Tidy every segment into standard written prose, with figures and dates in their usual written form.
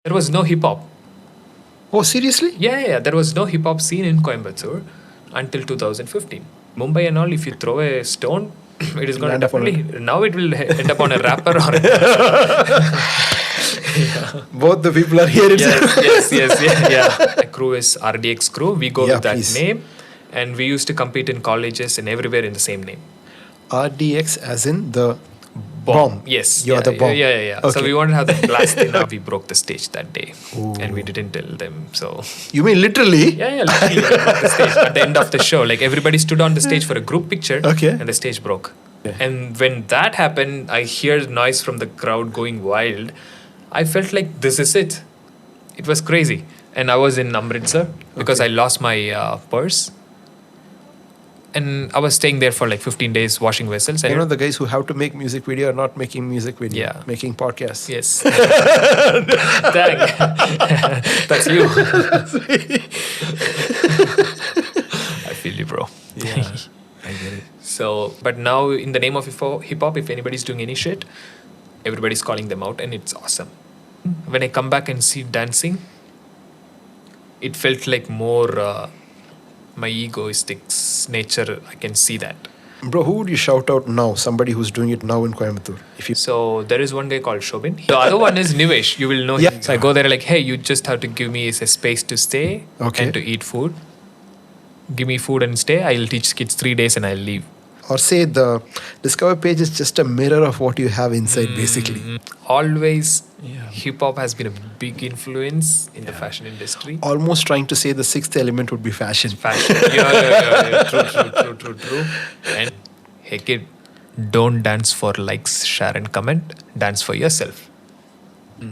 There was no hip hop. Oh, seriously? Yeah. There was no hip hop scene in Coimbatore until 2015. Mumbai and all, if you throw a stone, it is going to Land up on definitely. Now it will end up on a rapper or. Both the people are here. Yes. Yeah. The crew is RDX crew. We go with that please. name, and we used to compete in colleges and everywhere in the same name. RDX as in the bomb. Yes. You're the bomb. Yeah. Okay. So we wanted to have the blast thing. We broke the stage that day. And we didn't tell them. So. You mean literally? Yeah, literally. We broke the stage at the end of the show. Like everybody stood on the stage for a group picture. Okay. And the stage broke. Okay. And when that happened, I hear noise from the crowd going wild. I felt like this is it. It was crazy. And I was in Amritsar because I lost my purse. And I was staying there for like 15 days washing vessels. And You know the guys who have to make music video are not making music video. Yeah. Making podcasts. Yes. Dang. That's you. I feel you, bro. Yeah. I get it. So, but now in the name of hip hop, if anybody's doing any shit, everybody's calling them out and it's awesome. When I come back and see dancing, it felt like more my egoistic nature. I can see that. Bro, who would you shout out now? Somebody who's doing it now in Coimbatore. If you So there is one guy called Shobin. The other one is Nivesh. You will know him. Yeah. So I go there like, hey, you just have to give me a space to stay and to eat food. Give me food and stay. I'll teach kids 3 days and I'll leave. or say the Discover page is just a mirror of what you have inside, basically. Always, hip hop has been a big influence in the fashion industry. Almost trying to say the sixth element would be fashion. Fashion. Yeah. True. And hey kid, don't dance for likes, share and comment. Dance for yourself.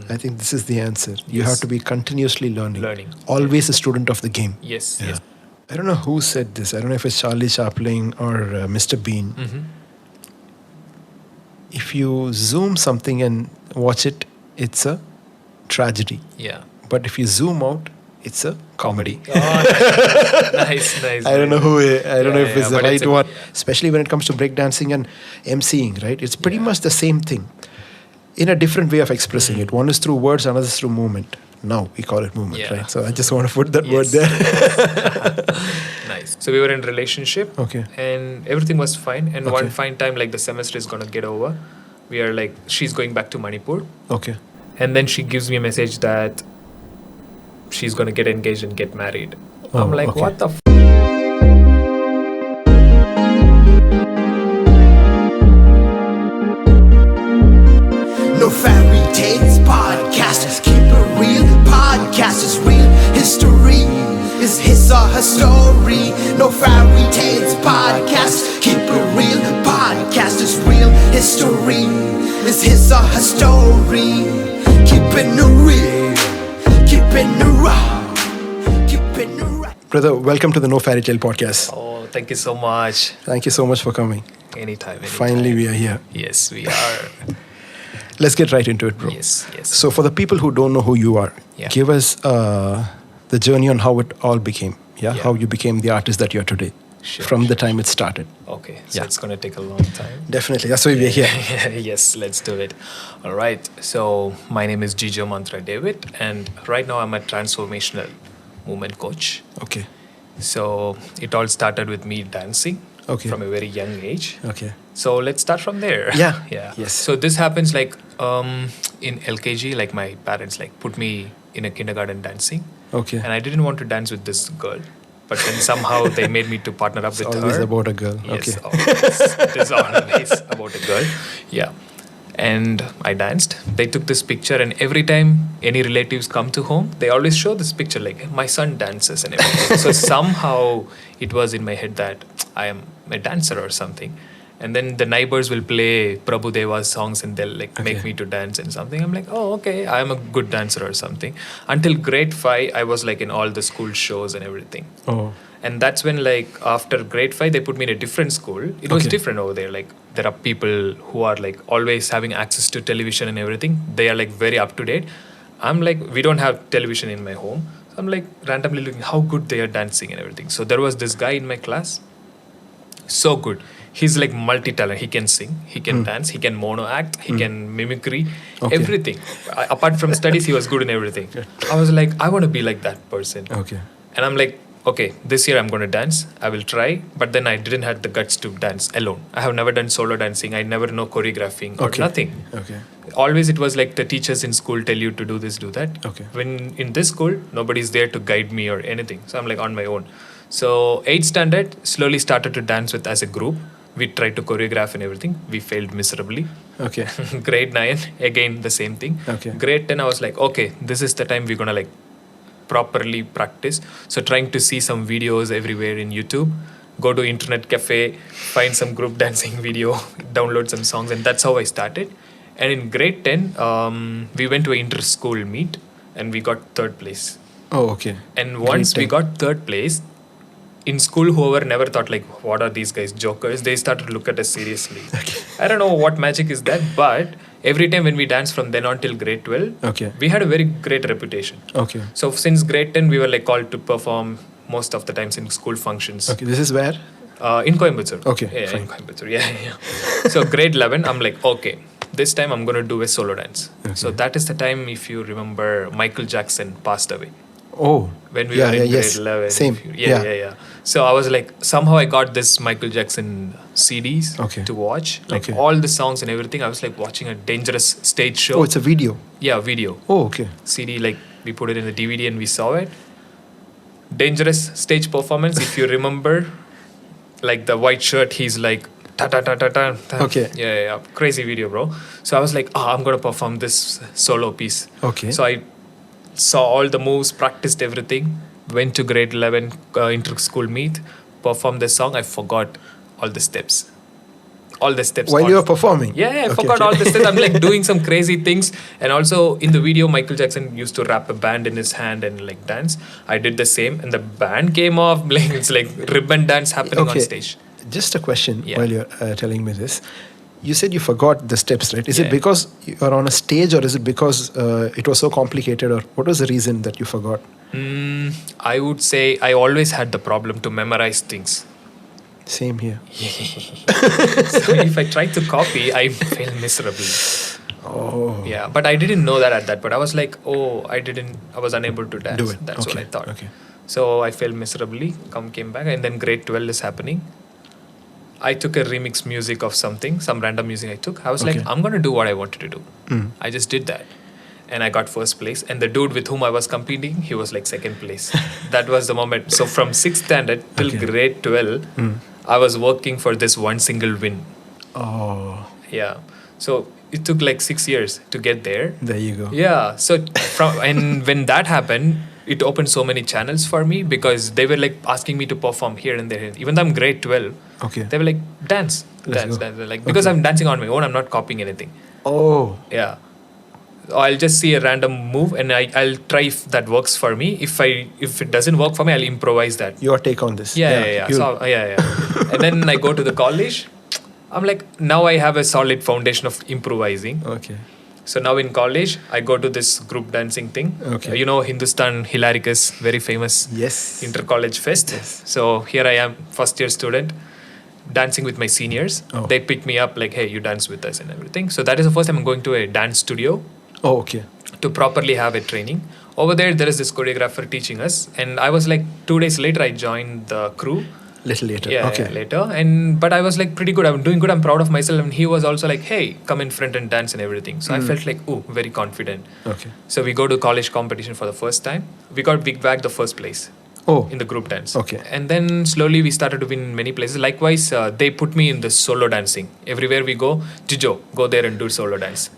I think this is the answer. You Yes. have to be continuously learning. Learning. Always a student of the game. Yes. I don't know who said this. I don't know if it's Charlie Chaplin or Mr. Bean. Mm-hmm. If you zoom something and watch it, it's a tragedy. Yeah. But if you zoom out, it's a comedy. Oh, nice. I don't know if it's the but right it's a- one. Especially when it comes to breakdancing and MCing, right? It's pretty much the same thing in a different way of expressing it. One is through words, another is through movement. Now we call it movement, Yeah. right? So I just want to put that word Yes. there. Nice. So we were in relationship. Okay. And everything was fine. And Okay. one fine time, like the semester is gonna get over. We are like, she's going back to Manipur. Okay. And then she gives me a message that she's gonna get engaged and get married. I'm like, okay. what the No fairy tales podcast, keep it real. Podcast is real. History is his or her story. No fairy tales podcast, keep it real. Podcast is real. History is his or her story. Keeping it real, keeping it raw, keeping it raw. Brother, welcome to the No Fairy Tale podcast. Oh, thank you so much. Thank you so much for coming. Anytime. Finally, we are here. Yes, we are. Let's get right into it, bro. Yes. So, for the people who don't know who you are, Yeah. give us the journey on how it all became. Yeah? Yeah. How you became the artist that you are today. Sure, From the time it started. Okay, so Yeah. it's gonna take a long time. Definitely. That's why we are here. Yes, let's do it. All right. So my name is Jijo Mantra David, and right now I'm a transformational movement coach. Okay. So it all started with me dancing from a very young age. Okay. So let's start from there. Yeah. Yeah. Yes. So this happens like in LKG, like my parents like put me in a kindergarten dancing, Okay. and I didn't want to dance with this girl, but then somehow they made me to partner up It's with always her. about a girl. Yes, Okay. always. It is always about a girl. Yeah. And I danced. They took this picture, and every time any relatives come to home, they always show this picture like, my son dances and everything. So somehow it was in my head that I am a dancer or something. And then the neighbors will play Prabhu Deva's songs and they'll like make me to dance and something. I'm like, oh, okay, I'm a good dancer or something. Until grade 5, I was like in all the school shows and everything. Oh. And that's when, like, after grade 5, they put me in a different school. It was Okay. different over there. Like, there are people who are, like, always having access to television and everything. They are, like, very up to date. I'm like, we don't have television in my home. So I'm, like, randomly looking how good they are dancing and everything. So there was this guy in my class. So good. He's like multi-talent. He can sing, he can dance, he can mono act, he can mimicry, everything. Apart from studies, he was good in everything. I was like, I want to be like that person. Okay. And I'm like, okay, this year I'm going to dance. I will try. But then I didn't have the guts to dance alone. I have never done solo dancing. I never know choreographing or nothing. Okay. Always it was like the teachers in school tell you to do this, do that. Okay. When in this school, nobody's there to guide me or anything. So I'm like on my own. So 8th standard, slowly started to dance with as a group. We tried to choreograph and everything. We failed miserably. Okay. Grade 9, again the same thing. Okay. Grade 10, I was like, okay, this is the time we're going to like properly practice. So trying to see some videos everywhere in YouTube, go to internet cafe, find some group dancing video, download some songs, and that's how I started. And in grade 10, we went to an inter-school meet and we got 3rd place. Oh, okay. And once we got 3rd place, in school, whoever never thought like, what are these guys, jokers? They started to look at us seriously. Okay. I don't know what magic is that, but every time when we danced from then on till grade 12, Okay. we had a very great reputation. Okay. So since grade 10, we were like called to perform most of the times in school functions. Okay. This is where? In Coimbatore. Okay, Yeah, fine. in Coimbatore. Yeah. So grade 11, I'm like, okay, this time I'm going to do a solo dance. Okay. So that is the time, if you remember, Michael Jackson passed away. Oh. When we were in grade 11. Same. Yeah. So I was like, somehow I got this Michael Jackson CDs to watch. Like all the songs and everything. I was like watching a dangerous stage show. Oh, it's a video. Yeah, video. Oh, okay. CD, like we put it in the DVD and we saw it. Dangerous stage performance. If you remember, like the white shirt, he's like, ta ta ta ta ta. ta. Okay. Yeah. Crazy video, bro. So I was like, I'm going to perform this solo piece. Okay. So I saw all the moves, practiced everything, went to grade 11 inter-school meet, performed the song. I forgot all the steps. All the steps. While you were performing? Yeah, I forgot all the steps. I'm like doing some crazy things. And also in the video, Michael Jackson used to wrap a band in his hand and like dance. I did the same and the band came off. Like, it's like ribbon dance happening on stage. Just a question Yeah. while you're telling me this. You said you forgot the steps, right? Is it Yeah. because you're on a stage or is it because it was so complicated, or what was the reason that you forgot? I would say I always had the problem to memorize things. Same here. So if I tried to copy, I fail miserably. Oh. Yeah, but I didn't know that at that point. I was like, I was unable to dance. Do it. That's what I thought. Okay. So I failed miserably, came back, and then grade 12 is happening. I took a remix music of something, some random music I took. I was like, I'm going to do what I wanted to do. I just did that. And I got 1st place. And the dude with whom I was competing, he was like 2nd place. That was the moment. So from 6th standard till grade 12, I was working for this one single win. Oh. Yeah. So it took like 6 years to get there. There you go. Yeah. So and when that happened, it opened so many channels for me because they were like asking me to perform here and there. Even though I'm grade 12, they were like, dance. Like, because I'm dancing on my own, I'm not copying anything. Oh. Yeah. I'll just see a random move and I'll try if that works for me. If it doesn't work for me, I'll improvise that. Your take on this. Yeah. So, and then I go to the college. I'm like, now I have a solid foundation of improvising. Okay. So now in college, I go to this group dancing thing. Okay. You know, Hindustan Hilaricus, very famous inter-college fest. Yes. So here I am, 1st year student, dancing with my seniors. Oh. They pick me up like, hey, you dance with us and everything. So that is the first time I'm going to a dance studio. Oh, okay. To properly have a training. Over there is this choreographer teaching us. And I was like, 2 days later, I joined the crew. Little later. Yeah, later. But I was like pretty good. I'm doing good. I'm proud of myself. And he was also like, hey, come in front and dance and everything. So I felt like, very confident. Okay. So we go to college competition for the first time. We got big bag the 1st place. In the group dance. Okay. And then slowly we started to win many places. Likewise, they put me in the solo dancing. Everywhere we go, Jijo, go there and do solo dance.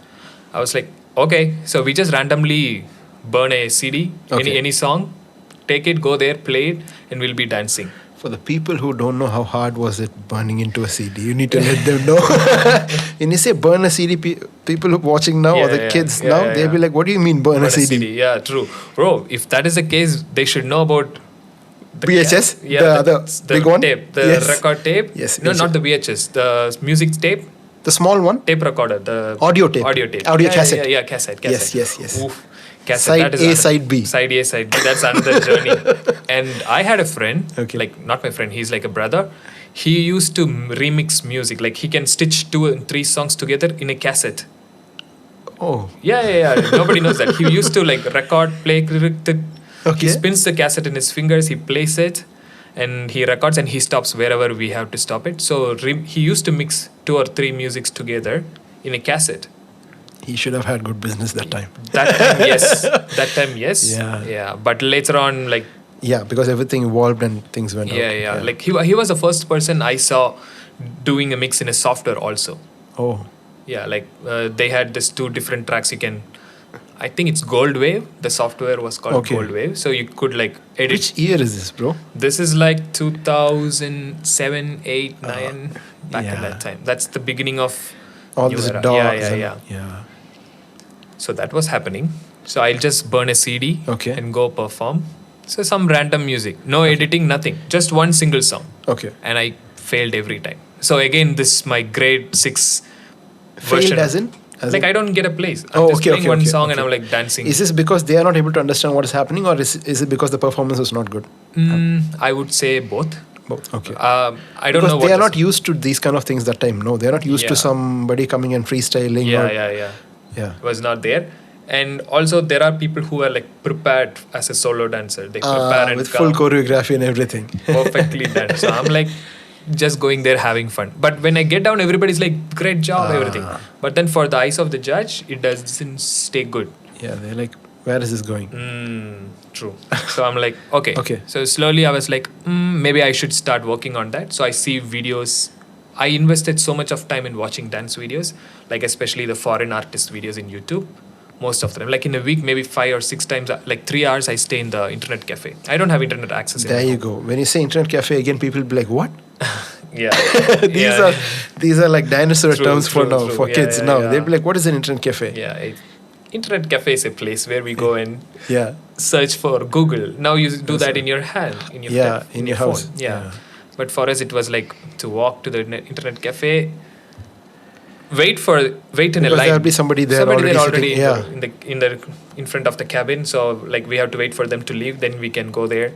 I was like, okay. So we just randomly burn a CD, any song, take it, go there, play it, and we'll be dancing. For the people who don't know how hard was it burning into a CD, you need to let them know. When you say burn a CD, people who are watching now or the kids now, they'll be like, what do you mean burn a CD? Yeah, true. Bro, if that is the case, they should know about the VHS? The big one? Tape, the record tape. Yes. No, not the VHS, the music tape. The small one? Tape recorder. The audio tape. Audio cassette. Yeah, cassette. Yes. Oof. Cassette, side A, side B. Side A, side B. That's another journey. And I had a friend, like not my friend, he's like a brother. he used to remix music. Like he can stitch 2 and 3 songs together in a cassette. Oh. Yeah. Nobody knows that. He used to like record, play. He spins the cassette in his fingers. He plays it, and he records, and he stops wherever we have to stop it. So he used to mix 2 or 3 musics together in a cassette. He should have had good business that time. That time, yes. Yeah. But later on, like. Yeah, because everything evolved and things went out. Yeah. Like he was the first person I saw doing a mix in a software also. Oh. Yeah, like they had this 2 different tracks. You can, I think it's Gold Wave. The software was called Gold Wave. So you could like edit. Which year is this, bro? This is like 2007, 8, 9, back in that time. That's the beginning of all new this era. dogs. Yeah. So that was happening. So I'll just burn a CD and go perform. So some random music, no editing, nothing, just one single song. Okay. And I failed every time. So again, this my grade 6 failed version. as in? Like I don't get a place. I'm just playing one song and I'm like dancing. Is this because they are not able to understand what is happening, or is it because the performance was not good? I would say both. Okay. I don't know. Because they are not used to these kind of things that time. No, they are not used to somebody coming and freestyling. Yeah. It was not there. And also there are people who are like prepared as a solo dancer. They prepare and with full choreography and everything. Perfectly done. So I'm like just going there having fun. But when I get down, everybody's like, great job, everything. But then for the eyes of the judge, it doesn't stay good. Yeah, they're like, where is this going? True. So I'm like, okay. So slowly I was like, maybe I should start working on that. So I see videos. I invested so much of time in watching dance videos, like especially the foreign artist videos in YouTube. Most of them, like in a week, maybe 5 or 6 times, like 3 hours, I stay in the internet cafe. I don't have internet access. There you go. When you say internet cafe again, people will be like, what? Yeah. These are like dinosaur terms for kids now. Yeah. They'll be like, what is an internet cafe? Yeah. Internet cafe is a place where we go and search for Google. Now you do that in your hand, in your house. Phone. Yeah. But for us, it was like to walk to the internet cafe, wait in a line. There'll be somebody there already in front of the cabin. So like we have to wait for them to leave. Then we can go there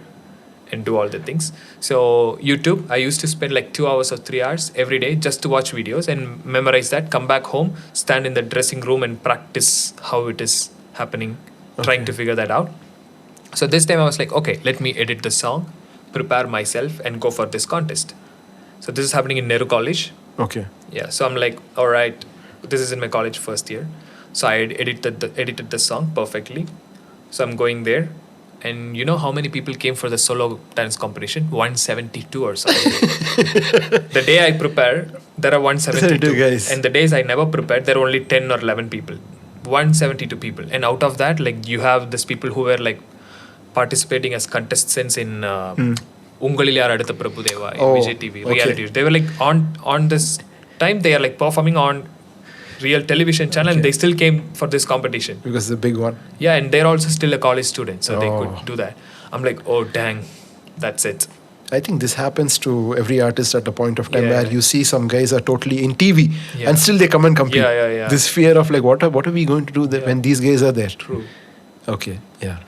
and do all the things. So YouTube, I used to spend like 2 hours or 3 hours every day just to watch videos and memorize that. Come back home, stand in the dressing room and practice how it is happening, trying to figure that out. So this time I was like, okay, let me edit the song, prepare myself, and go for this contest. So this is happening in Nehru College. Okay. Yeah. So I'm like, all right, this is in my college first year. So I edited the song perfectly. So I'm going there. And you know how many people came for the solo dance competition? 172 or something. The day I prepare, there are 172 guys. And the days I never prepared, there are only 10 or 11 people. 172 people. And out of that, like you have these people who were like participating as contestants in Ungalil Yaar Adutha Prabhudeva in Vijay TV reality. They were like on this time, they are like performing on real television channel and they still came for this competition. Because it's a big one. Yeah, and they're also still a college student, so they could do that. I'm like, oh dang, that's it. I think this happens to every artist at a point of time where you see some guys are totally in TV and still they come and compete. Yeah. This fear of like, what are we going to do when these guys are there? True. Okay, yeah.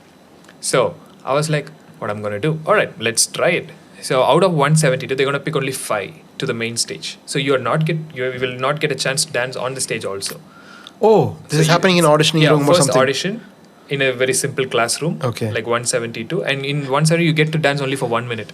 So I was like, what I'm going to do? All right, let's try it. So out of 172, they're going to pick only 5 to the main stage. So you will not get a chance to dance on the stage also. Oh, this is happening in auditioning room or something? First audition in a very simple classroom, like 172. And in 170, you get to dance only for 1 minute.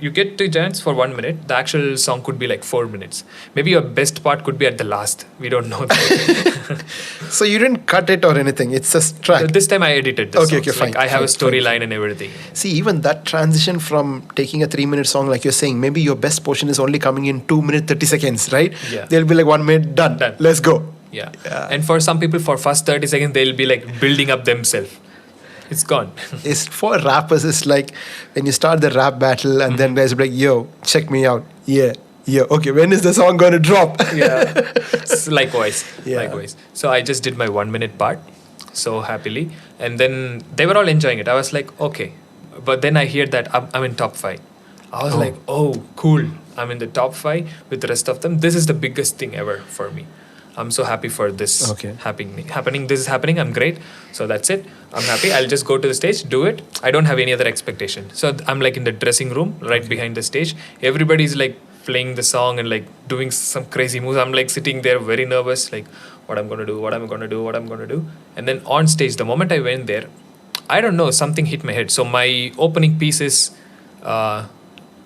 You get to dance for 1 minute. The actual song could be like 4 minutes. Maybe your best part could be at the last. We don't know that. So you didn't cut it or anything. It's a track. So this time I edited the Okay, fine. I have a storyline and everything. See, even that transition from taking a 3-minute song, like you're saying, maybe your best portion is only coming in 2 minutes, 30 seconds, right? Yeah. They'll be like 1 minute, done. Let's go. Yeah. And for some people, for first 30 seconds, they'll be like building up themselves. It's gone. It's for rappers. It's like when you start the rap battle and then guys will be like, yo, check me out. Yeah. Okay, when is the song going to drop? Likewise. So I just did my 1 minute part so happily. And then they were all enjoying it. I was like, okay. But then I hear that I'm in top 5. I was like, oh, cool. I'm in the top 5 with the rest of them. This is the biggest thing ever for me. I'm so happy for this Okay. happening. This is happening. I'm great. So that's it. I'm happy. I'll just go to the stage, do it. I don't have any other expectation. So I'm like in the dressing room, right behind the stage. Everybody's like playing the song and like doing some crazy moves. I'm like sitting there very nervous, like what I'm gonna do. And then on stage, the moment I went there, I don't know, something hit my head. So my opening piece is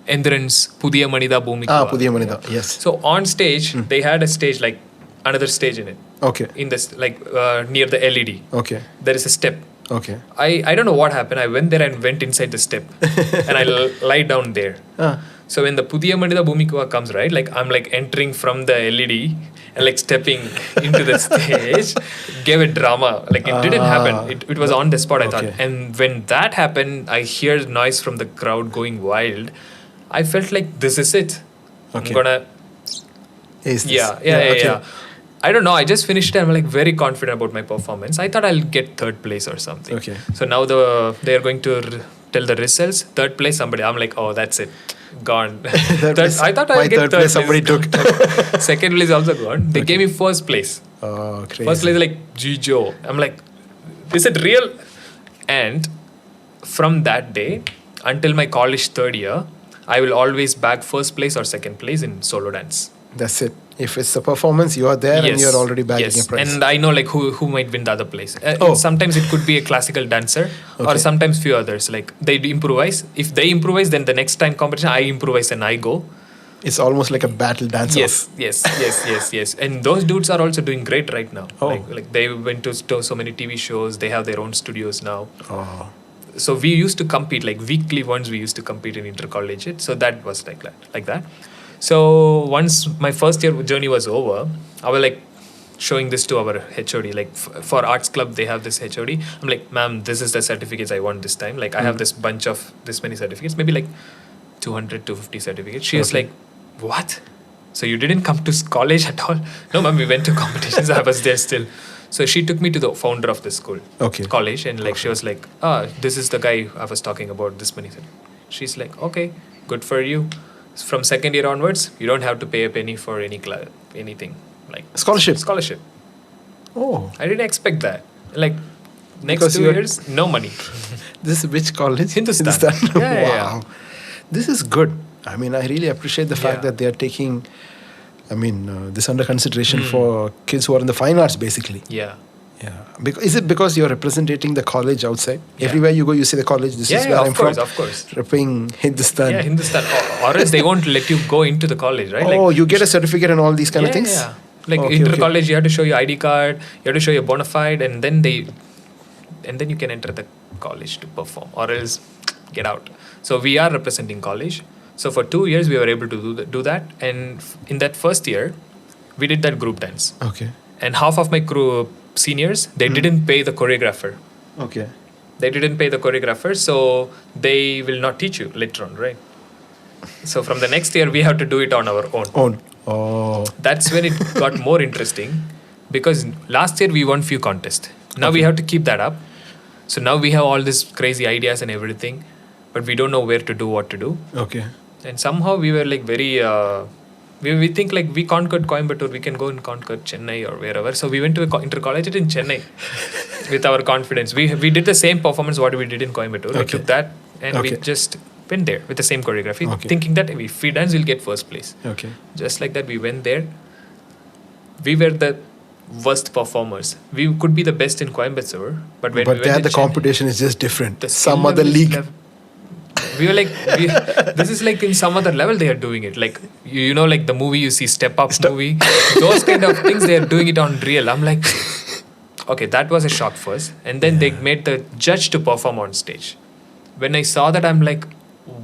Endurance, Pudhiya manidha Bhumika. Pudhiya manidha, yes. So on stage, they had a stage like another stage in it. Okay. In this like near the LED. Okay. There is a step. Okay. I don't know what happened. I went there and went inside the step, and I lie down there. So when the Pudhiya manidha Bhumika comes, right, like I'm like entering from the LED and like stepping into the stage, gave a drama. Like it didn't happen. It was on the spot, I thought. And when that happened, I hear noise from the crowd going wild. I felt like this is it. Okay. I'm gonna. Okay. Yeah. I don't know. I just finished it. I'm like very confident about my performance. I thought I'll get third place or something. Okay. So now they are going to tell the results. Third place, somebody. I'm like, oh, that's it, gone. I thought I'll get third place. Somebody took. Second place also gone. They gave me first place. Oh, crazy. First place like Jijo. I'm like, is it real? And from that day until my college third year, I will always bag first place or second place in solo dance. That's it. If it's a performance, you are there and you're already bagging a prize. And I know like who might win the other place. Sometimes it could be a classical dancer or sometimes few others. Like they improvise. If they improvise, then the next time competition, I improvise and I go. It's almost like a battle dance. Yes. And those dudes are also doing great right now. Oh. Like they went to so many TV shows. They have their own studios now. Oh. So we used to compete like weekly once. We used to compete in intercollegiate. So that was like that. So once my first year journey was over, I was like showing this to our HOD. Like for arts club, they have this HOD. I'm like, ma'am, this is the certificates I want this time. Like I have this bunch of this many certificates, maybe like 200, 250 certificates. She was like, what? So you didn't come to college at all? No, ma'am, we went to competitions. I was there still. So she took me to the founder of the school, college, and like she was like, this is the guy I was talking about, this many. She's like, okay, good for you. From second year onwards, you don't have to pay a penny for anything. Like Scholarship. Oh. I didn't expect that. Like next because 2 years, no money. This is which college? Hindustan. Wow. Yeah. This is good. I mean, I really appreciate the fact that they are taking this under consideration for kids who are in the fine arts, basically. Yeah. Is it because you're representing the college outside? Yeah. Everywhere you go, you see the college. This is where I'm from. Of course. Repping Hindustan. Yeah, Hindustan. Or else they won't let you go into the college, right? Oh, you get a certificate and all these kind of things? Yeah. Like inter-college, you have to show your ID card, you have to show your bona fide, and then you can enter the college to perform. Or else, get out. So we are representing college. So for 2 years, we were able to do that. And in that first year, we did that group dance. Okay. And half of my crew, seniors, they didn't pay the choreographer. Okay. They didn't pay the choreographer, so they will not teach you later on, right? So from the next year, we have to do it on our own. Oh. That's when it got more interesting, because last year we won few contests. Now we have to keep that up. So now we have all these crazy ideas and everything, but we don't know where to do, what to do. Okay. And somehow we were like very... we think like we conquered Coimbatore, we can go and conquer Chennai or wherever. So we went to intercollegiate in Chennai with our confidence. We did the same performance what we did in Coimbatore. We took that and we just went there with the same choreography, thinking that if we dance, we'll get first place. Okay. Just like that, we went there. We were the worst performers. We could be the best in Coimbatore, but when we went there the Chennai, competition is just different. Some other league. We were like, this is like in some other level they are doing it. Like, you know, like the movie you see, Step Up movie, those kind of things, they are doing it on real. I'm like, okay, that was a shock first. And then they made the judge to perform on stage. When I saw that, I'm like,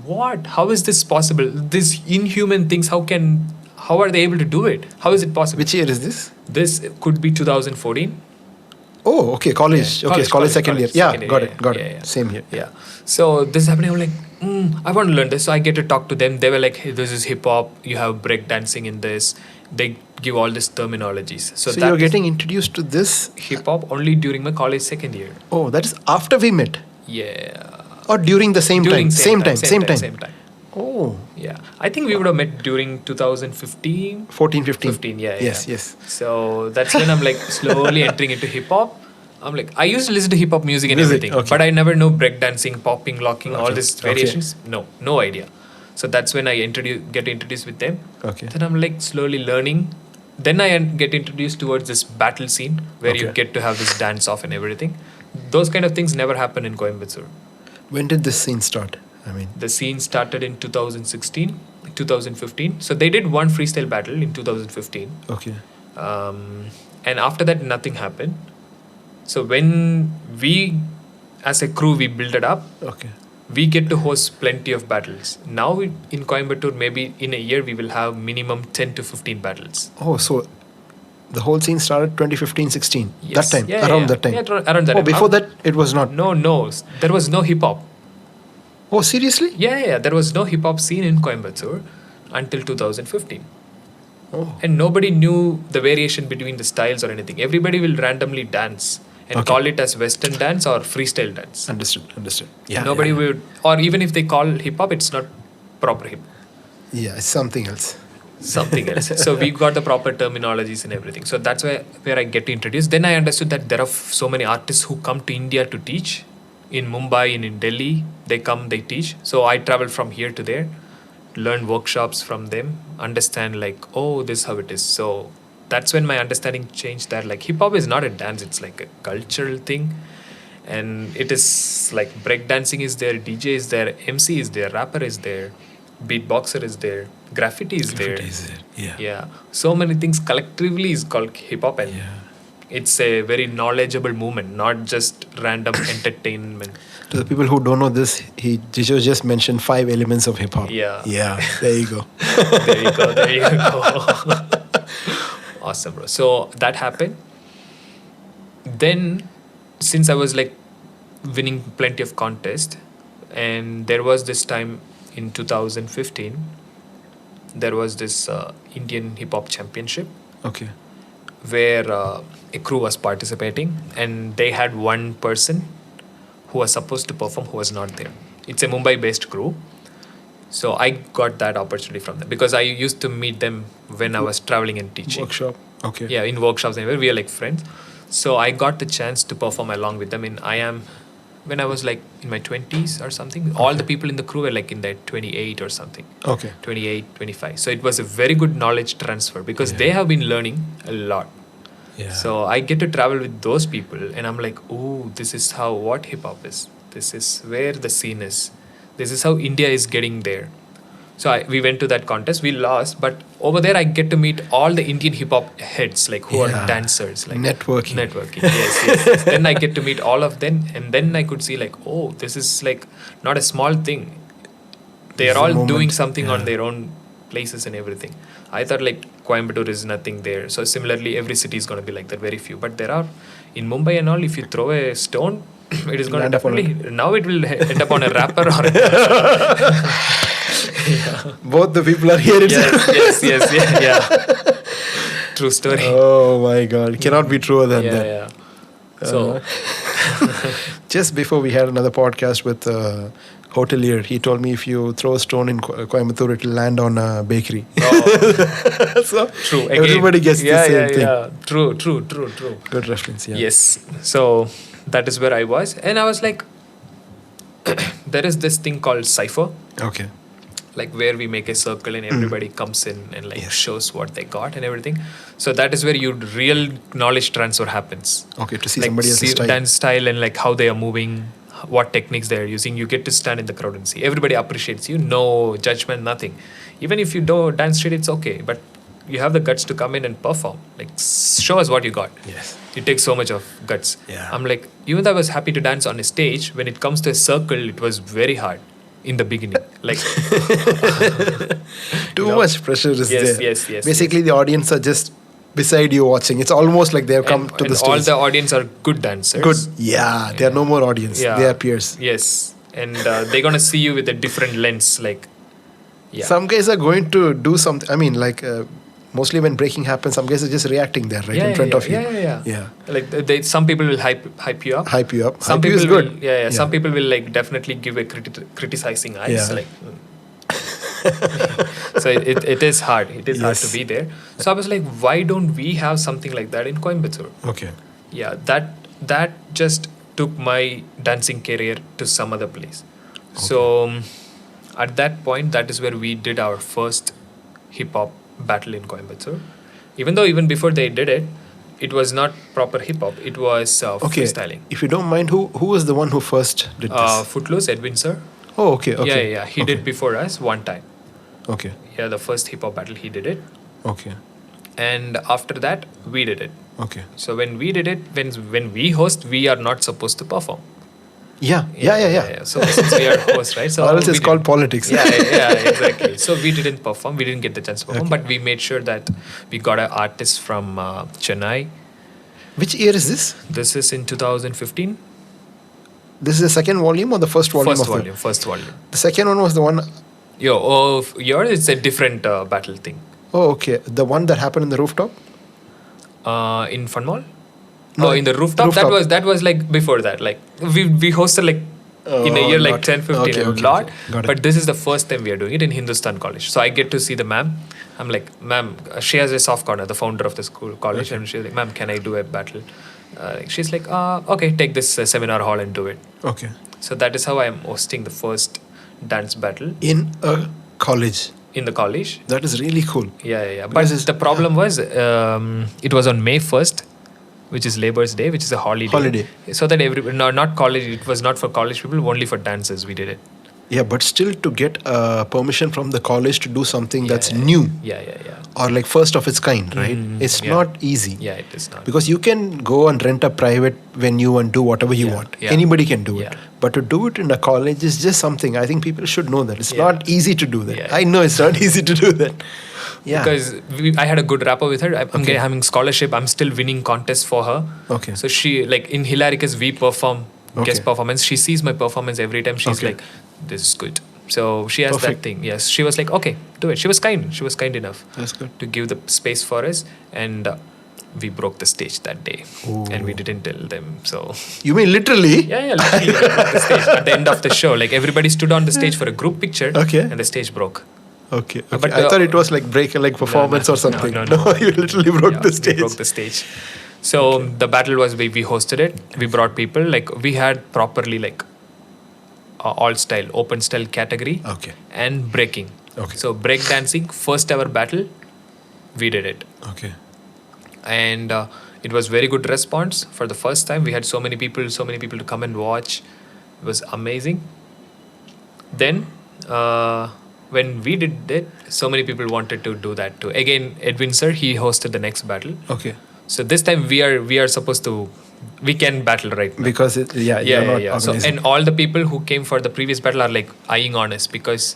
what? How is this possible? These inhuman things, how are they able to do it? How is it possible? Which year is this? This could be 2014. Oh, okay, college. Yeah, college second year. Yeah, second got year, it. yeah. Same here. Yeah. So this is happening. I'm like, I want to learn this. So I get to talk to them. They were like, hey, this is hip hop. You have break dancing in this. They give all these terminologies. So you're getting introduced to this hip hop only during my college second year. Oh, that is after we met. Yeah. Or during the same time. Same time. Oh. Yeah. I think we would have met during 2015. 14, 15. 15, yeah. Yes, yes. So that's when I'm like slowly entering into hip hop. I'm like, I used to listen to hip hop music and everything, okay. but I never know breakdancing, popping, locking, all Okay, these okay. variations. No idea. So that's when I get introduced with them. Okay. Then I'm like slowly learning. Then I get introduced towards this battle scene where you Okay. get to have this dance off and everything. Those kind of things never happen in Coimbatore. When did this scene start? I mean, The scene started in 2016, 2015. So they did one freestyle battle in 2015. okay. And after that, nothing happened. So when we, as a crew, we build it up, Okay. we get to host plenty of battles. Now in Coimbatore, maybe in a year, we will have minimum 10 to 15 battles. Oh, so the whole scene started 2015, 16. Yes. That time, Yeah, around yeah. that time. Yeah, around that Oh, time. before that, it was not. No. There was no hip hop. Oh, seriously? Yeah. There was no hip hop scene in Coimbatore until 2015. Oh. And nobody knew the variation between the styles or anything. Everybody will randomly dance and Okay. call it as Western dance or freestyle dance. Understood. Yeah. Nobody yeah. would, or even if they call hip hop, it's not proper hip. Yeah, it's something else. Something else. So we got the proper terminologies and everything. So that's where I get introduced. Then I understood that there are so many artists who come to India to teach. In Mumbai and in Delhi, they come, they teach. So I travel from here to there, learn workshops from them, understand like, oh, this is how it is. So that's when my understanding changed that like hip hop is not a dance, it's like a cultural thing. And it is like breakdancing is there, DJ is there, MC is there, rapper is there, beatboxer is there, graffiti is there. Yeah. Yeah. So many things collectively is called hip hop, and it's a very knowledgeable movement, not just random entertainment. To the people who don't know this, Jijo just mentioned 5 elements of hip hop. Yeah. Yeah, there you go. There you go. Awesome, bro. So that happened. Then, since I was like winning plenty of contests, and there was this time in 2015, there was this Indian hip hop championship Okay. where a crew was participating, and they had one person who was supposed to perform who was not there. It's a Mumbai based crew. So I got that opportunity from them because I used to meet them when I was traveling and teaching. Workshop. Okay. Yeah, in workshops and we are like friends. So I got the chance to perform along with them in when I was like in my 20s or something. All the people in the crew were like in their 28 or something. Okay. 28, 25. So it was a very good knowledge transfer because they have been learning a lot. Yeah. So I get to travel with those people and I'm like, oh, this is what hip hop is. This is where the scene is. This is how India is getting there. So we went to that contest. We lost, but over there I get to meet all the Indian hip hop heads, like who are dancers, like networking. Yes. Then I get to meet all of them, and then I could see like, oh, this is like not a small thing. They are all doing something on their own places and everything. I thought like Coimbatore is nothing there. So similarly, every city is going to be like that, very few. But there are in Mumbai and all. If you throw a stone, it is going to definitely now it will end up on a rapper or a Both the people are here. Yes. Yeah. True story. Oh my God. Cannot be truer than that. Yeah. So, just before we had another podcast with hotelier, he told me if you throw a stone in Coimbatore, it will land on a bakery. So true. Again, everybody gets the same thing. Yeah. True. Good reference. Yeah. Yes. So that is where I was, and I was like, there is this thing called Cypher. Okay. Like where we make a circle and everybody comes in and like shows what they got and everything. So that is where real knowledge transfer happens. Okay, to see like somebody else's style. Dance style and like how they are moving, what techniques they are using. You get to stand in the crowd and see. Everybody appreciates you. No judgment, nothing. Even if you don't dance straight, it's okay. But you have the guts to come in and perform. Like show us what you got. Yes. It takes so much of guts. Yeah. I'm like, even though I was happy to dance on a stage, when it comes to a circle, it was very hard. In the beginning, like too much pressure is there. Yes. Basically, the audience are just beside you watching. It's almost like they have come to the stage. All the audience are good dancers. Good, yeah. They are no more audience. Yeah. They are peers. Yes, and they're gonna see you with a different lens. Like, some guys are going to do something. I mean, like mostly when breaking happens, some guys are just reacting there, right in front of you. Yeah. Like some people will hype you up. Some people is good. Some people will like definitely give a criticizing eyes. Yeah. Like, So it is hard. It is hard to be there. So I was like, why don't we have something like that in Coimbatore? Okay. Yeah, that just took my dancing career to some other place. So at that point, that is where we did our first hip hop battle in Coimbatore. Even though even before they did it, it was not proper hip hop. It was freestyling. If you don't mind, who was the one who first did this? Footloose, Edwin sir. Oh, okay. Yeah. He did before us one time. Okay. Yeah, the first hip hop battle he did it. Okay. And after that, we did it. Okay. So when we did it, when we host, we are not supposed to perform. Yeah. So since we are hosts, right? So or else it's called politics. Yeah, exactly. So we didn't perform. We didn't get the chance to perform, but we made sure that we got an artist from Chennai. Which year is this? This is in 2015. This is the second volume or the first volume? First volume. The second one was the one... Yours it's a different battle thing. Oh, okay. The one that happened in the rooftop? In Fun Mall? No, in the rooftop. That was like before that. Like we hosted like in a year like 10, 15 a lot. Got it. But this is the first time we are doing it in Hindustan College. So I get to see the ma'am. I'm like, ma'am, she has a soft corner, the founder of the school college, and she's like, ma'am, can I do a battle? She's like, okay, take this seminar hall and do it. Okay. So that is how I am hosting the first dance battle In a college. in the college. That is really cool. Yeah. But the problem was, it was on May 1st, which is Labour's Day, which is a holiday. So that not college, it was not for college people, only for dancers we did it. Yeah, but still to get permission from the college to do something that's new. Yeah. Or like first of its kind, right? It's not easy. Yeah, it is not. Because you can go and rent a private venue and do whatever you want. Yeah. Anybody can do it. Yeah. But to do it in a college is just something. I think people should know that. It's not easy to do that. Yeah. I know it's not easy to do that. Yeah. Because I had a good rapport with her. I'm having scholarship. I'm still winning contests for her. Okay. So she, like in Hilaricus, we perform guest performance. She sees my performance every time. She's like, this is good. So she has that thing. Yes. She was like, okay, do it. She was kind. She was kind enough. That's good. To give the space for us. And we broke the stage that day. Ooh. And we didn't tell them. So... You mean literally? Yeah, literally. We broke the stage at the end of the show. Like everybody stood on the stage for a group picture. Okay. And the stage broke. Okay. But I thought it was like performance or something. No. You literally broke the stage. We broke the stage. So the battle was we hosted it. We brought people. Like we had properly like all style, open style category. Okay. And breaking. Okay. So break dancing, first ever battle, we did it. Okay. And it was very good response for the first time. We had so many people to come and watch. It was amazing. Then when we did it, so many people wanted to do that too. Again, Edwin sir, he hosted the next battle. Okay. So this time we are supposed to, we can battle right now. Because you're not So and all the people who came for the previous battle are like eyeing on us because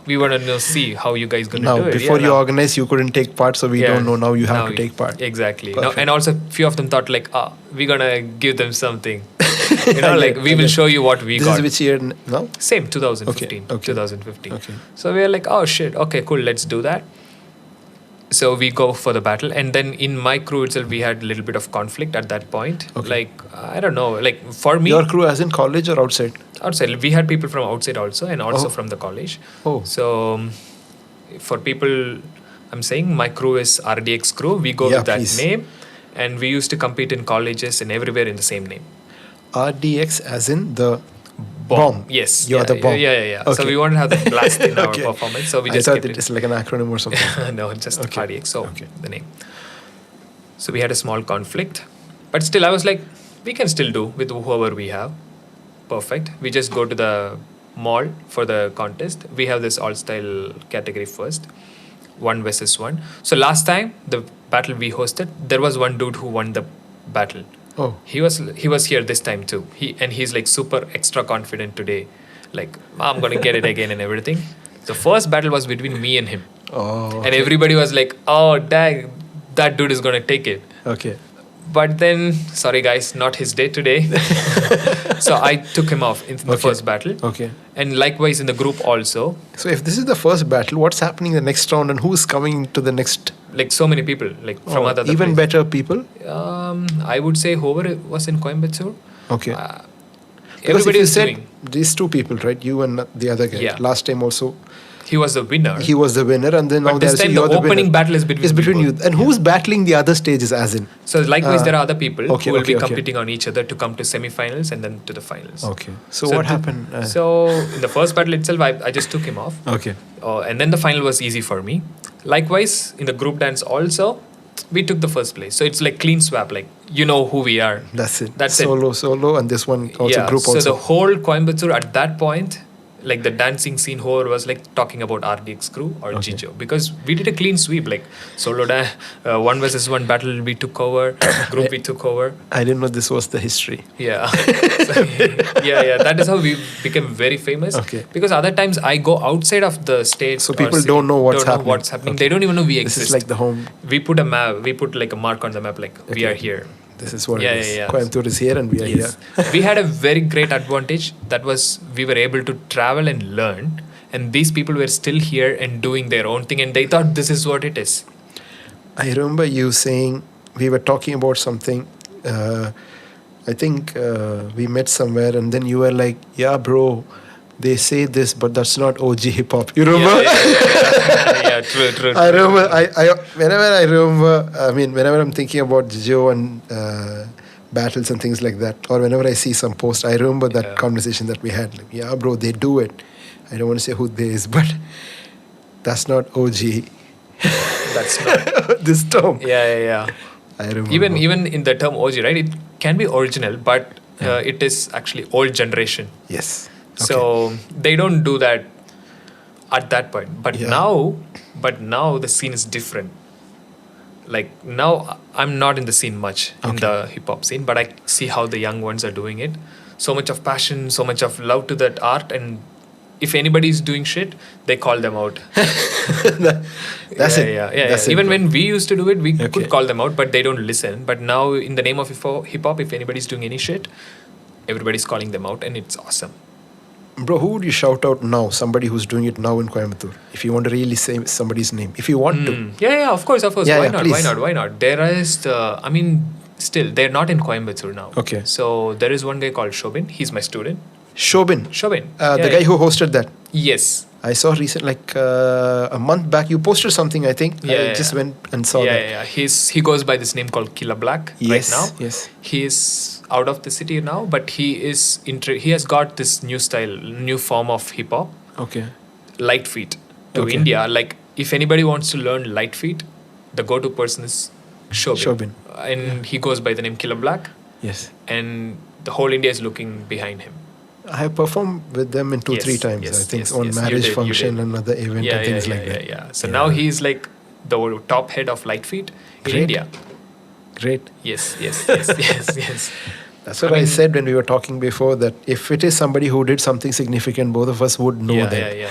we want to see how you guys gonna do it. Now before you organize, you couldn't take part, so we don't know. Now you have to take part. Exactly. Now, and also few of them thought like, we're gonna give them something. We will show you what we got. This is which year now? Same, 2015. Okay. 2015. Okay. So we are like, oh shit, okay, cool, let's do that. So we go for the battle, and then in my crew itself, we had a little bit of conflict at that point. Okay. Like, I don't know, like for me... Your crew as in college or outside? Outside. We had people from outside also, and also from the college. Oh. So for people, I'm saying my crew is RDX crew. We go with that name, and we used to compete in colleges and everywhere in the same name. RDX as in the bomb. Yes. You're the bomb. Yeah. Okay. So we want to have the blast in our performance. So we just I thought it's like an acronym or something. No, just RDX. So the name. So we had a small conflict. But still, I was like, we can still do with whoever we have. Perfect. We just go to the mall for the contest. We have this all-style category first. 1 versus 1. So last time, the battle we hosted, there was one dude who won the battle. Oh. He was here this time too. He's like super extra confident today. Like, I'm going to get it again and everything. The first battle was between me and him. Oh. And everybody was like, oh, dang, that dude is going to take it. Okay. But then, sorry guys, not his day today. So I took him off in the first battle. Okay. And likewise in the group also. So if this is the first battle, what's happening in the next round and who's coming to the next? Like so many people, like from other even places. Better people? I would say whoever was in Coimbatore. Okay. Everybody is doing. these two people, right? You and the other guy. Yeah. Last time also, He was the winner. he was the winner, and then now But this they're saying time the you're opening winner. battle is between you. people. And who's battling the other stages, as in? So likewise, there are other people Okay, who will okay, be okay. competing on each other to come to semi-finals and then to the finals. Okay. So what happened? So in the first battle itself, I just took him off. Okay. And then the final was easy for me. Likewise, in the group dance also, we took the first place. So it's like clean swap, like you know who we are. That's it. That's it. Solo, and this one also group so also. the whole Coimbatore at that point, like the dancing scene whole was like talking about RDX crew or Jijo, because we did a clean sweep, like solo dance, 1 versus 1 battle we took over, group we took over. I didn't know this was the history. Yeah. So, yeah. That is how we became very famous. Okay. Because other times I go outside of the stage. So or people city, don't know what's don't know happening. what's happening. Okay. They don't even know we This exist. is like the home. We put a map. We put like a mark on the map, like we Okay. are here. This is what Yeah, it is. yeah. Coimbatore is here and we are Yes. here. We had a very great advantage. That was we were able to travel and learn. And these people were still here and doing their own thing. And they thought this is what it is. I remember you saying, we were talking about something. I think we met somewhere, and then you were like, yeah, bro, they say this, but that's not OG hip hop. You remember? Yeah, true. I remember, whenever I'm thinking about Jijo and battles and things like that, or whenever I see some post, I remember that conversation that we had. Like, yeah, bro, they do it. I don't want to say who they is, but that's not OG. That's not. This term. Yeah. I remember. Even in the term OG, right? It can be original, but it is actually old generation. Yes. So they don't do that at that point. But Yeah. now the scene is different. Like now I'm not in the scene much in the hip hop scene, but I see how the young ones are doing it. So much of passion, so much of love to that art, and if anybody is doing shit, they call them out. That's it. Yeah. That's it, Even bro. when we used to do it, we Okay. could call them out, but they don't listen. But now, in the name of hip hop, if anybody's doing any shit, everybody's calling them out, and it's awesome. Bro, who would you shout out now? Somebody who's doing it now in Coimbatore. If you want to really say somebody's name. If you want to. Yeah, of course. Yeah, Why yeah, not? please. Why not? There is still, they're not in Coimbatore now. Okay. So there is one guy called Shobin. He's my student. Shobin. Shobin. The guy who hosted that. Yes. I saw recent, like a month back, you posted something, I think. I just went and saw that. Yeah. He goes by this name called Killer Black Yes, right now. yes. He is out of the city now, but he has got this new style, new form of hip hop, Okay. light feet to Okay. India. Like if anybody wants to learn light feet, the go-to person is Shobin. And he goes by the name Killer Black, Yes. and the whole India is looking behind him. I have performed with them in 2-3 times. yes, I think yes, on yes, you marriage did, you function did. and other event and things like that. Yeah. So now he's like the top head of light feet in Great. India. Great. Yes. That's what I said when we were talking before, that if it is somebody who did something significant, both of us would know them. Yeah.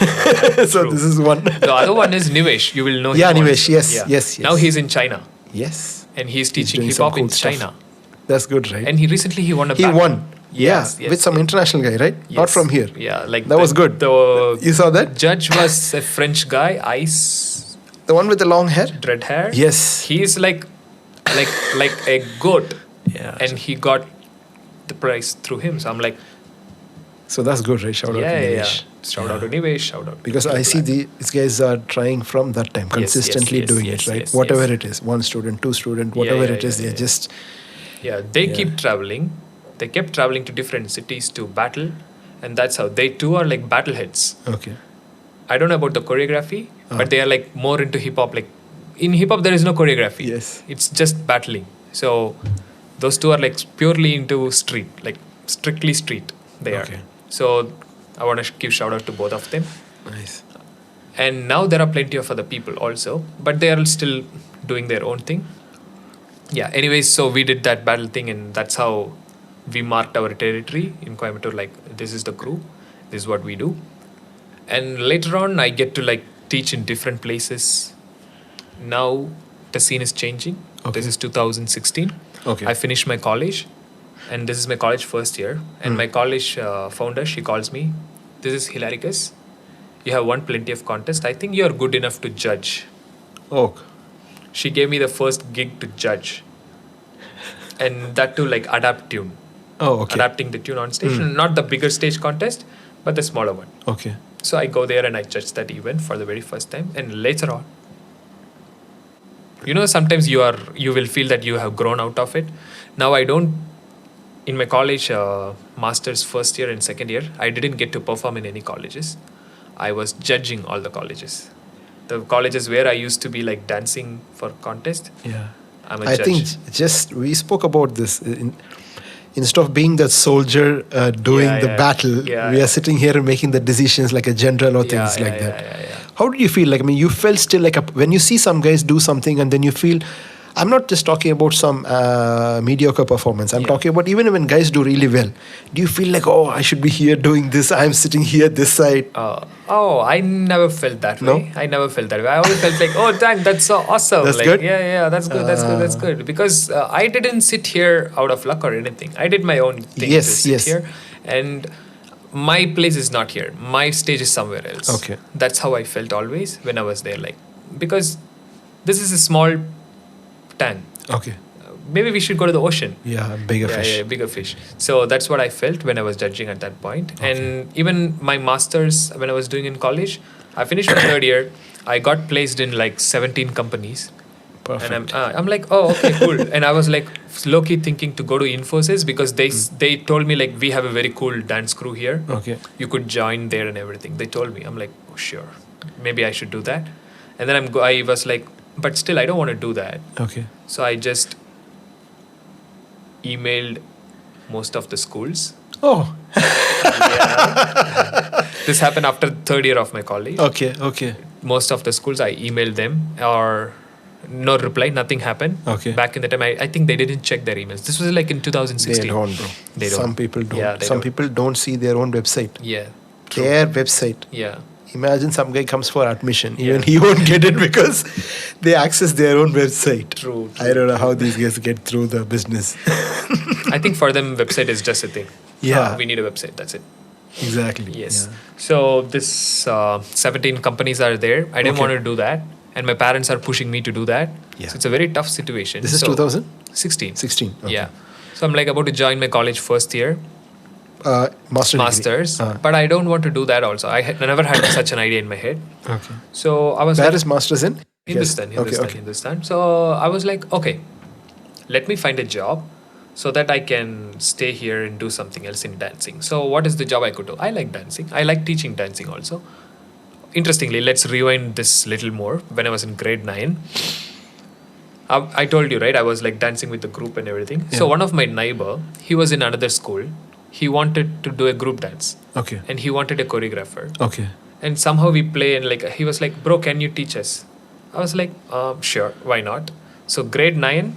So True. this is one. The other one is Nivesh. You will know Yeah, him. Nivesh, also. yes. Now he's in China Yes. and he's He's teaching doing hip some hop cool in stuff. China. That's good, right? And he recently won a He battle. won. Yes, With some international guy, right? Not Yes. from here. Yeah, like That was good. The You saw that? judge was a French guy, Ice, The one with the long hair? dread hair. Yes. He's like a goat. Yeah. And he got the prize through him. So I'm like, So that's good, right? Shout out to Nivesh. Shout out to Nivesh. Shout out. Because to I see Black. these guys are trying from that time, consistently yes, doing yes, it, right? yes, Whatever yes. it is, 1 student, 2 student, whatever it is, they're just. Yeah, they keep traveling. They kept traveling to different cities to battle, and that's how they too are like battle heads. Okay. I don't know about the choreography, but they are like more into hip hop. Like in hip hop, there is no choreography. Yes. It's just battling. So those two are like purely into street, like strictly street. They Okay. are. So I want to give shout out to both of them. Nice. And now there are plenty of other people also, but they are still doing their own thing. Yeah. Anyways, so we did that battle thing, and that's how we marked our territory in Coimbatore. Like this is the crew, this is what we do. And later on, I get to like teach in different places. Now the scene is changing. Okay. This is 2016. Okay. I finished my college, and this is my college first year. And my college founder, she calls me, "This is Hilaricus. You have won plenty of contests. I think you are good enough to judge." Oh. She gave me the first gig to judge, and that too like adapt tune. Oh, okay. adapting the tune on stage. Not the bigger stage contest, but the smaller one. Okay. So I go there and I judge that event for the very first time. And later on, sometimes you will feel that you have grown out of it. Now I don't. In my college, master's first year and second year, I didn't get to perform in any colleges. I was judging all the colleges. The colleges where I used to be like dancing for contest. Yeah. I'm a I judge. think we spoke about this. Instead of being the soldier doing the battle, we are sitting here and making the decisions like a general or things like that. Yeah. How did you feel? Like, I mean, you felt still like when you see some guys do something and then you feel, I'm not just talking about some mediocre performance. I'm talking about even when guys do really well. Do you feel like, oh, I should be here doing this. I'm sitting here this side. I never felt that way. I never felt that way. I always felt like, oh, dang, that's so awesome. That's like, good? Yeah, that's good. That's good. Because I didn't sit here out of luck or anything. I did my own thing to sit here. And my place is not here. My stage is somewhere else. Okay. That's how I felt always when I was there. Like, because this is a small tank. Okay. Maybe we should go to the ocean. Yeah, bigger fish. Yeah, bigger fish. So that's what I felt when I was judging at that point. Okay. And even my master's, when I was doing in college, I finished my third year. I got placed in like 17 companies. Perfect. And I'm like, oh, okay, cool. And I was like low-key thinking to go to Infosys because they told me like, we have a very cool dance crew here. Okay. You could join there and everything. They told me. I'm like, oh, sure. Maybe I should do that. And then I was like, but still, I don't want to do that. Okay. So I just emailed most of the schools. Oh. This happened after third year of my college. Okay. Most of the schools, I emailed them or no reply, nothing happened. Okay. Back in the time, I think they didn't check their emails. This was like in 2016. They don't, bro. They don't. Some people don't. Yeah, Some people don't see their own website. Yeah. Their website. Yeah. Imagine some guy comes for admission. Even he won't get it because they access their own website. True. I don't know how these guys get through the business. I think for them, website is just a thing. Yeah. We need a website. That's it. Exactly. Yes. Yeah. So this 17 companies are there. I didn't want to do that. And my parents are pushing me to do that. Yeah. So it's a very tough situation. This is 2016. 16. Okay. Yeah. So I'm like about to join my college first year. Masters. But I don't want to do that also. I never had such an idea in my head. Okay. So I was Where is masters in? Hindustan. So I was like, okay, let me find a job so that I can stay here and do something else in dancing. So what is the job I could do? I like dancing. I like teaching dancing also. Interestingly, let's rewind this little more. When I was in grade 9, I told you, right? I was like dancing with the group and everything. Yeah. So one of my neighbor, he was in another school. He wanted to do a group dance. Okay. And he wanted a choreographer. Okay. And somehow we play and like he was like, bro, can you teach us? I was like, sure, why not? So grade 9,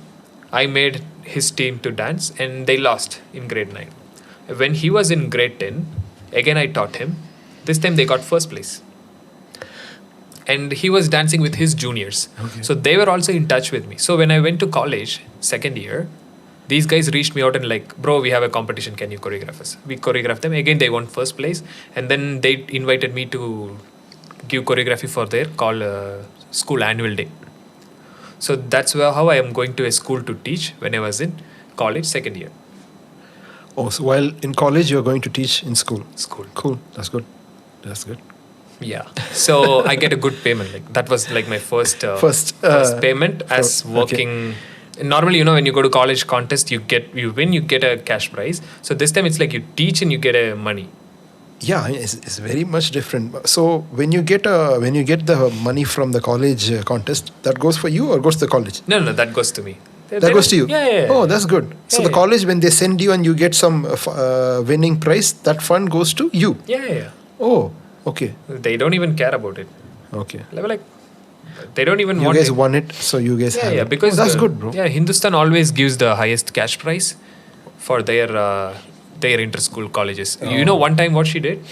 I made his team to dance and they lost in grade 9. When he was in grade 10, again I taught him. This time they got first place. And he was dancing with his juniors. Okay. So they were also in touch with me. So when I went to college, second year, these guys reached me out and like, bro, we have a competition. Can you choreograph us? We choreographed them. Again, they won first place. And then they invited me to give choreography for their school annual day. So that's how I am going to a school to teach when I was in college, second year. Oh, so while in college, you're going to teach in school? School. Cool. That's good. Yeah. So I get a good payment. Like that was like my first payment as working. Okay. Normally, when you go to college contest, you win, you get a cash prize. So this time it's like you teach and you get a money. Yeah, it's very much different. So when you get the money from the college contest, that goes for you or goes to the college? No, that goes to me. That goes to you? Yeah. Oh, that's good. So the college, when they send you and you get some winning prize, that fund goes to you? Yeah. Oh, okay. They don't even care about it. Okay. Like, they don't even want it. You guys won it, so you guys have it. Because that's good, bro. Yeah, Hindustan always gives the highest cash prize for their inter-school colleges. Oh. One time what she did?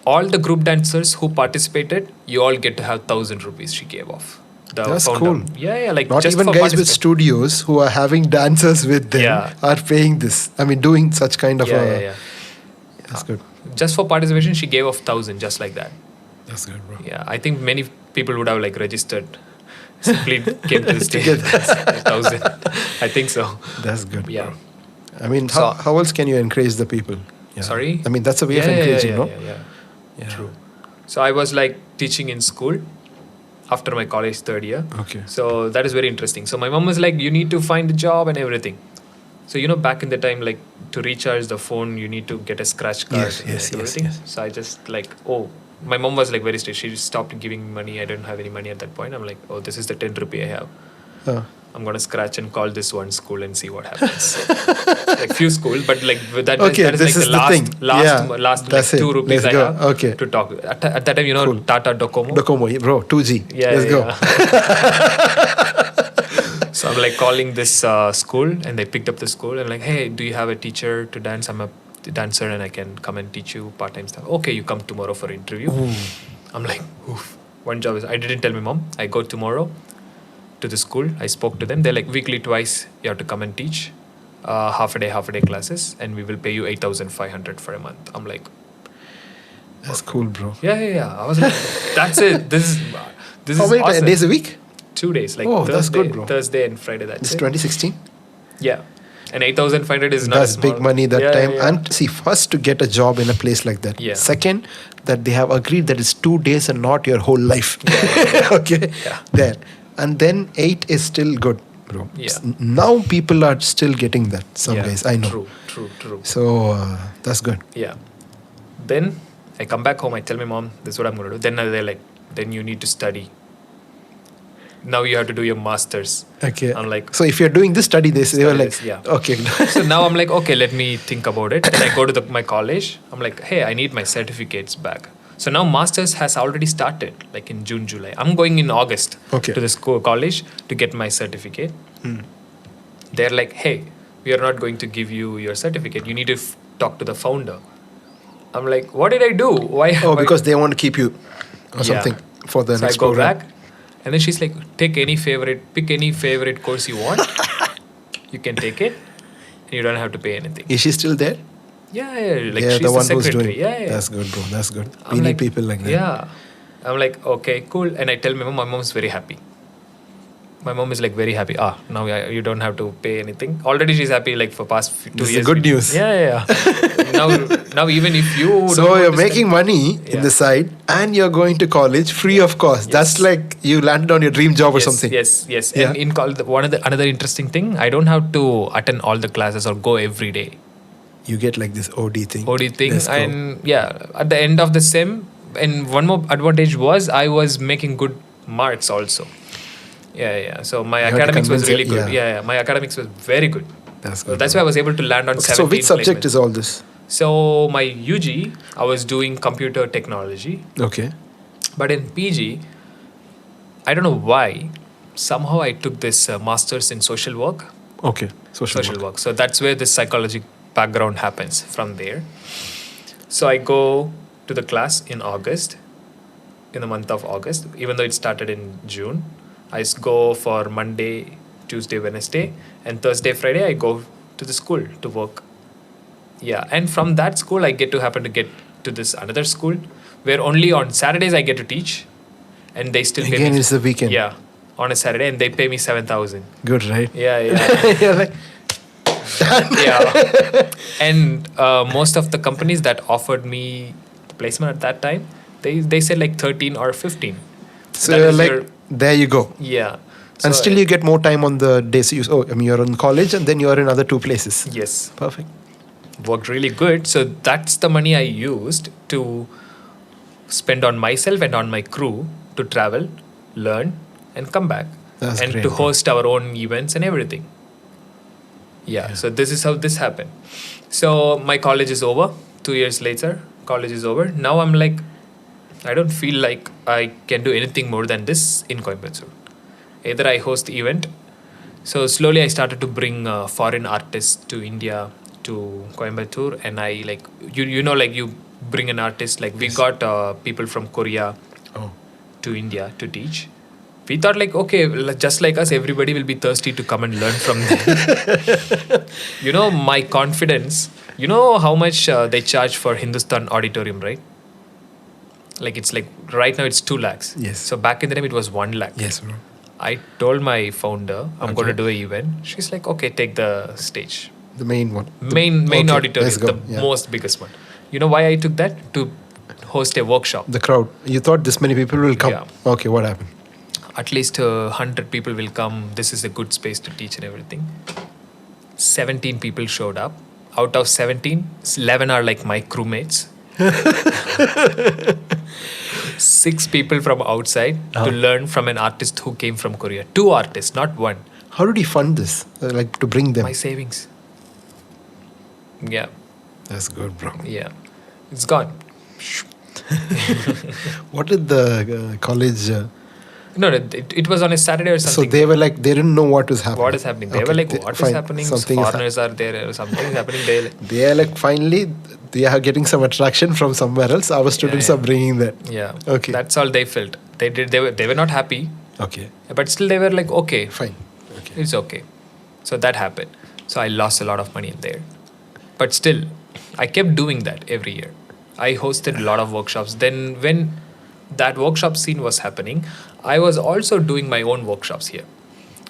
All the group dancers who participated, you all get to have 1,000 rupees she gave off. That's cool. Yeah, like not just even guys with studios who are having dancers with them are paying this. I mean, doing such kind of Yeah. That's good. Just for participation, she gave off 1,000, just like that. That's good, bro. Yeah, I think many people would have like registered. Simply came to the stage. 1,000. I think so. That's good. Yeah. Bro. I mean, So- how else can you encourage the people? Yeah. Sorry? I mean, that's a way of encouraging, no? Yeah. True. So I was like teaching in school after my college third year. Okay. So that is very interesting. So my mom was like, you need to find a job and everything. So back in the time, like to recharge the phone, you need to get a scratch card Yes, and yes, everything. yes. So I just like, my mom was like very strict. She stopped giving me money. I didn't have any money at that point. I'm like, this is the 10 rupee I have. I'm gonna scratch and call this one school and see what happens. Like few schools, but like that, Okay, that is this like is the the thing. last That's like it. 2 rupees Let's I go. have Okay. to talk. At that time, Cool. Tata docomo. Docomo, bro, 2G. Yeah, Let's go. So I'm like calling this school, and they picked up the school and like, hey, do you have a teacher to dance? I'm a dancer and I can come and teach you part-time stuff. Okay, you come tomorrow for interview. I'm like, oof. One job is, I didn't tell my mom. I go tomorrow to the school. I spoke to them. They're like, weekly twice you have to come and teach half a day classes, and we will pay you 8,500 for a month. I'm like, That's cool, bro. yeah. I was like, that's it. This How is many awesome. days a week? 2 days, like Oh, Thursday, that's good, bro. Thursday and Friday. That's It's it. 2016. Yeah, and 8,500 is not That's small. big money that Yeah, time. yeah. And see, first to get a job in a place like that. Yeah. Second, that they have agreed that it's 2 days and not your whole life. Okay. Yeah. There. And then 8 is still good, bro. Yeah. Now people are still getting that. Some Yeah, guys, I know. True. So that's good. Yeah. Then I come back home. I tell my mom, this is what I'm going to do. Then they're like, then you need to study. Now you have to do your masters. Okay. I'm like, So if you're doing this study, they were Study like, this, yeah. okay. so now I'm like, okay, let me think about it. Then I go to my college. I'm like, hey, I need my certificates back. So now masters has already started, like in June, July. I'm going in August Okay. to the school college to get my certificate. They're like, hey, we are not going to give you your certificate. You need to talk to the founder. I'm like, what did I do? Why? Oh, why- because they want to keep you or Yeah. something for the So next I go program. back, and then she's like, pick any favorite course you want. You can take it, and you don't have to pay anything. Is she still there? Yeah, like Yeah, she's the one who's secretary. doing. Yeah. That's good, bro. That's good. I'm We need like, people like that. Yeah. I'm like, okay, cool. And I tell my mom's very happy. My mom is like very happy. Now you don't have to pay anything. Already she's happy like for past 2 This is years. good news. Yeah. now even if you don't So want you're to making spend- money in Yeah. the side and you're going to college free of cost. That's like you landed on your dream job or something. Yes. Yeah. And in another interesting thing, I don't have to attend all the classes or go every day. You get like this OD thing. OD thing, Let's go. and at the end of the sem, and one more advantage was I was making good marks also. Yeah. So my had to academics was convince really it, good. yeah. Yeah. My academics was very good. That's So good. that's bro. why I was able to land on Okay, 17 so which subject placements. is all this? So my UG, I was doing computer technology, Okay. but in PG, I don't know why. Somehow I took this master's in social work. Okay. Social work. So that's where this psychology background happens from there. So I go to the class in August, in the month of August, even though it started in June. I go for Monday, Tuesday, Wednesday, and Thursday, Friday, I go to the school to work. Yeah, and from that school, I happen to get to this another school where only on Saturdays I get to teach, and they still pay Again, me. it's the weekend. Yeah, on a Saturday, and they pay me 7,000. Good, right? Yeah. You're like, Yeah. And most of the companies that offered me placement at that time, they said like 13 or 15. so That you're is like, your- there you go. Yeah. And So, still you get more time on the days. You're in college and then you're in other two places. Yes. Perfect. Worked really good. So that's the money I used to spend on myself and on my crew to travel, learn, and come back. That's and great, to bro. host our own events and everything. Yeah. So this is how this happened. So my college is over. 2 years later, college is over. Now I'm like, I don't feel like I can do anything more than this in Coimbatore. Either I host the event. So slowly I started to bring foreign artists to India, to Coimbatore, and I like you bring an artist, like we got people from Korea Oh. to India to teach. We thought like, okay, just like us, everybody will be thirsty to come and learn from them. My confidence, how much they charge for Hindustan auditorium, right? Like it's like right now it's 2 lakhs. Yes. So back in the time it was 1 lakh. Yes, bro. I told my founder I'm going to Okay. do an event. She's like, okay, take the stage. The main one. Main Okay, auditorium, let's go. the Yeah. most biggest one. You know why I took that? To host a workshop. The crowd. You thought this many people will come. Yeah. Okay, what happened? At least 100 people will come. This is a good space to teach and everything. 17 people showed up. Out of 17, 11 are like my crewmates. 6 people from outside to learn from an artist who came from Korea. 2 artists, not one. How did he fund this? Like to bring them? My savings. Yeah, That's good, bro. yeah. It's gone. What did the college? No, it was on a Saturday or So something. they were like, they didn't know what was happening. What is happening? They Okay, were like, what is fine. happening? Something is Foreigners are there or something is happening. They are like, finally, they are getting some attraction from somewhere else. Our students yeah. are bringing that. Yeah. Okay. That's all they felt. They were not happy, Okay, but still they were like, okay, fine. Okay. it's okay. So that happened. So I lost a lot of money in there. But still, I kept doing that every year. I hosted a lot of workshops. Then when that workshop scene was happening, I was also doing my own workshops here.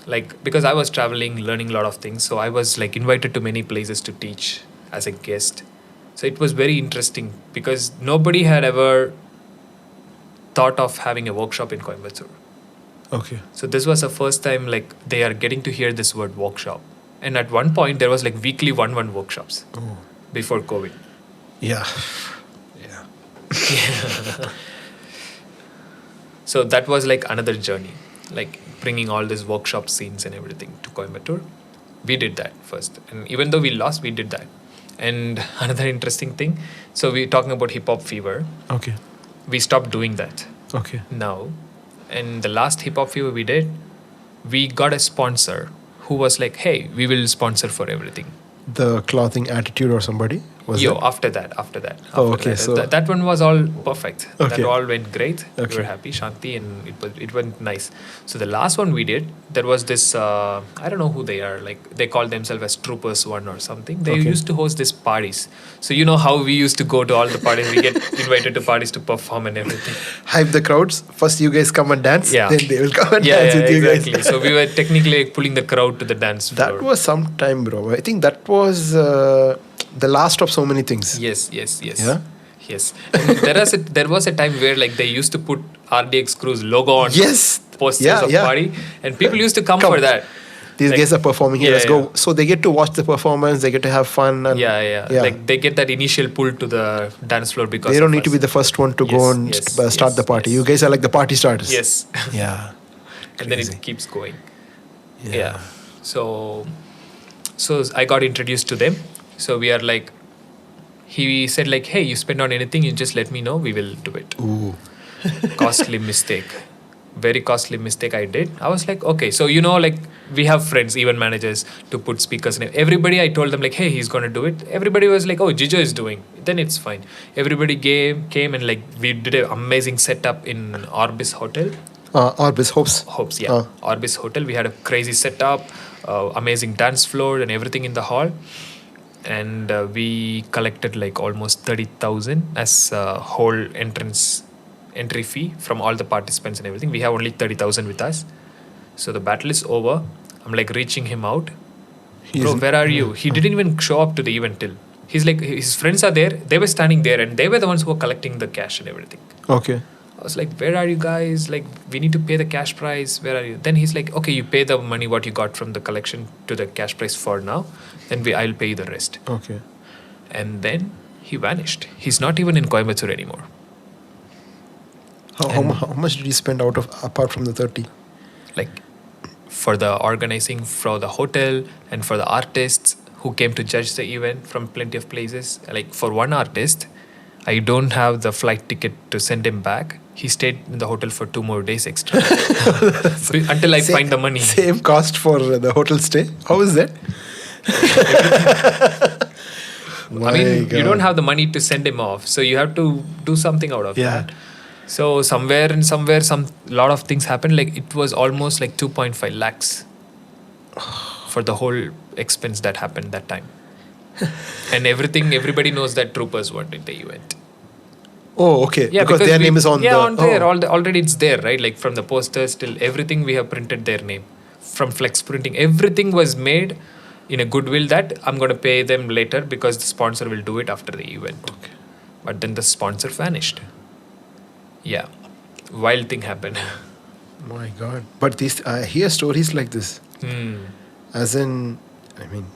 Like, because I was traveling, learning a lot of things. So I was like invited to many places to teach as a guest. So it was very interesting because nobody had ever thought of having a workshop in Coimbatore. Okay. So this was the first time like they are getting to hear this word workshop. And at one point there was like weekly 1-1 workshops before COVID. Yeah. So that was like another journey, like bringing all these workshop scenes and everything to Coimbatore. We did that first. And even though we lost, we did that. And another interesting thing, so we're talking about hip hop fever. Okay. We stopped doing that Okay. now. And the last hip hop fever we did, we got a sponsor who was like, hey, we will sponsor for everything. The clothing attitude or somebody was Yo, it? after that. Oh, okay, so- that one was all perfect. Okay. That all went great. We Okay. were happy, Shanti, and it went nice. So the last one we did, there was this I don't know who they are. Like they call themselves as Troopers One or something. They Okay. used to host these parties. So you know how we used to go to all the parties. We get invited to parties to perform and everything. Hype the crowds. First, you guys come and dance. Yeah. Then they will come and Yeah, dance yeah, with you exactly. guys. So we were technically pulling the crowd to the dance floor. That was some time, bro. I think that was the last of so many things. Yes. Yeah? Yes. And there was a time where like they used to put RDX Crew's logo on Yes. posters Yeah, of yeah. party, and people used to come Come. for that. These Like, guys are performing here. yeah, Let's go. So they get to watch the performance. They get to have fun. And Yeah. Like they get that initial pull to the dance floor because they don't of need to us. be the first one to Yes, go and yes, start yes, the party. yes. You guys are like the party starters. Yes. Yeah. And then Crazy. it keeps going. Yeah. So I got introduced to them. So we are like, he said like, hey, you spend on anything, you just let me know, we will do it. Ooh. Costly mistake. Very costly mistake I did. I was like, okay, so you know, like we have friends, event managers, to put speakers in. Everybody, I told them like, hey, he's gonna do it. Everybody was like, oh, Jijo is doing. Then it's fine. Everybody came and like we did an amazing setup in Orbis Hotel. Orbis Hopes. Hopes, yeah. Orbis Hotel. We had a crazy setup, amazing dance floor and everything in the hall. And we collected like almost 30,000 as a whole entry fee from all the participants and everything. We have only 30,000 with us. So the battle is over. I'm like reaching him out. Bro, where are you? He didn't even show up to the event till. He's like, his friends are there. They were standing there and they were the ones who were collecting the cash and everything. Okay. I was like, where are you guys? Like, we need to pay the cash price. Where are you? Then he's like, okay, you pay the money what you got from the collection to the cash price for now. Then I'll pay you the rest. Okay. And then he vanished. He's not even in Coimbatore anymore. How much did you spend apart from the 30? Like, for the organizing, for the hotel, and for the artists who came to judge the event from plenty of places. Like, for one artist, I don't have the flight ticket to send him back. He stayed in the hotel for 2 more days extra until I find the money. Same cost for the hotel stay. How is that? I mean, you don't have the money to send him off, so you have to do something out of that. So somewhere, lot of things happened. Like it was almost like 2.5 lakhs for the whole expense that happened that time. And everybody knows that Troopers wanted the event. Oh, okay. Yeah, because their name is on on there. Already it's there, right? Like from the posters till everything, we have printed their name. From flex printing, everything was made in a goodwill that I'm going to pay them later because the sponsor will do it after the event. Okay. But then the sponsor vanished. Yeah. Wild thing happened. My God. But these, I hear stories like this. As in, I mean,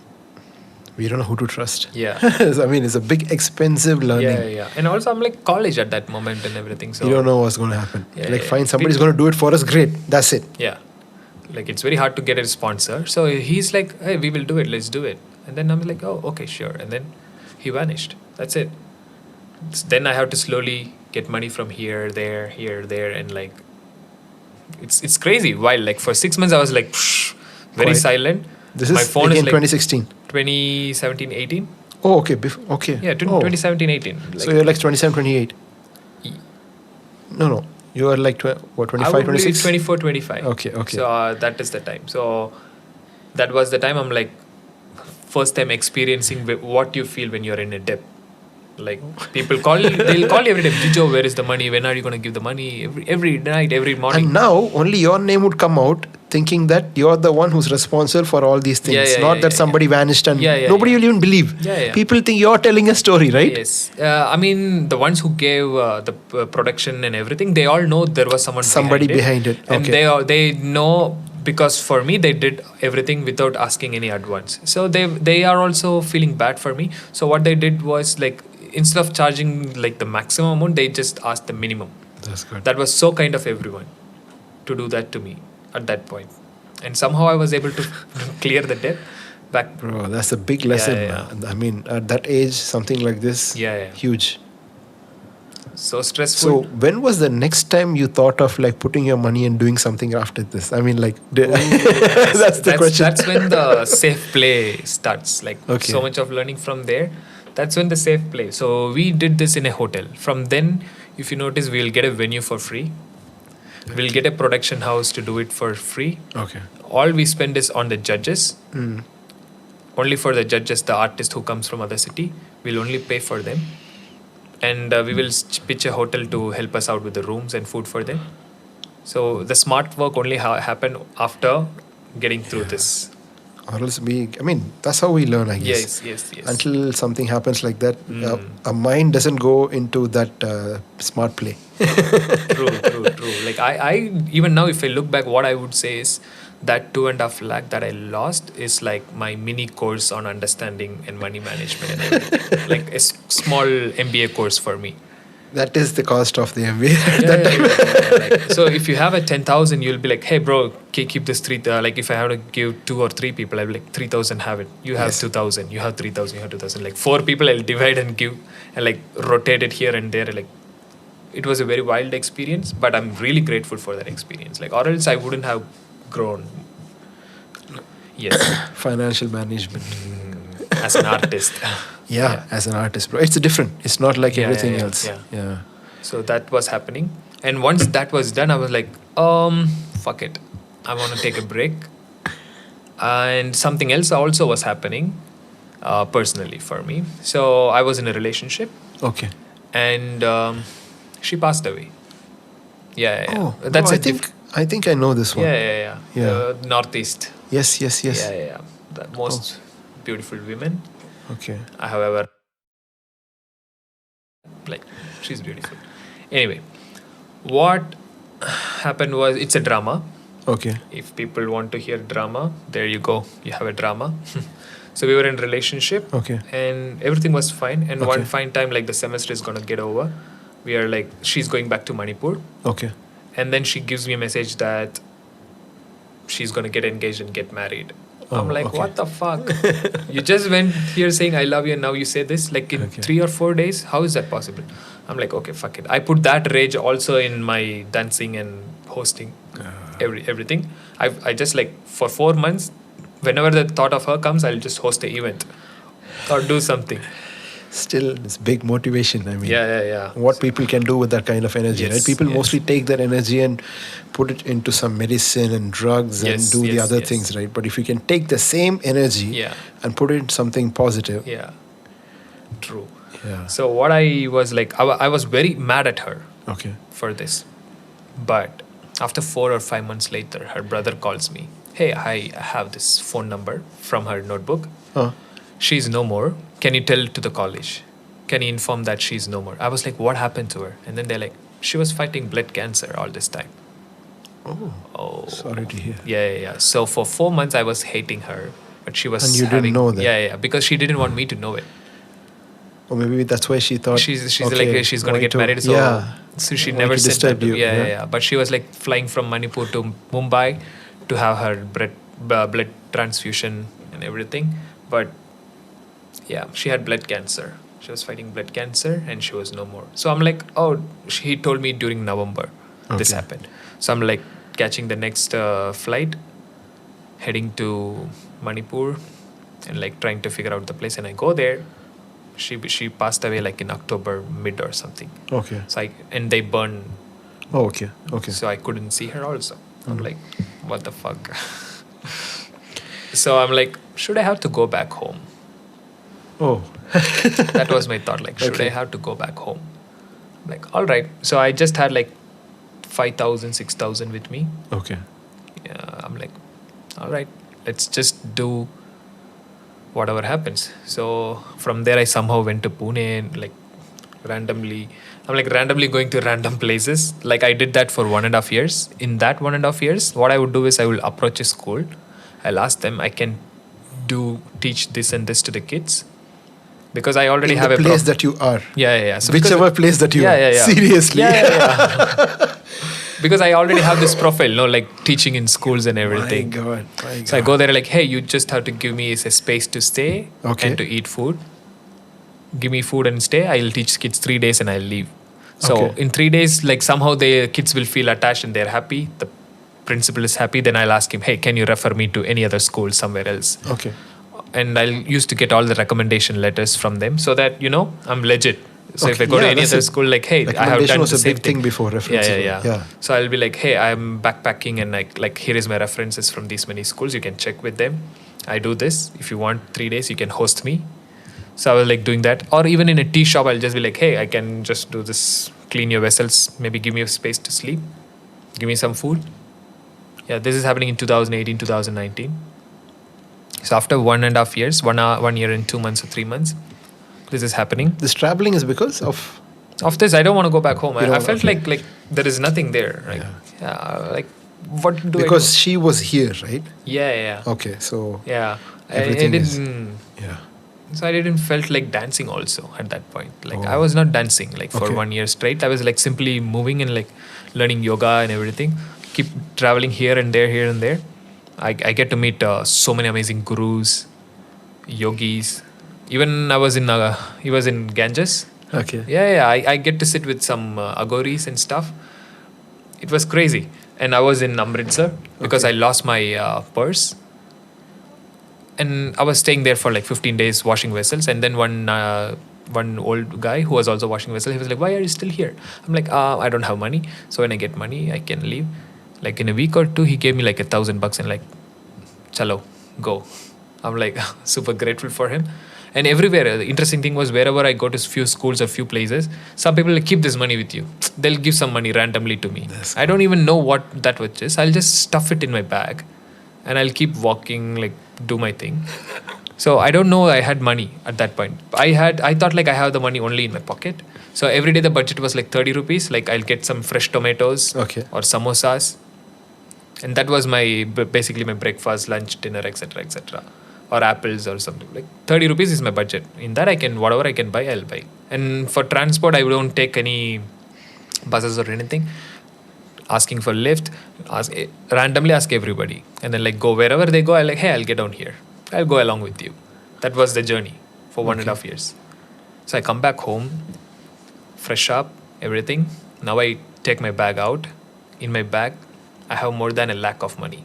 we don't know who to trust. Yeah. I mean, it's a big, expensive learning. Yeah. And also, I'm like college at that moment and everything. So You don't know what's going to happen. Yeah, fine, somebody's going to do it for us. Great. That's it. Yeah. Like, it's very hard to get a sponsor. So he's like, hey, we will do it. Let's do it. And then I'm like, oh, okay, sure. And then he vanished. That's it. Then I have to slowly get money from here, there, and like, it's crazy. Wild. Like, for 6 months, I was like, very Quiet. silent. This My is phone like is in like 2016. 2017, 18. Oh, okay. Okay. Yeah, Oh. 2017, 18. Like, So you're like 27, 28. Ye- No. You are like, what, 25, I would believe 26? 24, 25. Okay. So that is the time. So that was the time I'm like, first time experiencing what you feel when you're in a debt. Like, people they'll call you every day, Jijo, where is the money? When are you going to give the money? Every night, every morning. And now only your name would come out thinking that you're the one who's responsible for all these things. Not that somebody vanished and nobody will even believe. Yeah. People think you're telling a story, right? Yes. I mean, the ones who gave the production and everything, they all know there was Somebody behind it. And Okay. they know, because for me, they did everything without asking any advance. So they are also feeling bad for me. So what they did was, like, instead of charging like the maximum amount, they just asked the minimum. That's good. That was so kind of everyone to do that to me at that point. And somehow I was able to clear the debt back. Bro, that's a big lesson. Yeah. Man. I mean, at that age, something like this, huge. So stressful. So when was the next time you thought of like putting your money and doing something after this? I mean, like, that's the question. That's when the safe play starts. Like, Okay. so much of learning from there. That's when the safe play. So we did this in a hotel. From then, if you notice, we'll get a venue for free. We'll get a production house to do it for free. Okay. All we spend is on the judges. Only for the judges, the artist who comes from other city, we'll only pay for them. And we will pitch a hotel to help us out with the rooms and food for them. So the smart work only happened after getting through this. Or else that's how we learn, I guess. Yes. Until something happens like that, our mind doesn't go into that smart play. True. Like, I even now, if I look back, what I would say is that 2.5 lakh that I lost is like my mini course on understanding and money management and everything. Like a small MBA course for me. That is the cost of the MBA. Like, so if you have a 10,000, you'll be like, hey bro, keep this 3. Like, if I have to give 2 or 3 people, I'll be like, 3,000, have it. You have 2,000. You have 3,000. You have 2,000. Like 4 people, I'll divide and give and like rotate it here and there. Like, it was a very wild experience, but I'm really grateful for that experience. Like, or else I wouldn't have grown. Yes. Financial management. As an artist. Yeah, as an artist, bro. It's different. It's not like everything else. Yeah. So that was happening. And once that was done, I was like, fuck it. I want to take a break. And something else also was happening personally for me. So I was in a relationship. Okay. And she passed away. Yeah. Oh, that's I think I know this one. Yeah. Northeast. Yes. Yeah. The most beautiful women Okay. I have ever. Like, she's beautiful. Anyway, what happened was, it's a drama. Okay. If people want to hear drama, there you go. You have a drama. So we were in relationship. Okay. And everything was fine. And one fine time, like, the semester is going to get over. We are like, she's going back to Manipur. Okay. And then she gives me a message that she's going to get engaged and get married. I'm like, what the fuck? You just went here saying I love you and now you say this? Like, in 3 or 4 days? How is that possible? I'm like, okay, fuck it. I put that rage also in my dancing and hosting, everything. I just, like, for 4 months, whenever the thought of her comes, I'll just host an event or do something. Still, it's big motivation. I mean, Yeah. What people can do with that kind of energy, right? People mostly take that energy and put it into some medicine and drugs and do the other things, right? But if you can take the same energy and put it in something positive. Yeah. True. Yeah. So what I was like, I was very mad at her Okay. for this. But after 4 or 5 months later, her brother calls me hey, I have this phone number from her notebook. Huh. She's no more. Can you tell to the college? Can you inform that she's no more? I was like, what happened to her? And then they're like, she was fighting blood cancer all this time. Oh. Sorry to hear. Yeah. So for 4 months, I was hating her. But she was And you having, didn't know that? Yeah, because she didn't want me to know it. Or maybe that's why she thought She's okay, like, she's going to why get married. So, yeah. so she Why never to said disturb that. you, Yeah. But she was like flying from Manipur to Mumbai to have her blood transfusion and everything. But yeah, she had blood cancer. She was fighting blood cancer and she was no more. So I'm like, oh, he told me during November this Okay. happened. So I'm like catching the next flight, heading to Manipur and like trying to figure out the place. And I go there. She passed away like in October mid or something. Okay. So and they burned. Oh, okay. Okay. So I couldn't see her also. I'm like, what the fuck? So I'm like, should I have to go back home? Oh. That was my thought. Like, should Okay. I have to go back home? I'm like, all right. So I just had like 5,000, 6,000 with me. Okay. Yeah, I'm like, all right, let's just do whatever happens. So from there, I somehow went to Pune and like randomly, I'm like randomly going to random places. Like I did that for 1.5 years. In that 1.5 years, what I would do is I will approach a school. I'll ask them, I can teach this and this to the kids. Because I already In have the a place that you are. Yeah. So Whichever place that you are. Seriously. Yeah. Because I already have this profile, like teaching in schools and everything. My God. So I go there like, hey, you just have to give me a space to stay and to eat food. Give me food and stay. I'll teach kids 3 days and I'll leave. So in 3 days, like somehow the kids will feel attached and they're happy. The principal is happy. Then I'll ask him, hey, can you refer me to any other school somewhere else? Okay. And I'll used to get all the recommendation letters from them so that, I'm legit. So if I go to any other school, like, hey, I have done was the a same big thing before references. Yeah. So I'll be like, hey, I'm backpacking and like here is my references from these many schools. You can check with them. I do this. If you want 3 days, you can host me. So I was like doing that. Or even in a tea shop, I'll just be like, hey, I can just do this, clean your vessels, maybe give me a space to sleep, give me some food. Yeah, this is happening in 2018, 2019. So after 1.5 years, 1 year and 2 months or 3 months, this is happening. This traveling is because of this. I don't want to go back home. I felt okay. like there is nothing there. Like, like what do because I do? she was here, right? Yeah. Okay, so Yeah. everything I is didn't. yeah. So I didn't felt like dancing also at that point. Like I was not dancing like for 1 year straight. I was like simply moving and like learning yoga and everything. Keep traveling here and there. I get to meet so many amazing gurus, yogis. Even I was in Ganges. Okay. Yeah. I get to sit with some agoris and stuff. It was crazy. And I was in Amritsar because I lost my purse. And I was staying there for like 15 days washing vessels. And then one old guy who was also washing vessels, he was like, why are you still here? I'm like, I don't have money. So when I get money, I can leave. Like in a week or two, he gave me like $1,000 and like, chalo, go. I'm like super grateful for him. And everywhere, the interesting thing was wherever I go to few schools or few places, some people like, keep this money with you. They'll give some money randomly to me. I don't even know what that was. I'll just stuff it in my bag and I'll keep walking, like do my thing. So I don't know I had money at that point. I thought like I have the money only in my pocket. So every day the budget was like 30 rupees. Like I'll get some fresh tomatoes or samosas. And that was basically my breakfast, lunch, dinner, etc. Or apples or something. Like 30 rupees is my budget. In that whatever I can buy, I'll buy. And for transport, I don't take any buses or anything. Asking for lift, randomly ask everybody. And then like go wherever they go, I'm like, hey, I'll get down here. I'll go along with you. That was the journey for 1.5 years. So I come back home, fresh up, everything. Now I take my bag out. In my bag, I have more than 1 lakh of money.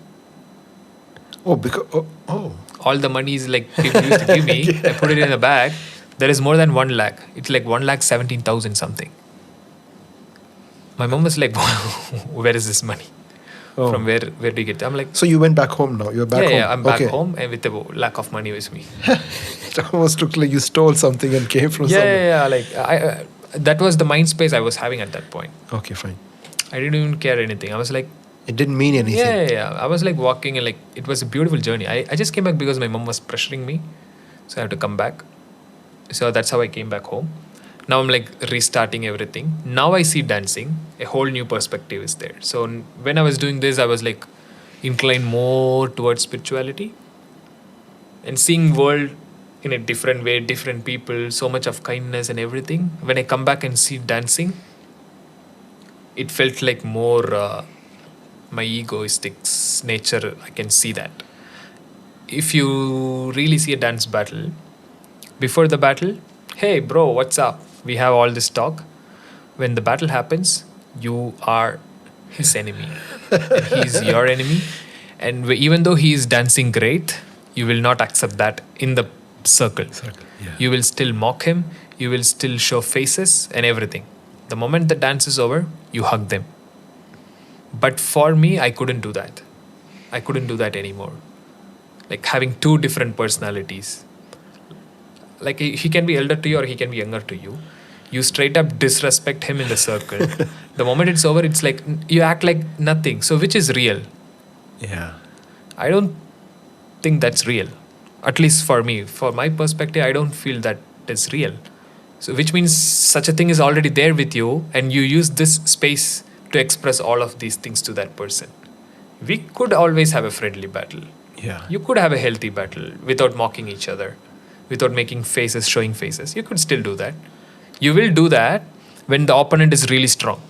All the money is like people used to give me. I put it in a bag. There is more than 1 lakh. It's like 1,17,000 something. My mom was like, where is this money? From where do you get it? I'm like, so you went back home now? You're back home? Yeah, I'm back home and with a lakh of money with me. It almost looked like you stole something and came from somewhere. Yeah. Like that was the mind space I was having at that point. Okay, fine. I didn't even care anything. I was like, It didn't mean anything. Yeah. I was like walking and like it was a beautiful journey. I just came back because my mom was pressuring me. So I had to come back. So that's how I came back home. Now I'm like restarting everything. Now I see dancing. A whole new perspective is there. So when I was doing this, I was like inclined more towards spirituality and seeing world in a different way, different people, so much of kindness and everything. When I come back and see dancing, it felt like more my egoistic nature. I can see that. If you really see a dance battle, before the battle, hey bro, what's up? We have all this talk. When the battle happens, you are his enemy. And he's your enemy. And even though he is dancing great, you will not accept that in the circle. Yeah. You will still mock him. You will still show faces and everything. The moment the dance is over, you hug them. But for me, I couldn't do that. I couldn't do that anymore. Like having two different personalities. Like he can be elder to you or he can be younger to you. You straight up disrespect him in the circle. The moment it's over, it's like you act like nothing. So which is real? Yeah. I don't think that's real. At least for me. For my perspective, I don't feel that is real. So which means such a thing is already there with you and you use this space to express all of these things to that person. We could always have a friendly battle. Yeah. You could have a healthy battle without mocking each other, without making faces, showing faces. You could still do that. You will do that when the opponent is really strong.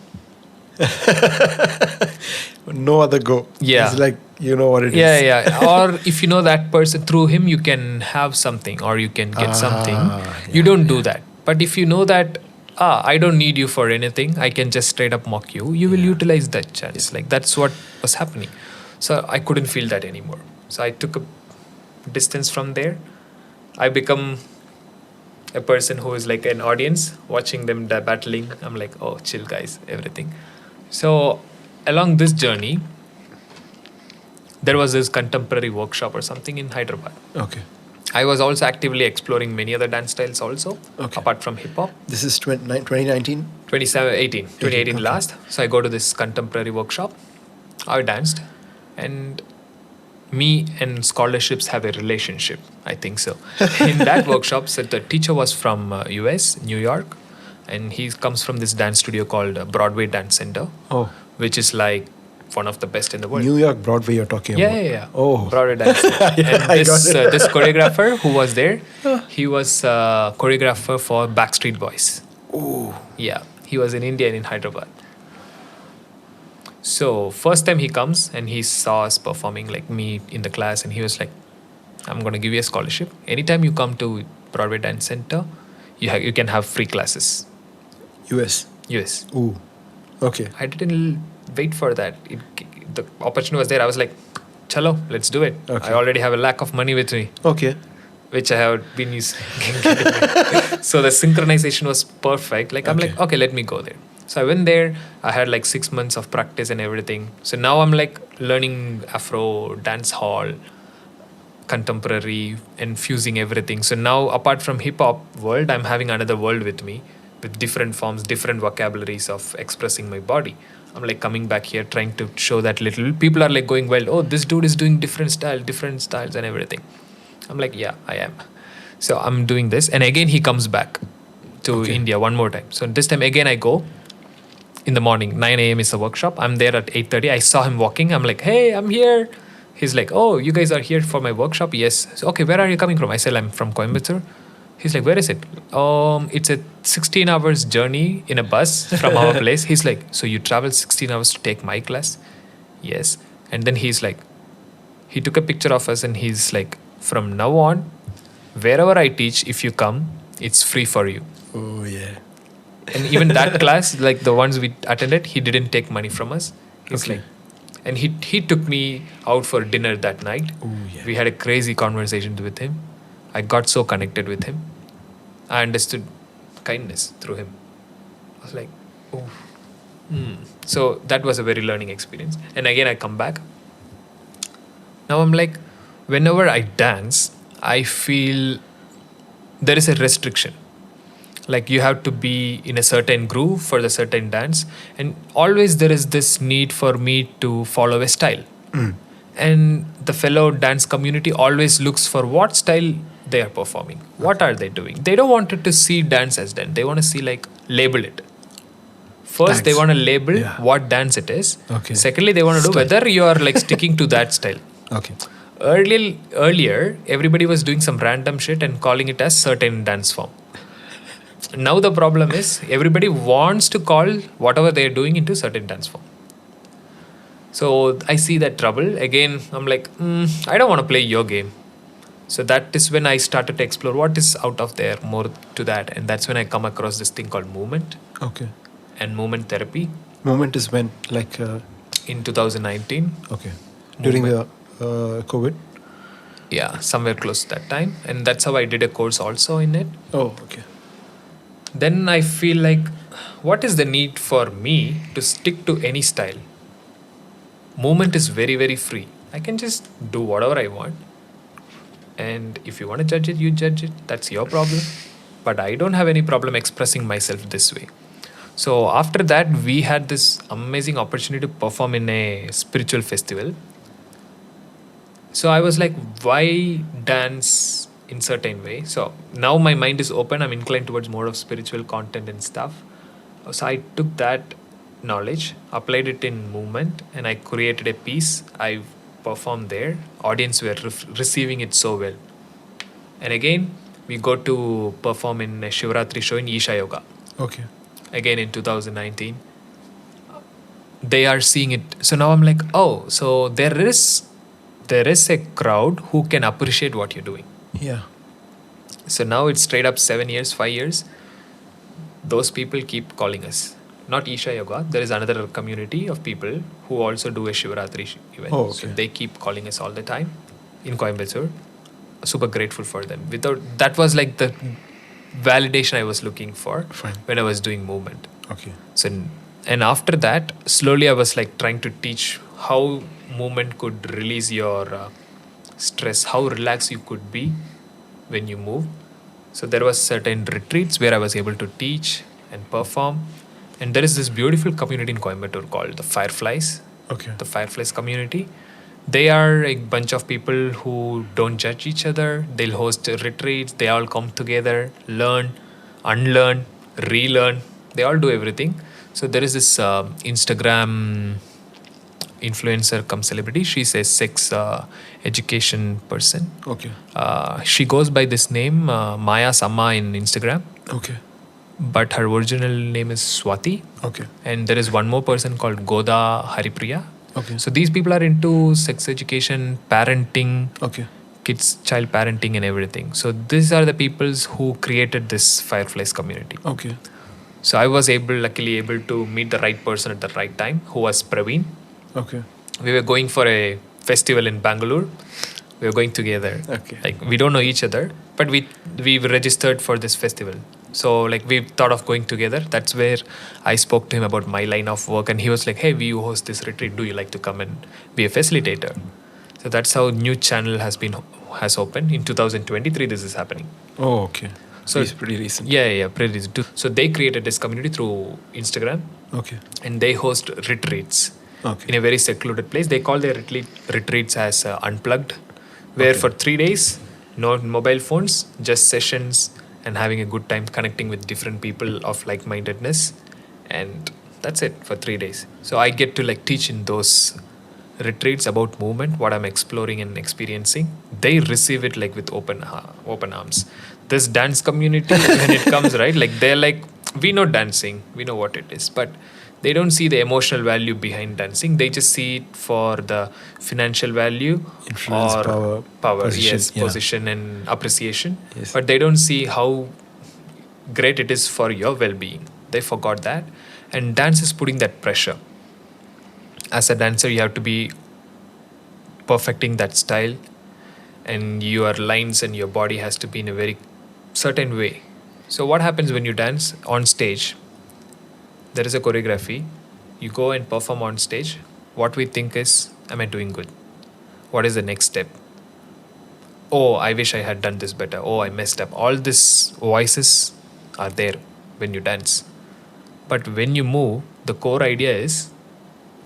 No other go. Yeah. It's like, you know what it is. Yeah. Or if you know that person, through him you can have something or you can get something. You don't do that. But if you know that, I don't need you for anything, I can just straight up mock you, you will utilize that chance. Like that's what was happening. So I couldn't feel that anymore. So I took a distance from there. I become a person who is like an audience watching them battling. I'm like, oh, chill guys, everything. So along this journey, there was this contemporary workshop or something in Hyderabad. Okay. I was also actively exploring many other dance styles also, apart from hip hop. This is 2019? 2018 okay. last. So I go to this contemporary workshop. I danced, and me and scholarships have a relationship. I think so. In that workshop, so the teacher was from US, New York, and he comes from this dance studio called Broadway Dance Center, which is like one of the best in the world. New York Broadway you're talking about? Yeah. Oh. Broadway Dance Center. And this choreographer who was there, he was choreographer for Backstreet Boys. Oh. Yeah, he was in India and in Hyderabad. So first time he comes and he saw us performing, like me in the class, and he was like, I'm going to give you a scholarship. Anytime you come to Broadway Dance Center, you can have free classes. US? Ooh. Okay. I didn't wait for that. The opportunity was there. I was like, chalo, let's do it. Okay. I already have a lack of money with me. Okay. Which I have been using. So the synchronization was perfect. Like, I'm like, okay, let me go there. So I went there. I had like 6 months of practice and everything. So now I'm like learning Afro, dance hall, contemporary, and fusing everything. So now apart from hip hop world, I'm having another world with me with different forms, different vocabularies of expressing my body. I'm like coming back here trying to show that little. People are like going, well, oh, this dude is doing different styles and everything. I'm like, yeah, I am. So I'm doing this. And again, he comes back to India one more time. So this time again, I go in the morning. 9 a.m. is the workshop. I'm there at 8:30. I saw him walking. I'm like, hey, I'm here. He's like, oh, you guys are here for my workshop? Yes. So, okay, where are you coming from? I said, I'm from Coimbatore. He's like, where is it? It's a 16 hours journey in a bus from our place. He's like, so you travel 16 hours to take my class? Yes. And then he's like, he took a picture of us and he's like, from now on, wherever I teach, if you come, it's free for you. Oh, yeah. And even that class, like the ones we attended, he didn't take money from us. He's like, and he took me out for dinner that night. Oh, yeah. We had a crazy conversation with him. I got so connected with him. I understood kindness through him. I was like, oh. So that was a very learning experience. And again, I come back. Now I'm like, whenever I dance, I feel there is a restriction. Like you have to be in a certain groove for the certain dance, and always there is this need for me to follow a style. And the fellow dance community always looks for what style they are performing. What are they doing? They don't want it to see dance as dance. They want to see like label it. First, they Tags. want to label Yeah. what dance it is. Okay. Secondly, they want to do Style. whether you are like sticking to that style. Okay. Earlier, everybody was doing some random shit and calling it as certain dance form. Now the problem is everybody wants to call whatever they're doing into certain dance form. So I see that trouble. Again, I'm like, I don't want to play your game. So that is when I started to explore what is out of there, more to that. And that's when I come across this thing called movement Okay. and movement therapy Moment is when, like, in 2019. okay, during the COVID. Yeah, somewhere close to that time. And that's how I did a course also in it. Oh, okay. Then I feel like, what is the need for me to stick to any style? Movement is very, very free. I can just do whatever I want. And if you want to judge it, you judge it. That's your problem. But I don't have any problem expressing myself this way. So after that, we had this amazing opportunity to perform in a spiritual festival. So I was like, why dance in certain way? So now my mind is open. I'm inclined towards more of spiritual content and stuff. So I took that knowledge, applied it in movement, and I created a piece. I performed there. Audience were receiving it so well. And again, we go to perform in a Shivratri show in Isha Yoga. Okay. Again in 2019. They are seeing it. So now I'm like, oh, so there is a crowd who can appreciate what you're doing. Yeah. So now it's straight up 7 years, 5 years. Those people keep calling us. Not Isha Yoga. There is another community of people who also do a Shivratri event. Oh, So okay. they keep calling us all the time in Coimbatore. Super grateful for them. Without that was like the validation I was looking for Fine. when I was doing movement. Okay. So, and after that, slowly I was like trying to teach how movement could release your stress, how relaxed you could be when you move. So there was certain retreats where I was able to teach and perform. And there is this beautiful community in Coimbatore called the Fireflies, Okay. the Fireflies community. They are a bunch of people who don't judge each other. They'll host retreats. They all come together, learn, unlearn, relearn. They all do everything. So there is this Instagram influencer come celebrity. She's a sex education person. Okay. She goes by this name, Maya Samma in Instagram. Okay. But her original name is Swati. Okay. And there is one more person called Goda Haripriya. Okay. So these people are into sex education, parenting, Okay. kids, child parenting and everything. So these are the peoples who created this Fireflies community. Okay. So I was luckily able to meet the right person at the right time, who was Praveen. Okay. We were going for a festival in Bangalore. We were going together. Okay. Like we don't know each other, but we registered for this festival. So like we thought of going together. That's where I spoke to him about my line of work, and he was like, "Hey, we host this retreat. Do you like to come and be a facilitator?" So that's how new channel has opened in 2023. This is happening. Oh, okay. So it's pretty recent. Yeah, pretty recent. So they created this community through Instagram, Okay. and they host retreats Okay. in a very secluded place. They call their retreats as unplugged, where Okay. for 3 days, no mobile phones, just sessions and having a good time connecting with different people of like-mindedness, and that's it for 3 days. So I get to like teach in those retreats about movement, what I'm exploring and experiencing. They receive it like with open arms. This dance community, when it comes, right, like they're like, we know dancing, we know what it is, but they don't see the emotional value behind dancing. They just see it for the financial value, Influence, or power, position, yes, yeah. position and appreciation. Yes. But they don't see how great it is for your well-being. They forgot that. And dance is putting that pressure. As a dancer, you have to be perfecting that style, and your lines and your body has to be in a very certain way. So what happens when you dance on stage? There is a choreography. You go and perform on stage. What we think is, am I doing good? What is the next step? Oh, I wish I had done this better. Oh, I messed up. All these voices are there when you dance. But when you move, the core idea is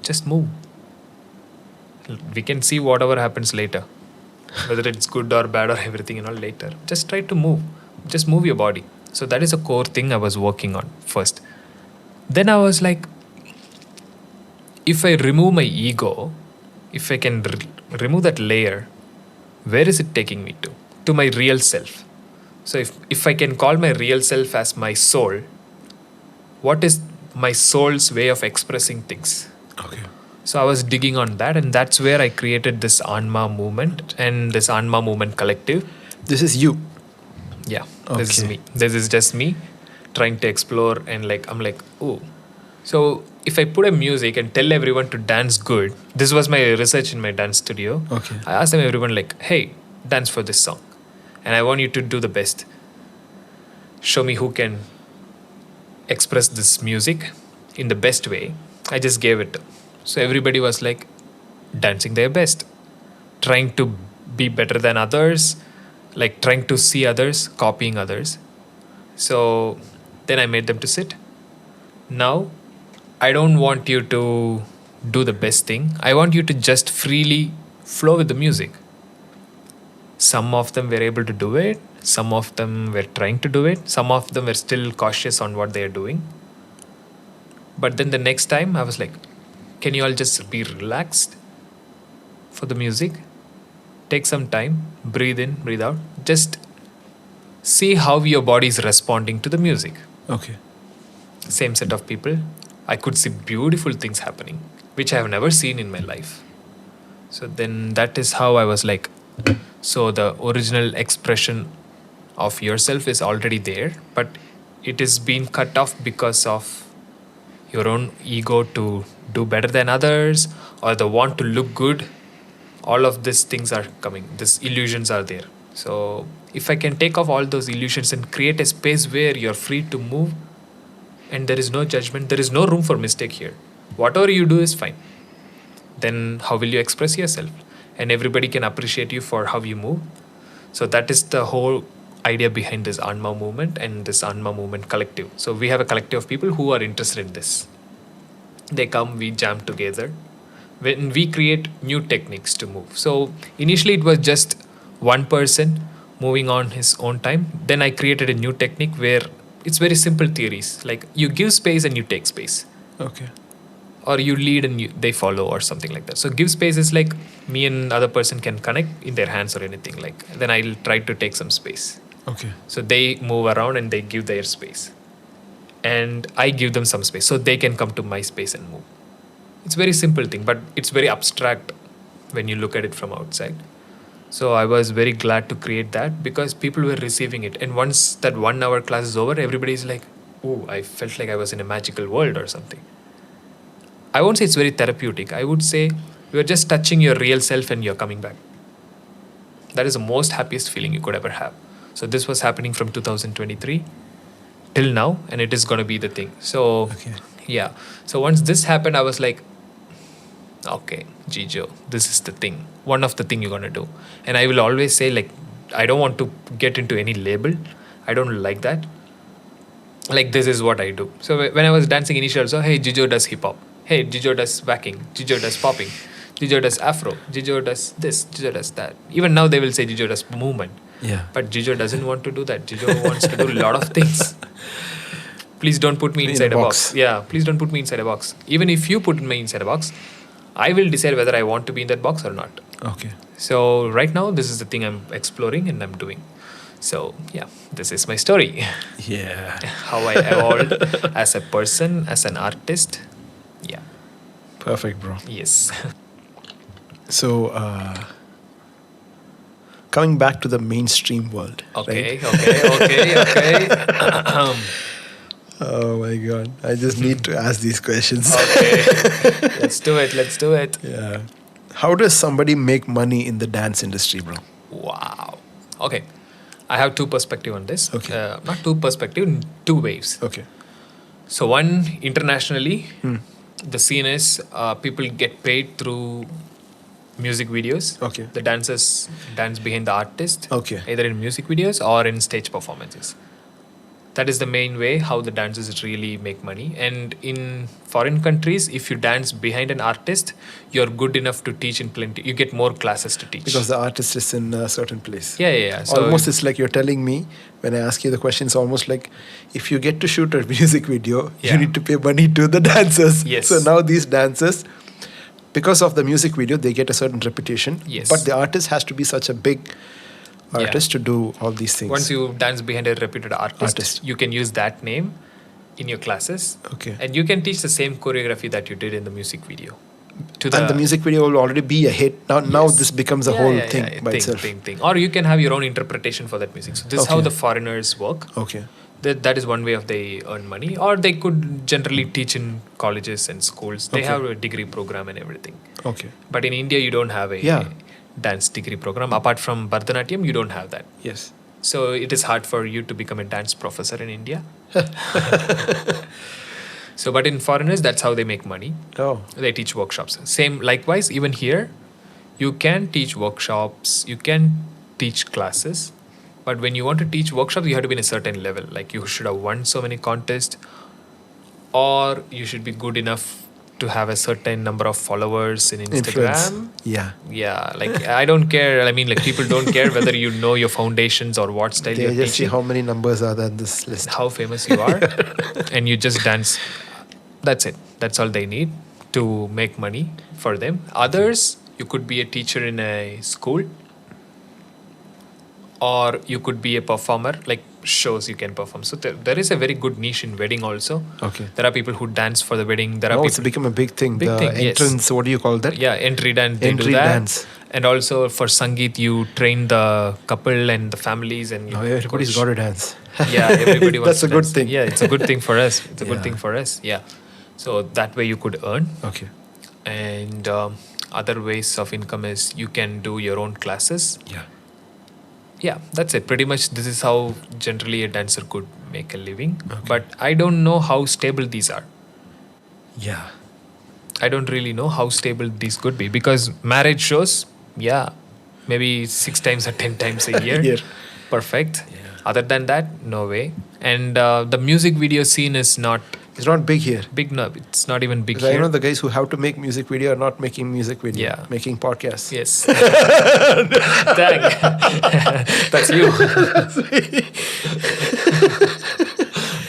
just move. We can see whatever happens later, whether it's good or bad or everything and all later. Just try to move. Just move your body. So that is a core thing I was working on first. Then I was like, if I remove my ego, if I can remove that layer, where is it taking me to? To my real self. So if I can call my real self as my soul, what is my soul's way of expressing things? Okay. So I was digging on that, and that's where I created this Aanmaa movement and this Aanmaa movement collective. This is you. Yeah, this is Okay. me. This is just me trying to explore, and like I'm like, oh. So if I put a music and tell everyone to dance good, this was my research in my dance studio. Okay. I asked them everyone like, hey, dance for this song, and I want you to do the best. Show me who can express this music in the best way. I just gave it. So everybody was like dancing their best, trying to be better than others, like trying to see others, copying others. So then I made them to sit. Now, I don't want you to do the best thing. I want you to just freely flow with the music. Some of them were able to do it. Some of them were trying to do it. Some of them were still cautious on what they are doing. But then the next time I was like, can you all just be relaxed for the music? Take some time, breathe in, breathe out. Just see how your body is responding to the music. Okay. Same set of people. I could see beautiful things happening, which I have never seen in my life. So then that is how I was like, so the original expression of yourself is already there, but it is being cut off because of your own ego to do better than others or the want to look good. All of these things are coming. These illusions are there. So if I can take off all those illusions and create a space where you're free to move and there is no judgment, there is no room for mistake here. Whatever you do is fine. Then how will you express yourself? And everybody can appreciate you for how you move. So that is the whole idea behind this Aanmaa movement and this Aanmaa movement collective. So we have a collective of people who are interested in this. They come, we jam together. When we create new techniques to move. So initially it was just one person moving on his own time. Then I created a new technique where it's very simple theories. Like you give space and you take space. Okay. Or you lead and they follow or something like that. So give space is like me and other person can connect in their hands or anything like. Then I'll try to take some space. Okay. So they move around and they give their space. And I give them some space so they can come to my space and move. It's a very simple thing, but it's very abstract when you look at it from outside. So I was very glad to create that because people were receiving it. And once that 1 hour class is over, everybody's like, oh, I felt like I was in a magical world or something. I won't say it's very therapeutic. I would say you're just touching your real self and you're coming back. That is the most happiest feeling you could ever have. So this was happening from 2023 till now, and it is going to be the thing. So, Okay. yeah. So once this happened, I was like, okay, Jijo, this is the thing. One of the thing you're going to do. And I will always say, like, I don't want to get into any label. I don't like that. Like, this is what I do. So when I was dancing initially, also, hey, Jijo does hip hop. Hey, Jijo does whacking. Jijo does popping. Jijo does afro. Jijo does this. Jijo does that. Even now they will say Jijo does movement. Yeah. But Jijo doesn't want to do that. Jijo wants to do a lot of things. Please don't put me inside a box. Yeah, please don't put me inside a box. Even if you put me inside a box, I will decide whether I want to be in that box or not. Okay. So right now, this is the thing I'm exploring and I'm doing. So yeah, this is my story. Yeah. How I evolved as a person, as an artist. Yeah. Perfect, bro. Yes. So, coming back to the mainstream world. Okay. Right? Okay. Oh my God. I just need to ask these questions. Okay. Let's do it. Yeah. How does somebody make money in the dance industry, bro? Wow. Okay. I have two perspectives on this. Okay. Not two perspectives, two waves. Okay. So one, internationally, the scene is people get paid through music videos. Okay. The dancers dance behind the artist. Okay. Either in music videos or in stage performances. That is the main way how the dancers really make money. And in foreign countries, if you dance behind an artist, you're good enough to teach in plenty. You get more classes to teach. Because the artist is in a certain place. Yeah. So Almost it's like you're telling me, when I ask you the question, it's almost like if you get to shoot a music video, Yeah. you need to pay money to the dancers. Yes. So now these dancers, because of the music video, they get a certain reputation. Yes. But the artist has to be such a big artist to do all these things. once you dance behind a reputed artist, Artist. you can use that name in your classes. Okay. And you can teach the same choreography that you did in the music video. And the music video will already be a hit. Now Yes. this becomes a whole thing by itself. Thing. Or you can have your own interpretation for that music. So this is how Okay. the foreigners work. Okay. That is one way of they earn money. Or they could generally teach in colleges and schools. They Okay. have a degree program and everything. Okay. But in India, you don't have a Yeah. dance degree program. Apart from Bharatanatyam, you don't have that. Yes. So it is hard for you to become a dance professor in India. So, but in foreigners, that's how they make money. Oh. They teach workshops. Same, likewise, even here, you can teach workshops, you can teach classes. But when you want to teach workshops, you have to be in a certain level. Like you should have won so many contests, or you should be good enough to have a certain number of followers in Influence. Instagram. Yeah. Yeah, like I don't care. I mean, like people don't care whether you know your foundations or what style They you're just see teaching, how many numbers are there in this list. how famous you are, and you just dance. That's it. That's all they need to make money for them. Others, you could be a teacher in a school, or you could be a performer, like shows you can perform. So there is a very good niche in wedding also. Okay. There are people who dance for the wedding. There are Now it's people, become a big thing. Big the thing, yes. entrance, what do you call that? yeah, entry dance. They Entry do that. dance. And also for Sangeet, you train the couple and the families, and you Now everybody's got to dance. Yeah, everybody wants That's a to good dance. thing. Yeah, it's a good thing for us. It's a good Yeah. thing for us. Yeah. So that way you could earn. Okay. And other ways of income is you can do your own classes. Yeah. Yeah, that's it. Pretty much this is how generally a dancer could make a living. But I don't know how stable these are. Yeah. I don't really know how stable these could be, because marriage shows, yeah, maybe 6 times or 10 times a year. Year. Perfect. Other than that, no way. And the music video scene is not It's not big here. big. No, it's not even big Because I here. know the guys who have to make music video are not making music video. Yeah. Making podcasts. Yes. Dang. That's you.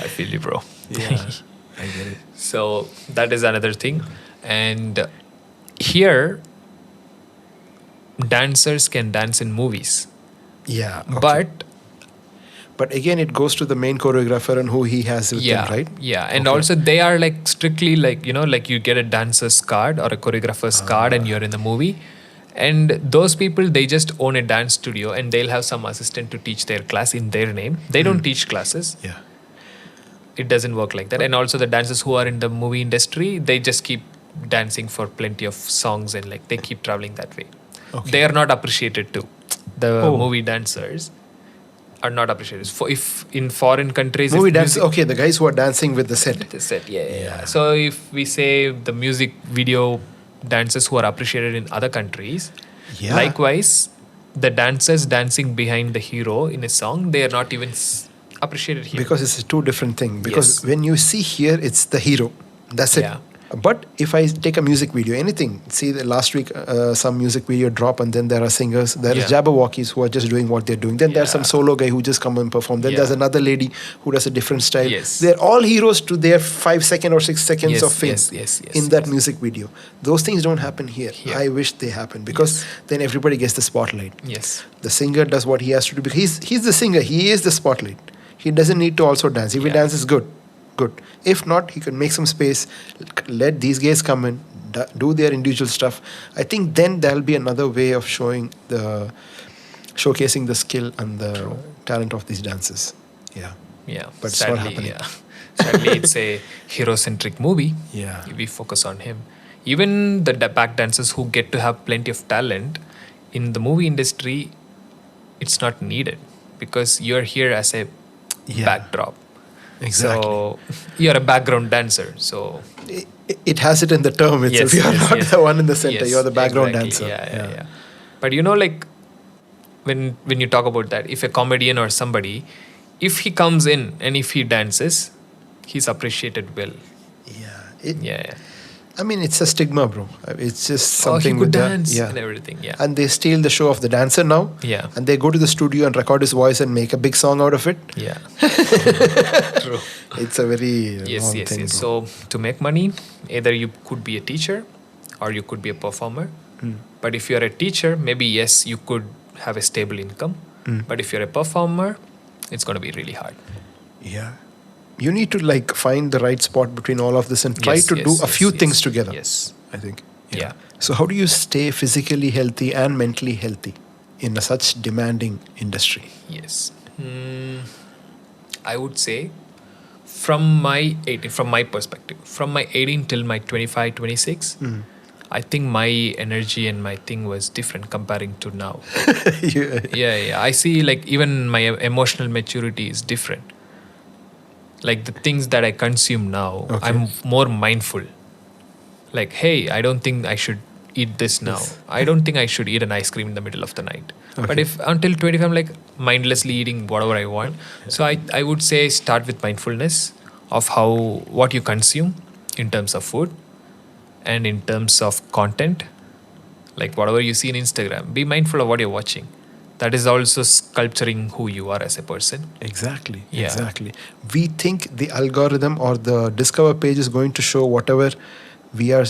I feel you, bro. Yeah. I get it. So that is another thing. And here, dancers can dance in movies. Yeah. Okay. But again, it goes to the main choreographer and who he has with Yeah, him, right? yeah, and Okay. also they are like strictly like, you know, like you get a dancer's card or a choreographer's card and you're in the movie, and those people, they just own a dance studio and they'll have some assistant to teach their class in their name. They don't teach classes. Yeah. It doesn't work like that. And also the dancers who are in the movie industry, they just keep dancing for plenty of songs and like they keep traveling that way. Okay. They are not appreciated too. The Oh. movie dancers are not appreciated. For if in foreign countries, Movie if dance. music- Okay, the guys who are dancing with the set. They said, yeah. So if we say the music video dancers who are appreciated in other countries, Yeah. likewise, the dancers dancing behind the hero in a song, they are not even appreciated here. Because it's a two different thing. Because Yes. when you see here, it's the hero. That's it. Yeah. But if I take a music video, anything, see the last week some music video drop and then there are singers, there is Yeah. Jabberwockies who are just doing what they're doing. Then there's some Yeah. solo guy who just come and perform. Then there's Yeah. another lady who does a different style. Yes. They're all heroes to their 5 second or 6 seconds Yes, of fame yes, in that music video. Those things don't happen here. Here. I wish they happen because then everybody gets the spotlight. Yes. The singer does what he has to do because he's the singer. He is the spotlight. He doesn't need to also dance. If he Yeah. dances, good. If not, he can make some space. Let these guys come in, do their individual stuff. I think then there'll be another way of showcasing the skill and the talent of these dancers. Yeah. Yeah. But it's not sadly, happening. yeah. Sadly, it's a hero-centric movie. Yeah. We focus on him. Even the back dancers who get to have plenty of talent in the movie industry, it's not needed because you're here as a Yeah. backdrop. Exactly. So you're a background dancer. So It has it in the term itself. You're not the one in the center. Yes, You're the background exactly. dancer. Yeah. But you know, like when you talk about that, if a comedian or somebody, if he comes in and if he dances, he's appreciated well. Yeah. Yeah. I mean, it's a stigma, bro. It's just Oh, he something could with dance the and everything. Yeah. And they steal the show of the dancer now. Yeah. And they go to the studio and record his voice and make a big song out of it. Yeah. True. It's a very Yes. wrong thing, bro. So to make money, either you could be a teacher or you could be a performer. But if you're a teacher, maybe yes, you could have a stable income. But if you're a performer, it's going to be really hard. Yeah. You need to like find the right spot between all of this and try Yes, to yes, do a yes, few yes. things together. Yes. I think. Yeah. So how do you stay physically healthy and mentally healthy in such demanding industry? Yes. I would say from my perspective, from my 18 till my 25, 26, I think my energy and my thing was different comparing to now. Yeah. I see like even my emotional maturity is different. Like the things that I consume now, Okay. I'm more mindful. Like, hey, I don't think I should eat this now. I don't think I should eat an ice cream in the middle of the night. But Okay. if until 25, I'm like mindlessly eating whatever I want. So I would say start with mindfulness of what you consume in terms of food and in terms of content. Like whatever you see in Instagram, be mindful of what you're watching. That is also sculpturing who you are as a person. Exactly. Yeah. Exactly. We think the algorithm or the discover page is going to show whatever we are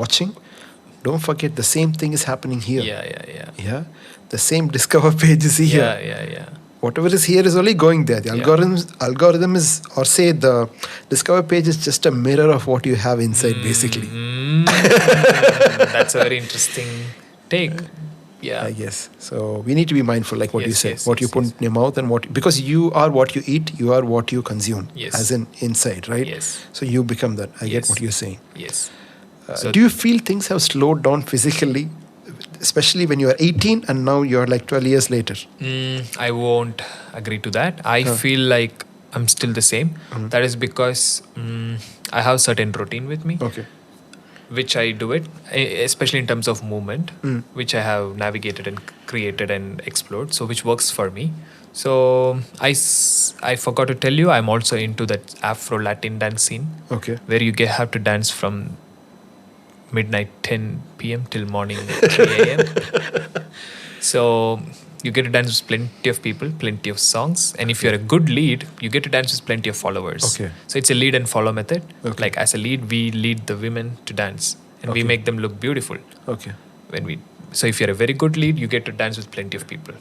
watching. Don't forget the same thing is happening here. Yeah. Yeah. The same discover page is here. Yeah. Whatever is here is only going there. The Yeah. algorithm is, or say the discover page is just a mirror of what you have inside, basically. That's a very interesting take. Yeah. I guess. So we need to be mindful, like what you Yes, said, yes, what yes, you put yes. in your mouth and because you are what you eat, you are what you consume, Yes. as in inside, right? Yes. So you become that. I get Yes. what you're saying. Yes. Do you feel things have slowed down physically, especially when you are 18 and now you're like 12 years later? I won't agree to that. I feel like I'm still the same. That is because I have certain routine with me, Okay. which I do it, especially in terms of movement, which I have navigated and created and explored. So which works for me. So I forgot to tell you, I'm also into that Afro-Latin dance scene, Okay. where you have to dance from midnight 10 p.m. till morning 3 a.m. So you get to dance with plenty of people, plenty of songs. And if you're a good lead, you get to dance with plenty of followers. Okay. So it's a lead and follow method. Okay. Like as a lead, we lead the women to dance and we Okay. make them look beautiful. Okay. So if you're a very good lead, you get to dance with plenty of people.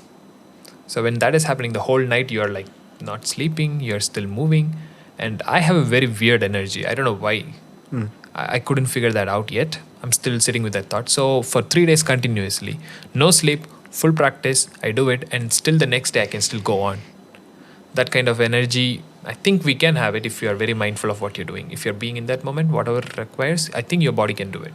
So when that is happening the whole night, you're like not sleeping, you're still moving. And I have a very weird energy. I don't know why. I couldn't figure that out yet. I'm still sitting with that thought. So for 3 days continuously, no sleep, full practice, I do it, and still the next day I can still go on. That kind of energy, I think we can have it if you are very mindful of what you're doing. If you're being in that moment, whatever it requires, I think your body can do it.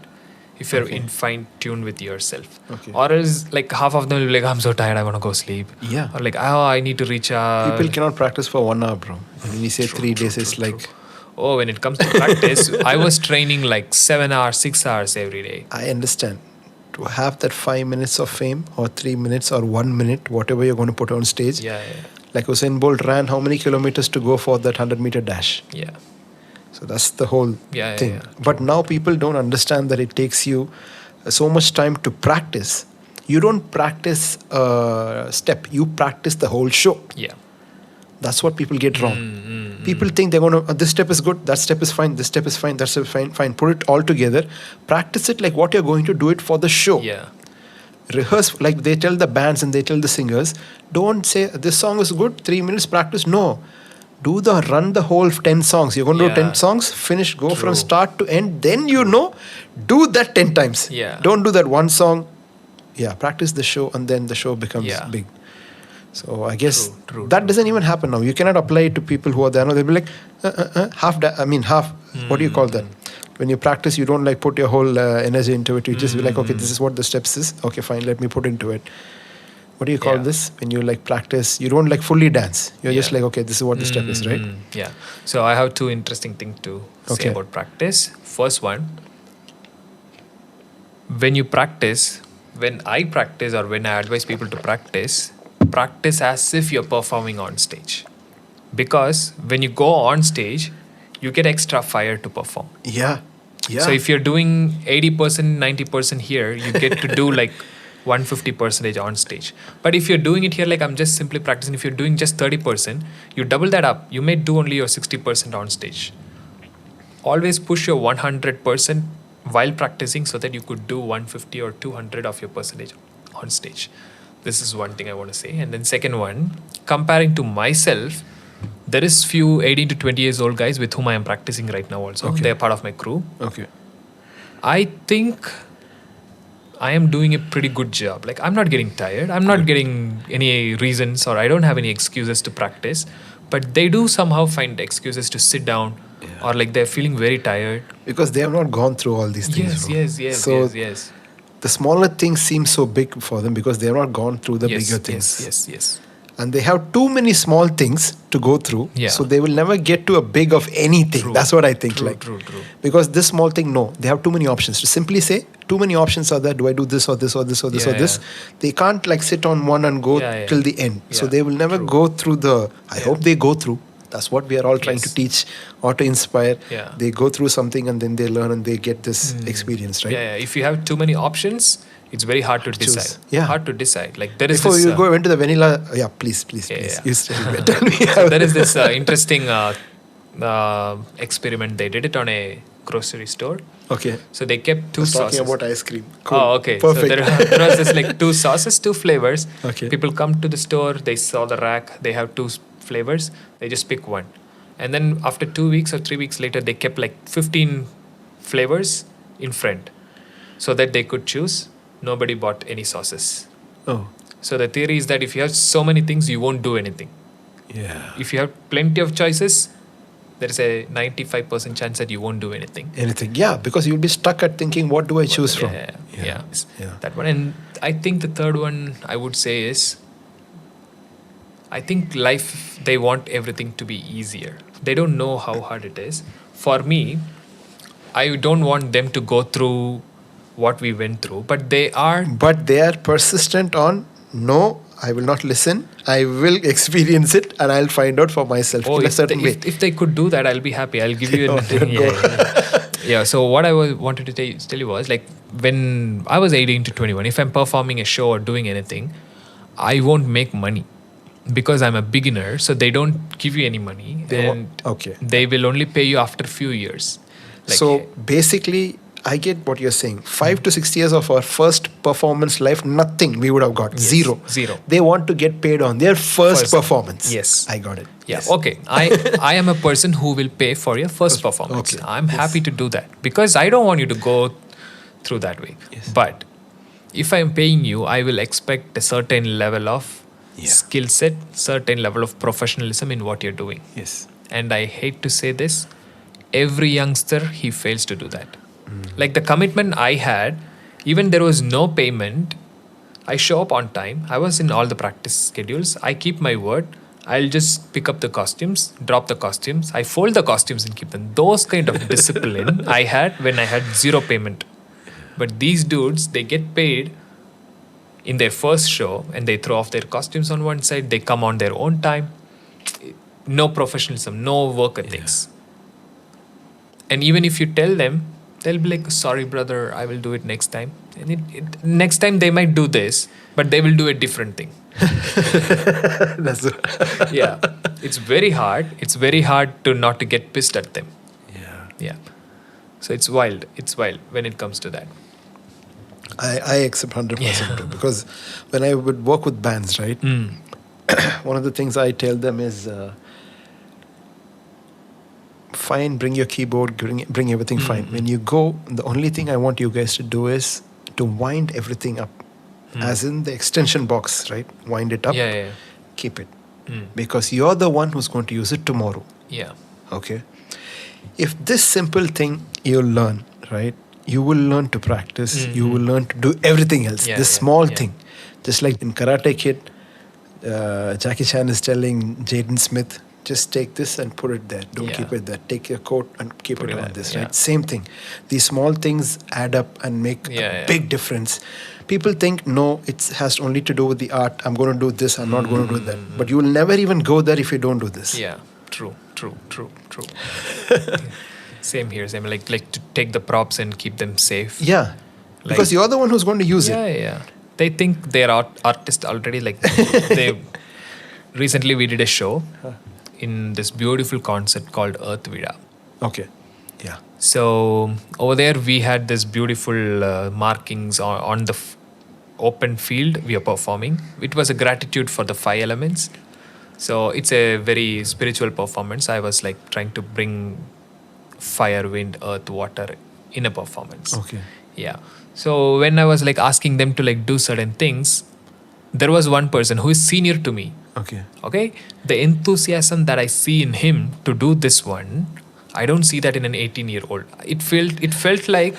If you're in fine tune with yourself. Okay. Or else like half of them will be like, I'm so tired, I want to go sleep. Yeah. Or like, oh, I need to recharge. People cannot practice for 1 hour, bro. When we say 3 days, it's like... Oh, when it comes to practice, I was training like 7 hours, 6 hours every day. I understand. To have that 5 minutes of fame or 3 minutes or 1 minute, whatever you're going to put on stage. Yeah. Like Usain Bolt ran how many kilometers to go for that 100-meter dash? Yeah. So that's the whole Yeah, thing. yeah. But now people don't understand that it takes you so much time to practice. You don't practice a step, you practice the whole show. Yeah. That's what people get wrong. People think they're going to, this step is good, that step is fine, this step is fine, that step is fine. Put it all together. Practice it like what you're going to do it for the show. Yeah. Rehearse, like they tell the bands and they tell the singers, don't say this song is good, 3 minutes practice. No. Run the whole 10 songs. You're going to do 10 songs, finish, go from start to end. Then do that 10 times. Yeah. Don't do that one song. Yeah, practice the show and then the show becomes big. So I guess that doesn't even happen now. You cannot apply it to people who are there. No, they'll be like, half. What do you call that? When you practice, you don't like put your whole energy into it. You just be like, okay, this is what the steps is. Okay, fine, let me put into it. What do you call this? When you like practice, you don't like fully dance. You're just like, okay, this is what the step is, right? Yeah. So I have two interesting things to say about practice. First one, when you practice, when I advise people to practice as if you're performing on stage. because when you go on stage, you get extra fire to perform. Yeah. So if you're doing 80%, 90% here, you get to do like 150% on stage. But if you're doing it here, like I'm just simply practicing, if you're doing just 30%, you double that up. You may do only your 60% on stage. Always push your 100% while practicing so that you could do 150 or 200 of your percentage on stage. This is one thing I want to say. And then second one, comparing to myself, there is few 18 to 20 years old guys with whom I am practicing right now also. Okay. They're part of my crew. Okay. I think I am doing a pretty good job. Like I'm not getting tired. I'm not getting any reasons or I don't have any excuses to practice. But they do somehow find excuses to sit down or like they're feeling very tired. Because they have not gone through all these things. Yes. The smaller things seem so big for them because they have not gone through the bigger things. Yes. And they have too many small things to go through. Yeah. So they will never get to a big of anything. True. That's what I think. True. Because this small thing, no. They have too many options. To simply say, too many options are there. Do I do this or this or this or this or this? They can't like sit on one and go till the end. So they will never go through the... I hope they go through. That's what we are all trying to teach or to inspire. Yeah. They go through something and then they learn and they get this experience, right? Yeah. If you have too many options, it's very hard to decide. Yeah. Hard to decide. Like there is Before this, you go into the vanilla... please. Yeah. You tell me. So there is this interesting experiment. They did it on a grocery store. Okay. So they kept two I was sauces. talking about ice cream. Cool. Oh, okay. Perfect. So there was this like two sauces, two flavors. Okay. People come to the store, they saw the rack, they have two flavors, they just pick one. And then after 2 weeks or 3 weeks later, they kept like 15 flavors in front so that they could choose. Nobody bought any sauces. Oh. So the theory is that if you have so many things, you won't do anything. Yeah. If you have plenty of choices, there is a 95% chance that you won't do anything. Yeah, because you'll be stuck at thinking, what do I choose from? Yeah. That one. And I think the third one I would say is, I think life, they want everything to be easier. They don't know how hard it is. For me, I don't want them to go through what we went through, but they are... But they are persistent on, no, I will not listen. I will experience it and I'll find out for myself in a certain way. If they could do that, I'll be happy. I'll give you Yeah, so what I wanted to tell you was, like, when I was 18 to 21, if I'm performing a show or doing anything, I won't make money. Because I'm a beginner, so they don't give you any money. They will only pay you after a few years. Like, so basically, I get what you're saying. 5 to 6 years of our first performance life, nothing we would have got. Zero. They want to get paid on their first performance. Yes. I got it. Yeah. Yes. Okay. I am a person who will pay for your first performance. Okay. I'm happy to do that because I don't want you to go through that way. Yes. But if I'm paying you, I will expect a certain level of skill set, certain level of professionalism in what you're doing. Yes. And I hate to say this, every youngster, he fails to do that. Like the commitment I had, even there was no payment, I show up on time. I was in all the practice schedules. I keep my word. I'll just pick up the costumes, drop the costumes. I fold the costumes and keep them. Those kind of discipline I had when I had zero payment. But these dudes, they get paid in their first show and they throw off their costumes on one side. They come on their own time. No professionalism, no work ethics. And even if you tell them, they'll be like, sorry, brother, I will do it next time. And next time they might do this, but they will do a different thing. Yeah. It's very hard. It's very hard to not to get pissed at them. Yeah. So it's wild. It's wild when it comes to that. I accept 100% too, because when I would work with bands, right? One of the things I tell them is, fine, bring your keyboard, bring everything fine. When you go, the only thing I want you guys to do is to wind everything up. As in the extension box, right? Wind it up, keep it. Because you're the one who's going to use it tomorrow. Yeah. Okay? If this simple thing you learn, right? You will learn to practice. You will learn to do everything else. This small thing. Just like in Karate Kid, Jackie Chan is telling Jaden Smith, just take this and put it there. Don't Yeah. keep it there. Take your coat and keep Put it it on there, this, yeah. right? Same thing. These small things add up and make Yeah, a yeah. big difference. People think, no, it has only to do with the art. I'm going to do this. I'm not going to do that. But you will never even go there if you don't do this. Yeah, true. Same here. Same like to take the props and keep them safe. Yeah. Because Like- you're the one who's going to use Yeah, it. yeah. They think they're artists already. Like they recently we did a show in this beautiful concept called Earth Vida. Okay. Yeah. So over there we had this beautiful markings on the open field we are performing. It was a gratitude for the 5 elements. So it's a very spiritual performance. I was like trying to bring fire, wind, earth, water in a performance. Okay. Yeah. So when I was like asking them to like do certain things, there was one person who is senior to me. Okay. Okay. The enthusiasm that I see in him to do this one, I don't see that in an 18-year-old. It felt like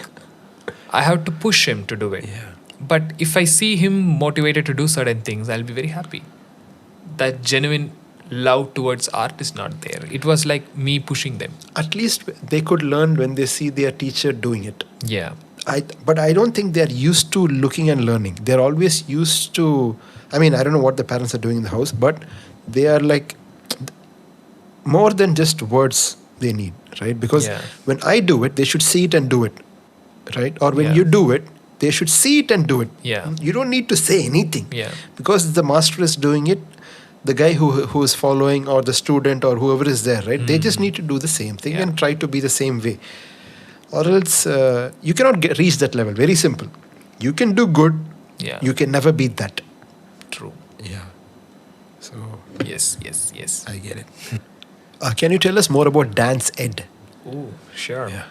I have to push him to do it. Yeah. But if I see him motivated to do certain things, I'll be very happy. That genuine love towards art is not there. It was like me pushing them. At least they could learn when they see their teacher doing it. Yeah. But I don't think they're used to looking and learning. They're always used to, I mean, I don't know what the parents are doing in the house, but they are like more than just words they need, right? Because Yeah. when I do it, they should see it and do it, right? Or when Yeah. you do it, they should see it and do it. Yeah. You don't need to say anything. Yeah. Because the master is doing it, the guy who is following or the student or whoever is there, right? They just need to do the same thing Yeah. and try to be the same way. Or else you cannot reach that level. Very simple. You can do good. Yeah. You can never beat that. True. Yeah. So Yes. I get it. Can you tell us more about Dance-Ed? Ooh, sure. Yeah.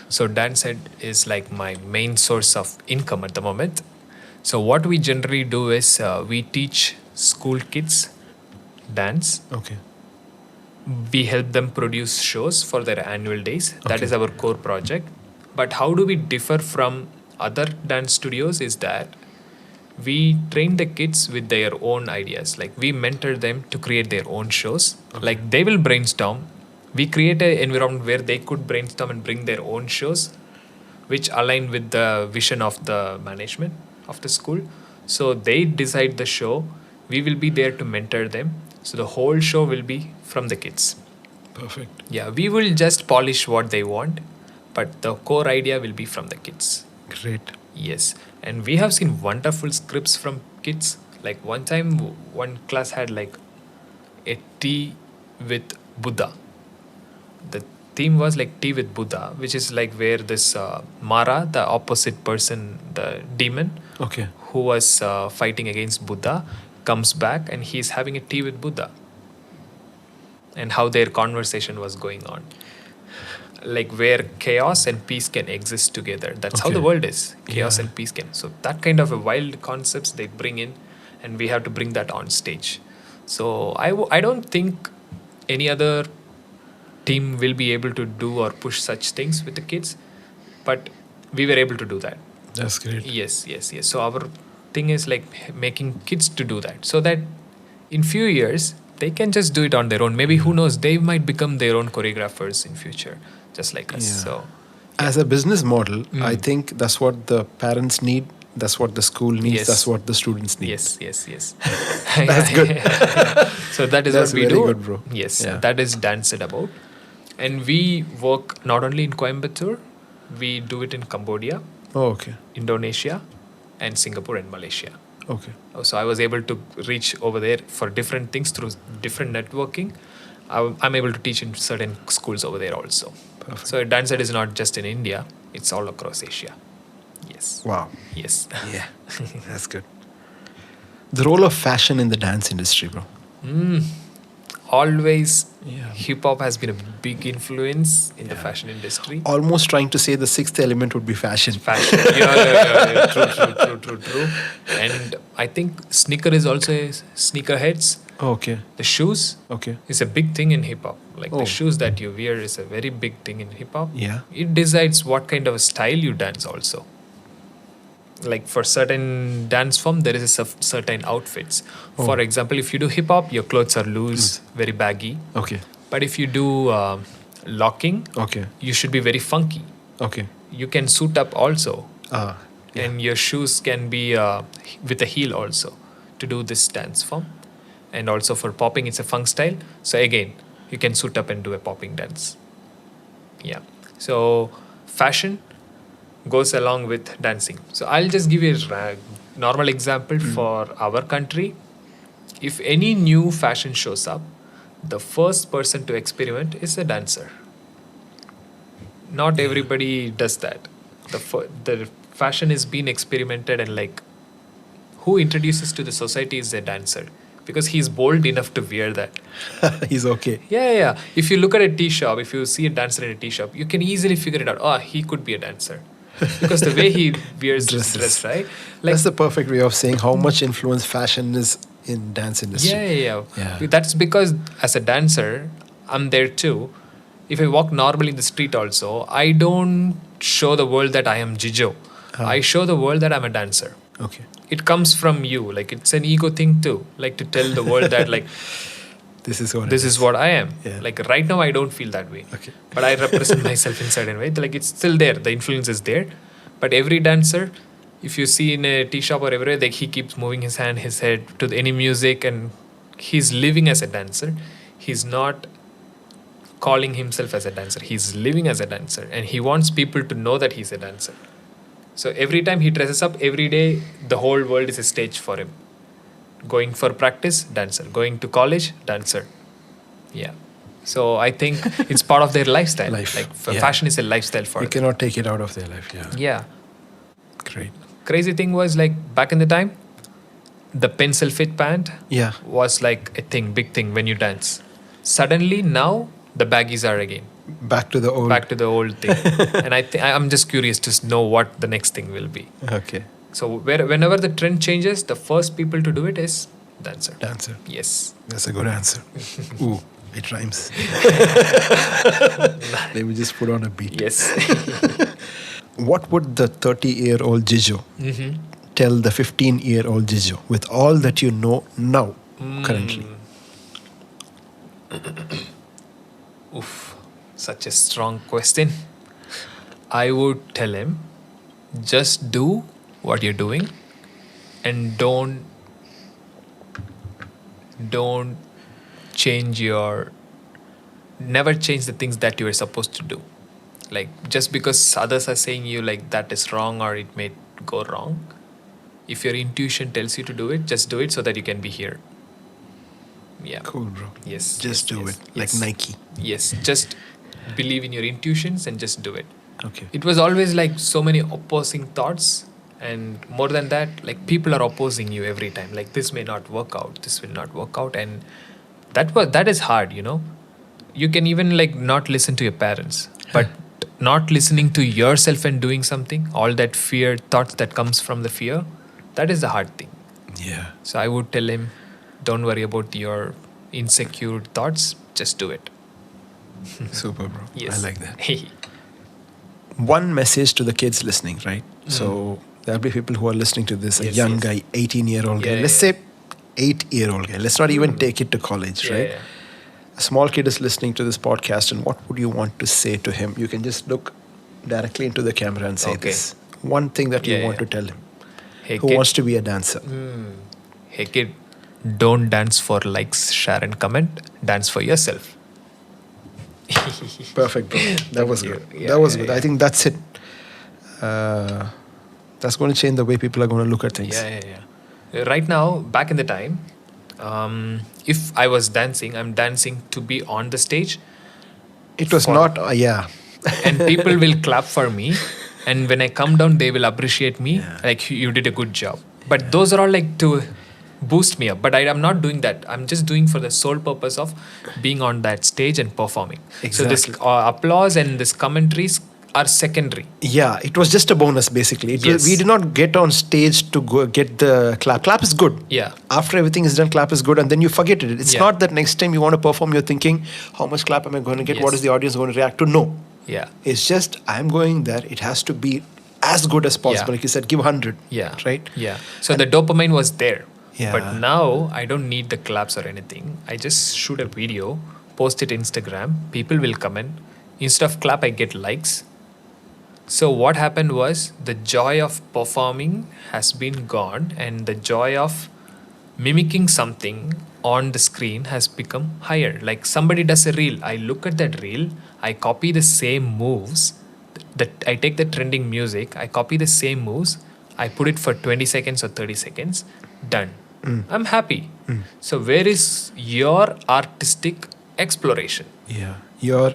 So Dance-Ed is like my main source of income at the moment. So what we generally do is we teach school kids dance. Okay. We help them produce shows for their annual days. That Okay. is our core project. But how do we differ from other dance studios is that we train the kids with their own ideas. Like we mentor them to create their own shows. Like they will brainstorm. We create an environment where they could brainstorm and bring their own shows, which align with the vision of the management of the school. So they decide the show. We will be there to mentor them. So the whole show will be from the kids. Perfect. Yeah, we will just polish what they want, but the core idea will be from the kids. Great. Yes, and we have seen wonderful scripts from kids. Like one time, one class had like a tea with Buddha. The theme was like tea with Buddha, which is like where this Mara, the opposite person, the demon, Okay. who was fighting against Buddha, comes back and he's having a tea with Buddha. And how their conversation was going on. Like where chaos and peace can exist together. That's how Okay. the world is. Chaos Yeah. and peace can. So that kind of a wild concepts they bring in, and we have to bring that on stage. So I don't think any other team will be able to do or push such things with the kids, but we were able to do that. That's great. Yes. So our thing is like making kids to do that, so that in few years they can just do it on their own. Maybe who knows, they might become their own choreographers in future, just like us. Yeah. So As a business model, Mm. I think that's what the parents need. That's what the school needs. Yes. That's what the students need. yes. That's good. So that is That's what we very do. good, bro. Yes, Yeah. that is Dance-Ed about. And we work not only in Coimbatore, we do it in Cambodia, Oh, okay. Indonesia, and Singapore and Malaysia. Okay. So I was able to reach over there for different things through different networking. I'm able to teach in certain schools over there also. Perfect. So Dance-Ed is not just in India, it's all across Asia. Yes. Wow. Yes. Yeah. That's good. The role of fashion in the dance industry, bro. Always Yeah. hip hop has been a big influence in the fashion industry. Almost trying to say the sixth element would be fashion. Fashion. Yeah. True. And I think sneaker is also sneakerheads. Oh, okay. The shoes Okay. is a big thing in hip hop. Like Oh. the shoes that you wear is a very big thing in hip hop. Yeah. It decides what kind of a style you dance also. Like for certain dance form, there is a certain outfits. Oh. For example, if you do hip hop, your clothes are loose, very baggy. Okay. But if you do locking, Okay. you should be very funky. Okay. You can suit up also. Yeah. And your shoes can be with a heel also to do this dance form. And also for popping, it's a funk style. So again, you can suit up and do a popping dance. Yeah. So fashion goes along with dancing. So I'll just give you a normal example for our country. If any new fashion shows up, the first person to experiment is a dancer. Not everybody does that. The fashion is being experimented, and like who introduces to the society is a dancer, because he's bold enough to wear that. He's okay. Yeah. If you look at a tea shop, if you see a dancer in a tea shop, you can easily figure it out. Oh, he could be a dancer. Because the way he wears his dress, right? Like, That's the perfect way of saying how much influence fashion is in dance industry. yeah. Yeah. That's because as a dancer, I'm there too. If I walk normally in the street also, I don't show the world that I am Jijo. I show the world that I'm a dancer. Okay. It comes from you. Like, it's an ego thing too. Like, to tell the world that like, This is what this is what I am. Yeah. Like, right now I don't feel that way. Okay. But I represent myself in certain way. Like, it's still there. The influence is there. But every dancer, if you see in a tea shop or everywhere, like, he keeps moving his hand, his head to any music, and he's living as a dancer. He's not calling himself as a dancer. He's living as a dancer, and he wants people to know that he's a dancer. So every time he dresses up, every day, the whole world is a stage for him. Going for practice, dancer. Going to college, dancer. Yeah. So I think it's part of their lifestyle. Life. Like, Yeah. fashion is a lifestyle for You them. cannot take it out of their life. Yeah. Yeah. Great. Crazy thing was, like, back in the time, the pencil fit pant Yeah. was like a thing, big thing when you dance. Suddenly now the baggies are again Back to the old. back to the old thing. And I'm just curious to know what the next thing will be. Okay. So whenever the trend changes, the first people to do it is dancer. Dancer. Yes. That's a good answer. Ooh, it rhymes. Let me just put on a beat. Yes. What would the 30-year-old Jijo tell the 15-year-old Jijo with all that you know now, currently? Oof, such a strong question. I would tell him, just do what you're doing, and don't change never change the things that you are supposed to do. Like, just because others are saying you like that is wrong or it may go wrong, if your intuition tells you to do it, just do it so that you can be here. Yeah. Cool, bro. Yes. Just do it. Like yes. Nike. Yes. Just believe in your intuitions and just do it. Okay. It was always like so many opposing thoughts, and more than that, like, people are opposing you every time. Like, this may not work out, this will not work out, and that is hard, you know. You can even like not listen to your parents, but not listening to yourself and doing something, all that fear thoughts that comes from the fear, that is the hard thing. Yeah. So I would tell him, don't worry about your insecure thoughts, just do it. Super, bro. Yes. I like that. One message to the kids listening, right? So there'll be people who are listening to this, a Yes, young yes. guy, 18-year-old guy. Yeah, Let's yeah. say 8-year-old guy. Let's not even take it to college, right? Yeah. A small kid is listening to this podcast, and what would you want to say to him? You can just look directly into the camera and say Okay. this. One thing that you Yeah, want yeah. to tell him. Hey, Who kid. wants to be a dancer? Hey kid, don't dance for likes, share and comment. Dance for yourself. Perfect, bro. That was you. good. Yeah, That was yeah, good. yeah. I think that's it. That's going to change the way people are going to look at things. Yeah. Right now, back in the time, if I was dancing, I'm dancing to be on the stage, It was For- not, and people will clap for me. And when I come down, they will appreciate me. Like, you did a good job. But those are all like to boost me up. But I'm not doing that. I'm just doing for the sole purpose of being on that stage and performing. So this Exactly. applause and this commentaries are secondary. Yeah, it was just a bonus basically. Yes. We did not get on stage to go get the clap. Clap is good. Yeah. After everything is done, clap is good, and then you forget it. It's Yeah. not that next time you want to perform, you're thinking, how much clap am I going to get? What Yes. is the audience going to react to? No. Yeah. It's just, I'm going there. It has to be as good as possible. Yeah. Like you said, give 100. Yeah. Right? Yeah. So the dopamine was there. Yeah. But now I don't need the claps or anything. I just shoot a video, post it Instagram, people will comment. Instead of clap, I get likes. So what happened was the joy of performing has been gone, and the joy of mimicking something on the screen has become higher. Like somebody does a reel, I look at that reel, I copy the same moves. That I take the trending music, I copy the same moves, I put it for 20 seconds or 30 seconds, done. I'm happy. So where is your artistic exploration? Yeah. Your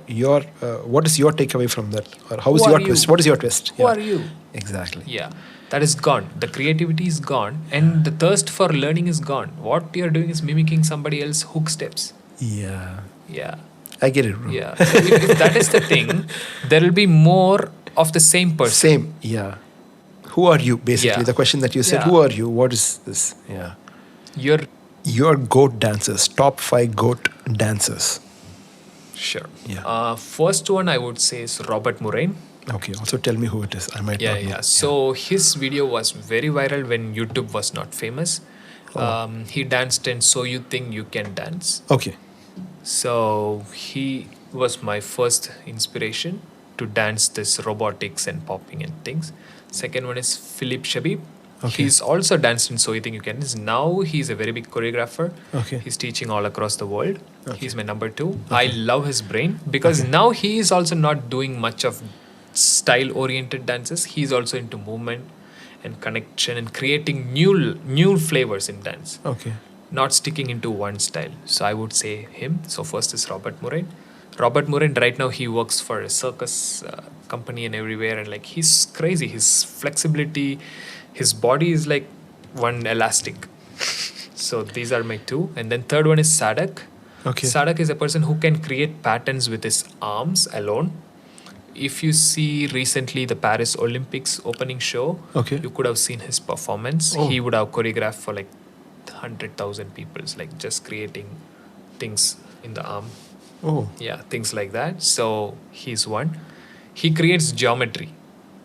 what is your takeaway from that? Or how is Who your are you? twist? What is your twist? Who are you? Exactly. Yeah, that is gone. The creativity is gone, and the thirst for learning is gone. What you're doing is mimicking somebody else's hook steps. Yeah. Yeah, I get it, bro. yeah. So if that is the thing, there will be more of the same person. Same. Yeah. Who are you? Basically, Yeah. the question that you said. Yeah. Who are you? What is this? Yeah. You're Your goat dancers. Top 5 goat dancers. sure. Yeah. First one I would say is Robert Moraine. Okay. Also, tell me who it is. I might Yeah, not know. yeah. So his video was very viral when YouTube was not famous. He danced in So You Think You Can Dance. Okay. So he was my first inspiration to dance this robotics and popping and things. Second one is Philip Shabib. Okay. He's also danced in So You Think You Can Dance. Now he's a very big choreographer. Okay. He's teaching all across the world. Okay. He's my number 2. I love his brain because now he is also not doing much of style-oriented dances. He's also into movement and connection and creating new flavors in dance. Okay. Not sticking into one style. So I would say him. So first is Robert Moraine. Robert Moraine right now he works for a circus company and everywhere, and like he's crazy. His flexibility, his body is like one elastic. So these are my 2. And then third one is Sadak. Okay. Sadak is a person who can create patterns with his arms alone. If you see recently the Paris Olympics opening show, Okay. you could have seen his performance. Oh. He would have choreographed for like 100,000 people, like just creating things in the arm. Oh. Yeah, things like that. So he's one. He creates geometry,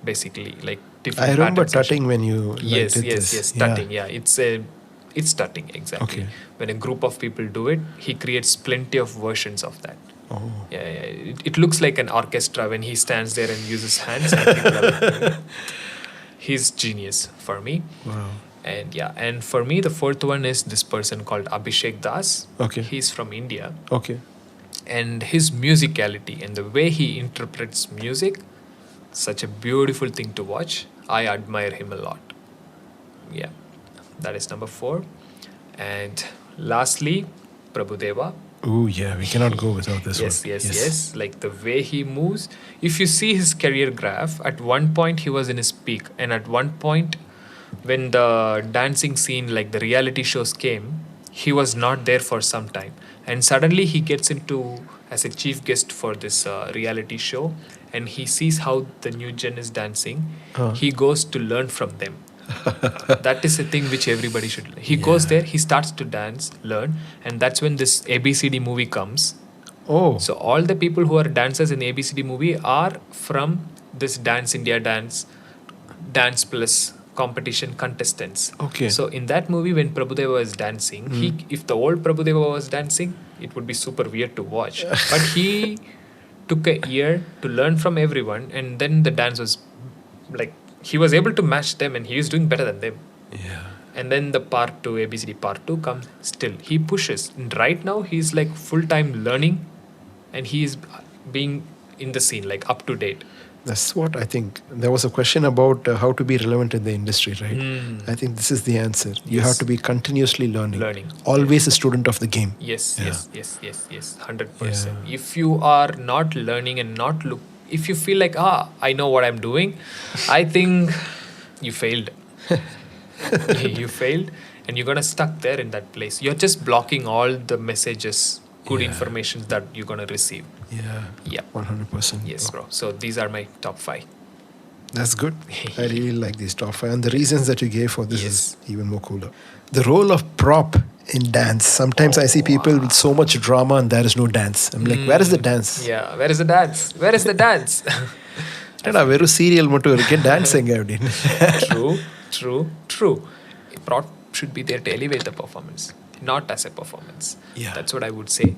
basically, like different. I remember patterns and tutting when you Yes, did yes, this. yes. Yeah. Tutting. Yeah, it's tutting exactly. Okay. When a group of people do it, he creates plenty of versions of that. Oh. Yeah, yeah. It looks like an orchestra when he stands there and uses hands. And people are like, he's genius for me. Wow. And yeah, and for me, the fourth one is this person called Abhishek Das. Okay. He's from India. Okay. And his musicality and the way he interprets music, such a beautiful thing to watch. I admire him a lot. Yeah, that is number 4. And lastly, Prabhudeva. Oh yeah, we cannot go without this Yes, one. yes. Like the way he moves. If you see his career graph, at one point he was in his peak, and at one point, when the dancing scene, like the reality shows came, he was not there for some time, and suddenly he gets into as a chief guest for this reality show, and he sees how the new gen is dancing. He goes to learn from them. That is a thing which everybody should learn. He goes there, he starts to dance, learn, and that's when this ABCD movie comes. Oh. So all the people who are dancers in the ABCD movie are from this Dance India Dance Plus competition contestants. Okay. So in that movie, when Prabhudeva was dancing, if the old Prabhudeva was dancing, it would be super weird to watch. But he took a year to learn from everyone, and then the dance was like he was able to match them, and he was doing better than them. Yeah. And then the part 2, ABCD part 2 comes. Still, he pushes. And right now, he's like full time learning, and he's being in the scene, like up to date. That's what I think. There was a question about how to be relevant in the industry, right? I think this is the answer. You Yes. have to be continuously learning. Learning. Always a student of the game. Yes, Yeah. yes, 100%. If you are not learning and not if you feel like, I know what I'm doing, I think you failed. You failed, and you're gonna stuck there in that place. You're just blocking all the messages, good information that you're gonna receive. Yeah. Yeah. 100%. Yes, bro. So these are my top 5. That's good. I really like these top 5. And the reasons that you gave for this Yes. is even more cooler. The role of prop in dance. Sometimes I see people with so much drama and there is no dance. I'm like, where is the dance? Yeah, where is the dance? Where is the dance? Veru serial mottu irukke dance enga appdinu. True. Prop should be there to elevate the performance. not as a performance. Yeah. That's what I would say.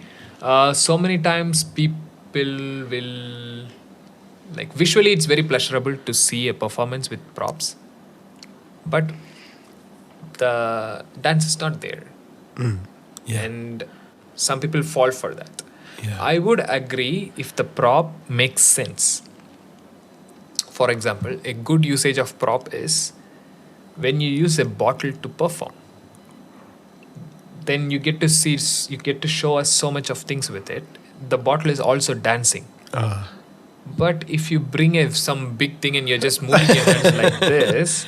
So many times people will, like, visually it's very pleasurable to see a performance with props, but the dance is not there. Yeah. And some people fall for that. Yeah. I would agree if the prop makes sense. For example, a good usage of prop is when you use a bottle to perform. Then you get to show us so much of things with it. The bottle is also dancing. But if you bring some big thing and you're just moving your hands like this,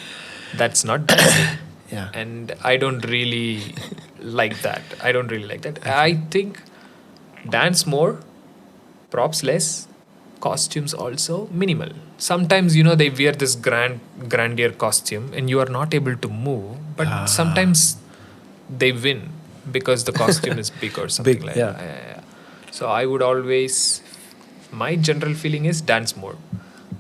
that's not dancing. Yeah. And I don't really like that. I think dance more, props less, costumes also minimal. Sometimes, they wear this grandeur costume and you are not able to move, but sometimes they win because the costume is big or something Big, like yeah. that. So I would always, my general feeling is dance more.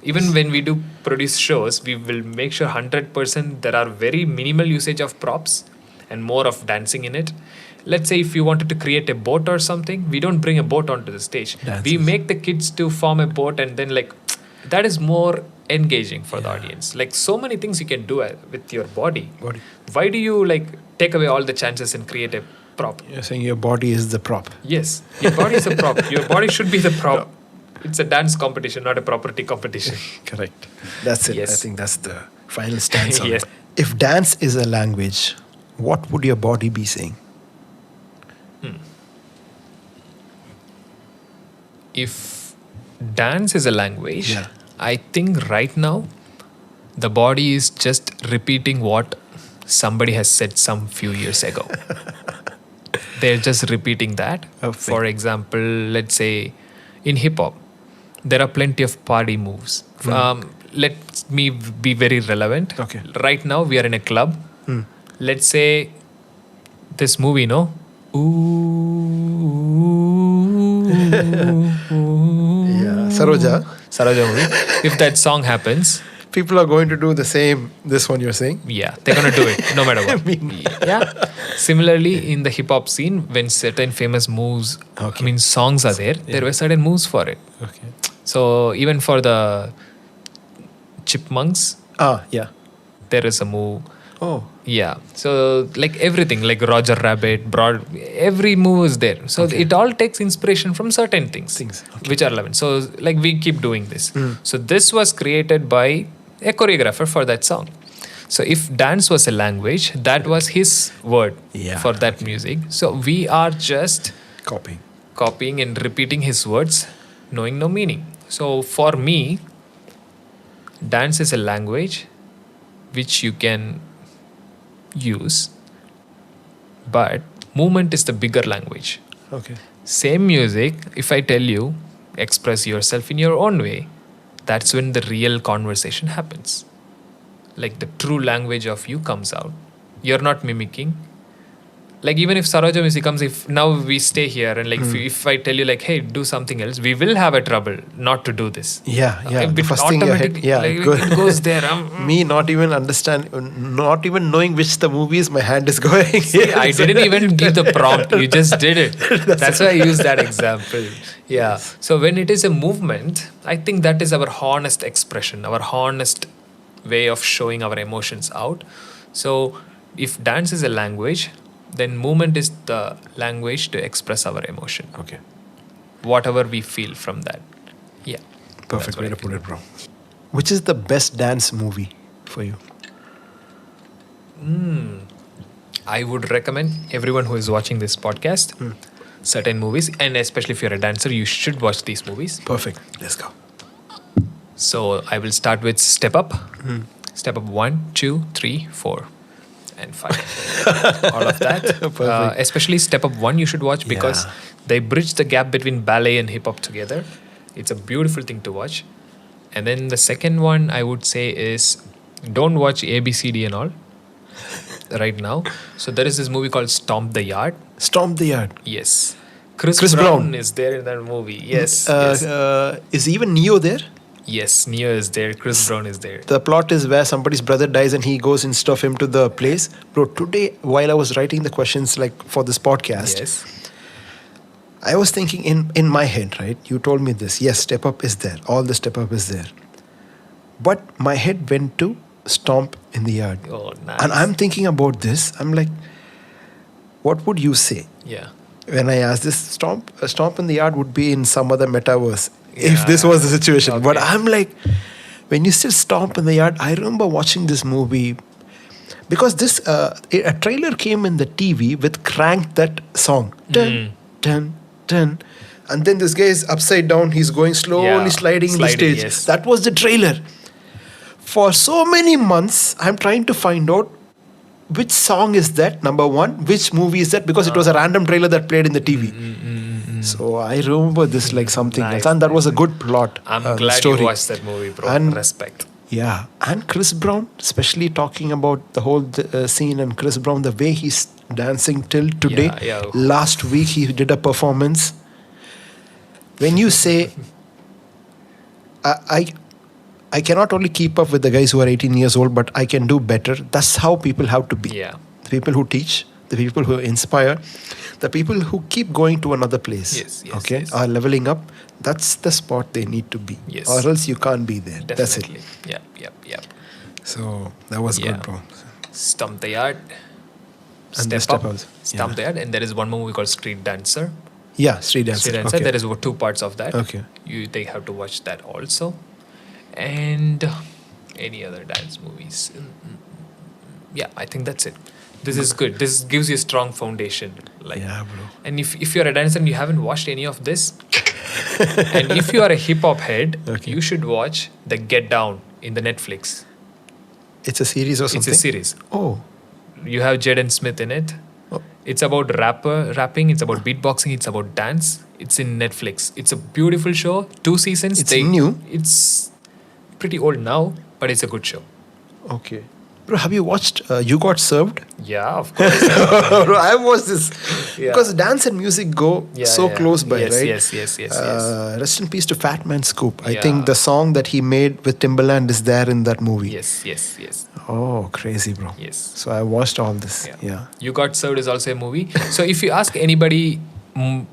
Even when we do produce shows, we will make sure 100% there are very minimal usage of props and more of dancing in it. Let's say if you wanted to create a boat or something, we don't bring a boat onto the stage. Dances. We make the kids to form a boat, and then that is more engaging for the audience. Like, so many things you can do with your body. Why do you take away all the chances and create a prop? You're saying your body is the prop. Yes, your body is a prop. Your body should be the prop. It's a dance competition, not a property competition. Correct. That's it. Yes. I think that's the final stance on Yes. it. If dance is a language, what would your body be saying? If dance is a language, Yeah. I think right now the body is just repeating what somebody has said some few years ago. They're just repeating that. Perfect. For example, let's say in hip hop, there are plenty of party moves. Let me be very relevant. Okay. Right now, we are in a club. Let's say this movie, no? Ooh. Yeah. Saroja, Saroja movie. If that song happens, people are going to do the same, this one you're saying? yeah, they're gonna do it no matter what. Yeah. Similarly, in the hip hop scene, when certain famous moves, songs are there, there were certain moves for it. Okay. So even for the Chipmunks, Yeah. there is a move. Oh. Yeah. So everything, like Roger Rabbit, every move is there. So it all takes inspiration from certain things. Which are relevant. So we keep doing this. So this was created by a choreographer for that song. So if dance was a language, that was his word for that music. So we are just copying and repeating his words, knowing no meaning. So for me, dance is a language which you can use, but movement is the bigger language. Okay. Same music, if I tell you, express yourself in your own way, that's when the real conversation happens. Like the true language of you comes out. You're not mimicking. Like even if Saroja music comes, if now we stay here and if I tell you hey, do something else, we will have a trouble not to do this. Yeah. The first thing automatically, it goes there. Me not even knowing which the movie is, my hand is going. I didn't even give the prompt. You just did it. That's why I used that example. Yeah. So when it is a movement, I think that is our honest expression, our honest way of showing our emotions out. So if dance is a language, then movement is the language to express our emotion. Okay. Whatever we feel from that. Yeah. Perfect way to put it, bro. Which is the best dance movie for you? I would recommend everyone who is watching this podcast certain movies, and especially if you're a dancer, you should watch these movies. Perfect. Let's go. So I will start with Step Up. Step Up 1, 2, 3, 4. And 5. All of that. Especially Step Up 1 you should watch because they bridge the gap between ballet and hip hop together. It's a beautiful thing to watch. And then the second one I would say is don't watch ABCD and all right now. So there is this movie called Stomp the Yard. Stomp the Yard. Yes. Chris Brown is there in that movie. Yes. Is even Neo there? Yes, Neo is there. Chris Brown is there. The plot is where somebody's brother dies and he goes instead of him to the place. Bro, today while I was writing the questions like for this podcast, Yes. I was thinking in my head, right? You told me this. Yes, step up is there. All the step up is there. But my head went to Stomp in the Yard. Oh, nice. And I'm thinking about this. I'm like, what would you say? Yeah. When I asked this, Stomp in the Yard would be in some other metaverse if Yeah. this was the situation. But Okay. I'm like, when you said Stomp in the Yard, I remember watching this movie because this a trailer came in the TV with Crank That song. Dun, dun, dun. And then this guy is upside down. He's going slowly Yeah, sliding in the sliding, stage. yes. That was the trailer. For so many months, I'm trying to find out which song is that, number one, which movie is that, because it was a random trailer that played in the TV. So I remember this like something Nice, else. And that was a good plot. I'm glad story. you watched that movie, bro. And- Respect. Yeah. And Chris Brown, especially talking about the whole scene, and Chris Brown, the way he's dancing till today. Yeah. Last week, he did a performance. When you say, I cannot only keep up with the guys who are 18 years old, but I can do better. That's how people have to be. Yeah. The people who teach, the people who inspire, the people who keep going to another place. Yes, okay, yes. are leveling up. That's the spot they need to be. Yes. Or else you can't be there. Definitely. That's it. Yep. So that was Yeah. good, bro. Stomp the Yard. And the Step step up. ups. Stomp Yeah. the Yard. And there is one more movie called Street Dancer. Yeah, street dancer. Street Dancer. Okay. There is 2 parts of that. Okay. They have to watch that also. And any other dance movies? Yeah, I think that's it. This is good. This gives you a strong foundation. Like, Yeah, bro. And if you're a dancer and you haven't watched any of this, and if you are a hip hop head, Okay. you should watch the Get Down in the Netflix. It's a series or something? It's a series. Oh. You have Jaden Smith in it. Oh. It's about rapping. It's about beatboxing. It's about dance. It's in Netflix. It's a beautiful show. 2 seasons. It's new? It's pretty old now, but it's a good show. Okay. Bro, have you watched You Got Served? Yeah, of course. Bro, I watched this. Yeah. Because dance and music go so close by, yes, right? Yes. Rest in peace to Fat Man Scoop. I Yeah. think the song that he made with Timbaland is there in that movie. Yes. Oh, crazy, bro. Yes. So I watched all this. Yeah. You Got Served is also a movie. So if you ask anybody,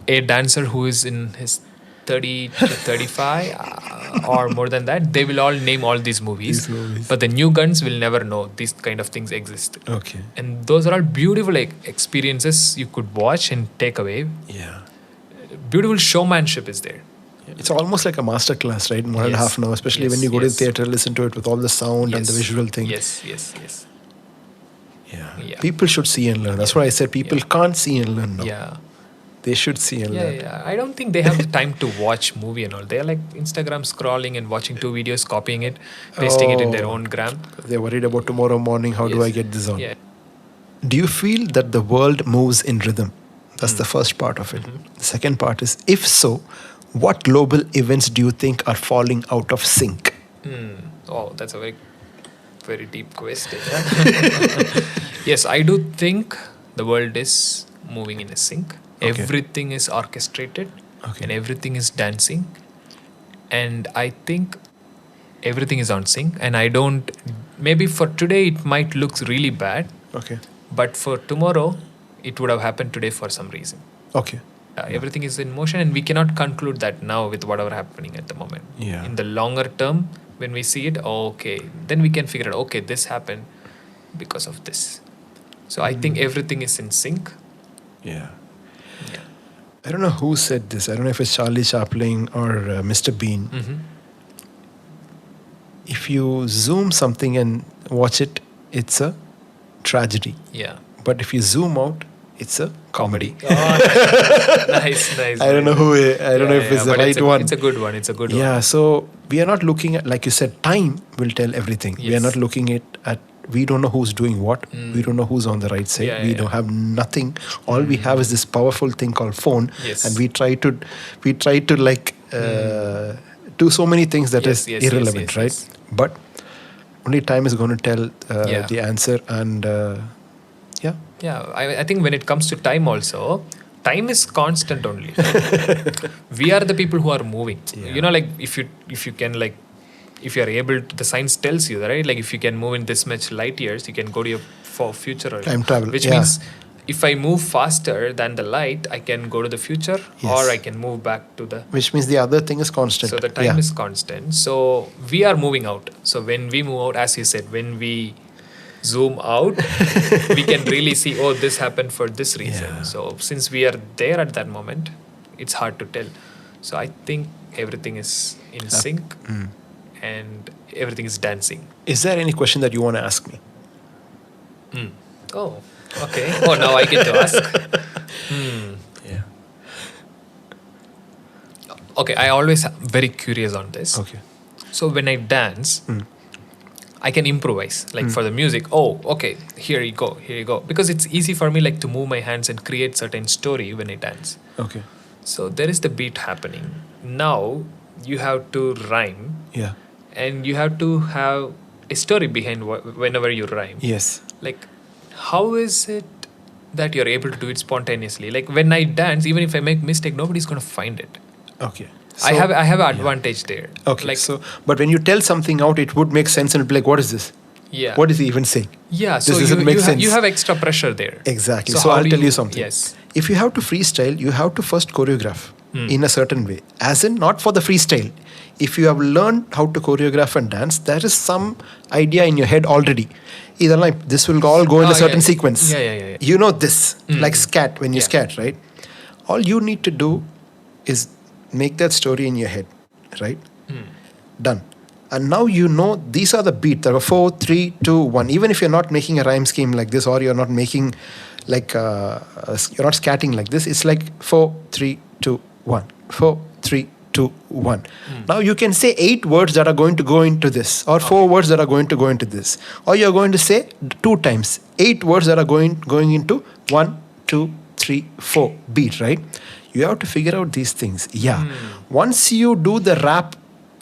a dancer who is in his 30 to 35 or more than that, they will all name all these movies. But the new guns will never know these kind of things exist. Okay. And those are all beautiful experiences you could watch and take away. Yeah. Beautiful showmanship is there. It's almost like a master class, right? 1.5 Yes. an hour, especially Yes, when you go to the yes. theater, listen to it with all the sound and the visual thing. Yes. Yeah. People should see and learn. That's why I said people can't see and learn now. Yeah. They should see and learn. I don't think they have the time to watch movie and all. They're like Instagram scrolling and watching 2 videos, copying it, pasting it in their own gram. They're worried about tomorrow morning. How do Yes. I get this on? Yeah. Do you feel that the world moves in rhythm? That's the first part of it. The second part is, if so, what global events do you think are falling out of sync? Oh, that's a very, very deep question. Yes, I do think the world is moving in a sync. Okay. Everything is orchestrated and everything is dancing. And I think everything is on sync. And I don't, maybe for today it might look really bad, Okay. but for tomorrow it would have happened today for some reason. Okay. Everything is in motion and we cannot conclude that now with whatever happening at the moment. Yeah. In the longer term, when we see it, then we can figure out, okay, this happened because of this. So I think everything is in sync. Yeah. Yeah. I don't know who said this. I don't know if it's Charlie Chaplin or Mr. Bean. If you zoom something and watch it, it's a tragedy. Yeah. But if you zoom out, it's a comedy. Nice. I don't know who. I don't know if it's the but right one. It's a good one. It's a good one. Yeah, so we are not looking at, like you said, time will tell everything. We are Yes. not looking at we don't know who's doing what. We don't know who's on the right side. Yeah, we yeah. don't have nothing. All we have is this powerful thing called phone. Yes. And we try to like do so many things that is Yes, irrelevant, right? yes. But only time is going to tell Yeah. the answer. And yeah. Yeah, I think when it comes to time also, time is constant only. We are the people who are moving. Yeah. You know, like if you can like if you are able to, the science tells you, right? Like if you can move in this much light years, you can go to your future or Time travel, which yeah. means if I move faster than the light, I can go to the future, Yes. or I can move back to the. Which means the other thing is constant. So the time Yeah. is constant. So we are moving out. So when we move out, as you said, when we zoom out, we can really see, oh, this happened for this reason. Yeah. So since we are there at that moment, it's hard to tell. So I think everything is in sync and everything is dancing. Is there any question that you want to ask me? Oh, okay. Oh, now I get to ask. Yeah. Okay, I always very curious on this. Okay. So when I dance, I can improvise. Like for the music, oh, okay, here you go. Because it's easy for me like to move my hands and create certain story when I dance. Okay. So there is the beat happening. Now you have to rhyme Yeah. and you have to have a story behind whenever you rhyme. Yes. Like, how is it that you're able to do it spontaneously? Like when I dance, even if I make mistake, nobody's gonna find it. Okay. I have an advantage there. Okay. Like, So, but when you tell something out, it would make sense and it'd be like, what is this? yeah. What is he even saying? Yeah. So This doesn't make sense. you have extra pressure there. Exactly. So how I'll do tell you something. Yes. If you have to freestyle, you have to first choreograph in a certain way. As in, not for the freestyle. If you have learned how to choreograph and dance, there is some idea in your head already. Either like this will all go in a certain sequence. Yeah. You know this, like scat, when you Yeah. scat, right? All you need to do is make that story in your head, right? Done. And now you know these are the beats. There are 4, 3, 2, 1. Even if you're not making a rhyme scheme like this, or you're not making like you're not scatting like this, it's like 4, 3, 2, 1. 4, 3, 2, 1. Now you can say 8 words that are going to go into this, or 4 words that are going to go into this, or you're going to say 2 times 8 words that are going into 1, 2, 3, 4 beat, right? You have to figure out these things. Yeah. Once you do the rap,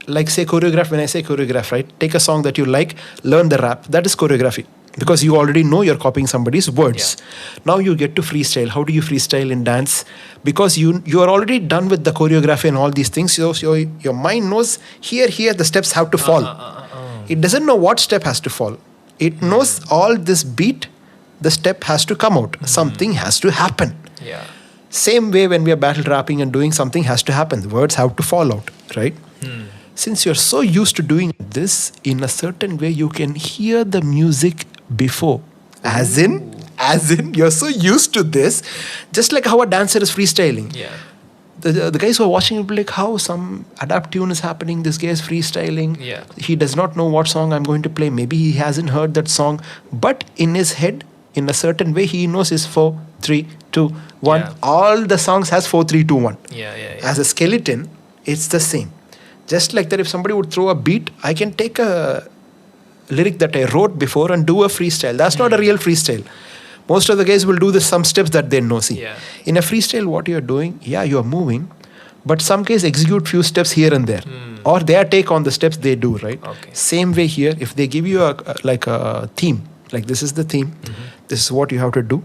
like say choreograph, when I say choreograph, right? Take a song that you like, learn the rap. That is choreography. Because you already know you're copying somebody's words. Now you get to freestyle. How do you freestyle in dance? Because you are already done with the choreography and all these things. So your mind knows here the steps have to fall. It doesn't know what step has to fall. It knows all this beat, the step has to come out. Something has to happen. Yeah. Same way when we are battle rapping and doing, something has to happen. The words have to fall out, right? Since you're so used to doing this, in a certain way, you can hear the music before. As in, you're so used to this. Just like how a dancer is freestyling. Yeah. The guys who are watching will be like, how some adapt tune is happening. This guy is freestyling. Yeah. He does not know what song I'm going to play. Maybe he hasn't heard that song. But in his head, in a certain way, he knows it's 4, 3, 2, 1. Yeah. All the songs has 4, 3, 2, 1. Yeah. As a skeleton, it's the same. Just like that, if somebody would throw a beat, I can take a lyric that I wrote before and do a freestyle. That's not a real freestyle. Most of the guys will do some steps that they know. See, Yeah. in a freestyle, what you're doing, you're moving, but some guys execute few steps here and there, or their take on the steps they do, right? Okay. Same way here, if they give you a theme, like this is the theme, this is what you have to do,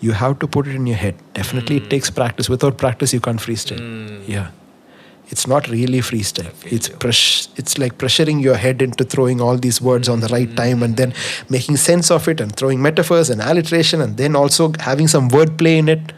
you have to put it in your head. Definitely it takes practice. Without practice, you can't freestyle. Yeah. It's not really freestyle. It's like pressuring your head into throwing all these words on the right time and then making sense of it and throwing metaphors and alliteration and then also having some wordplay in it.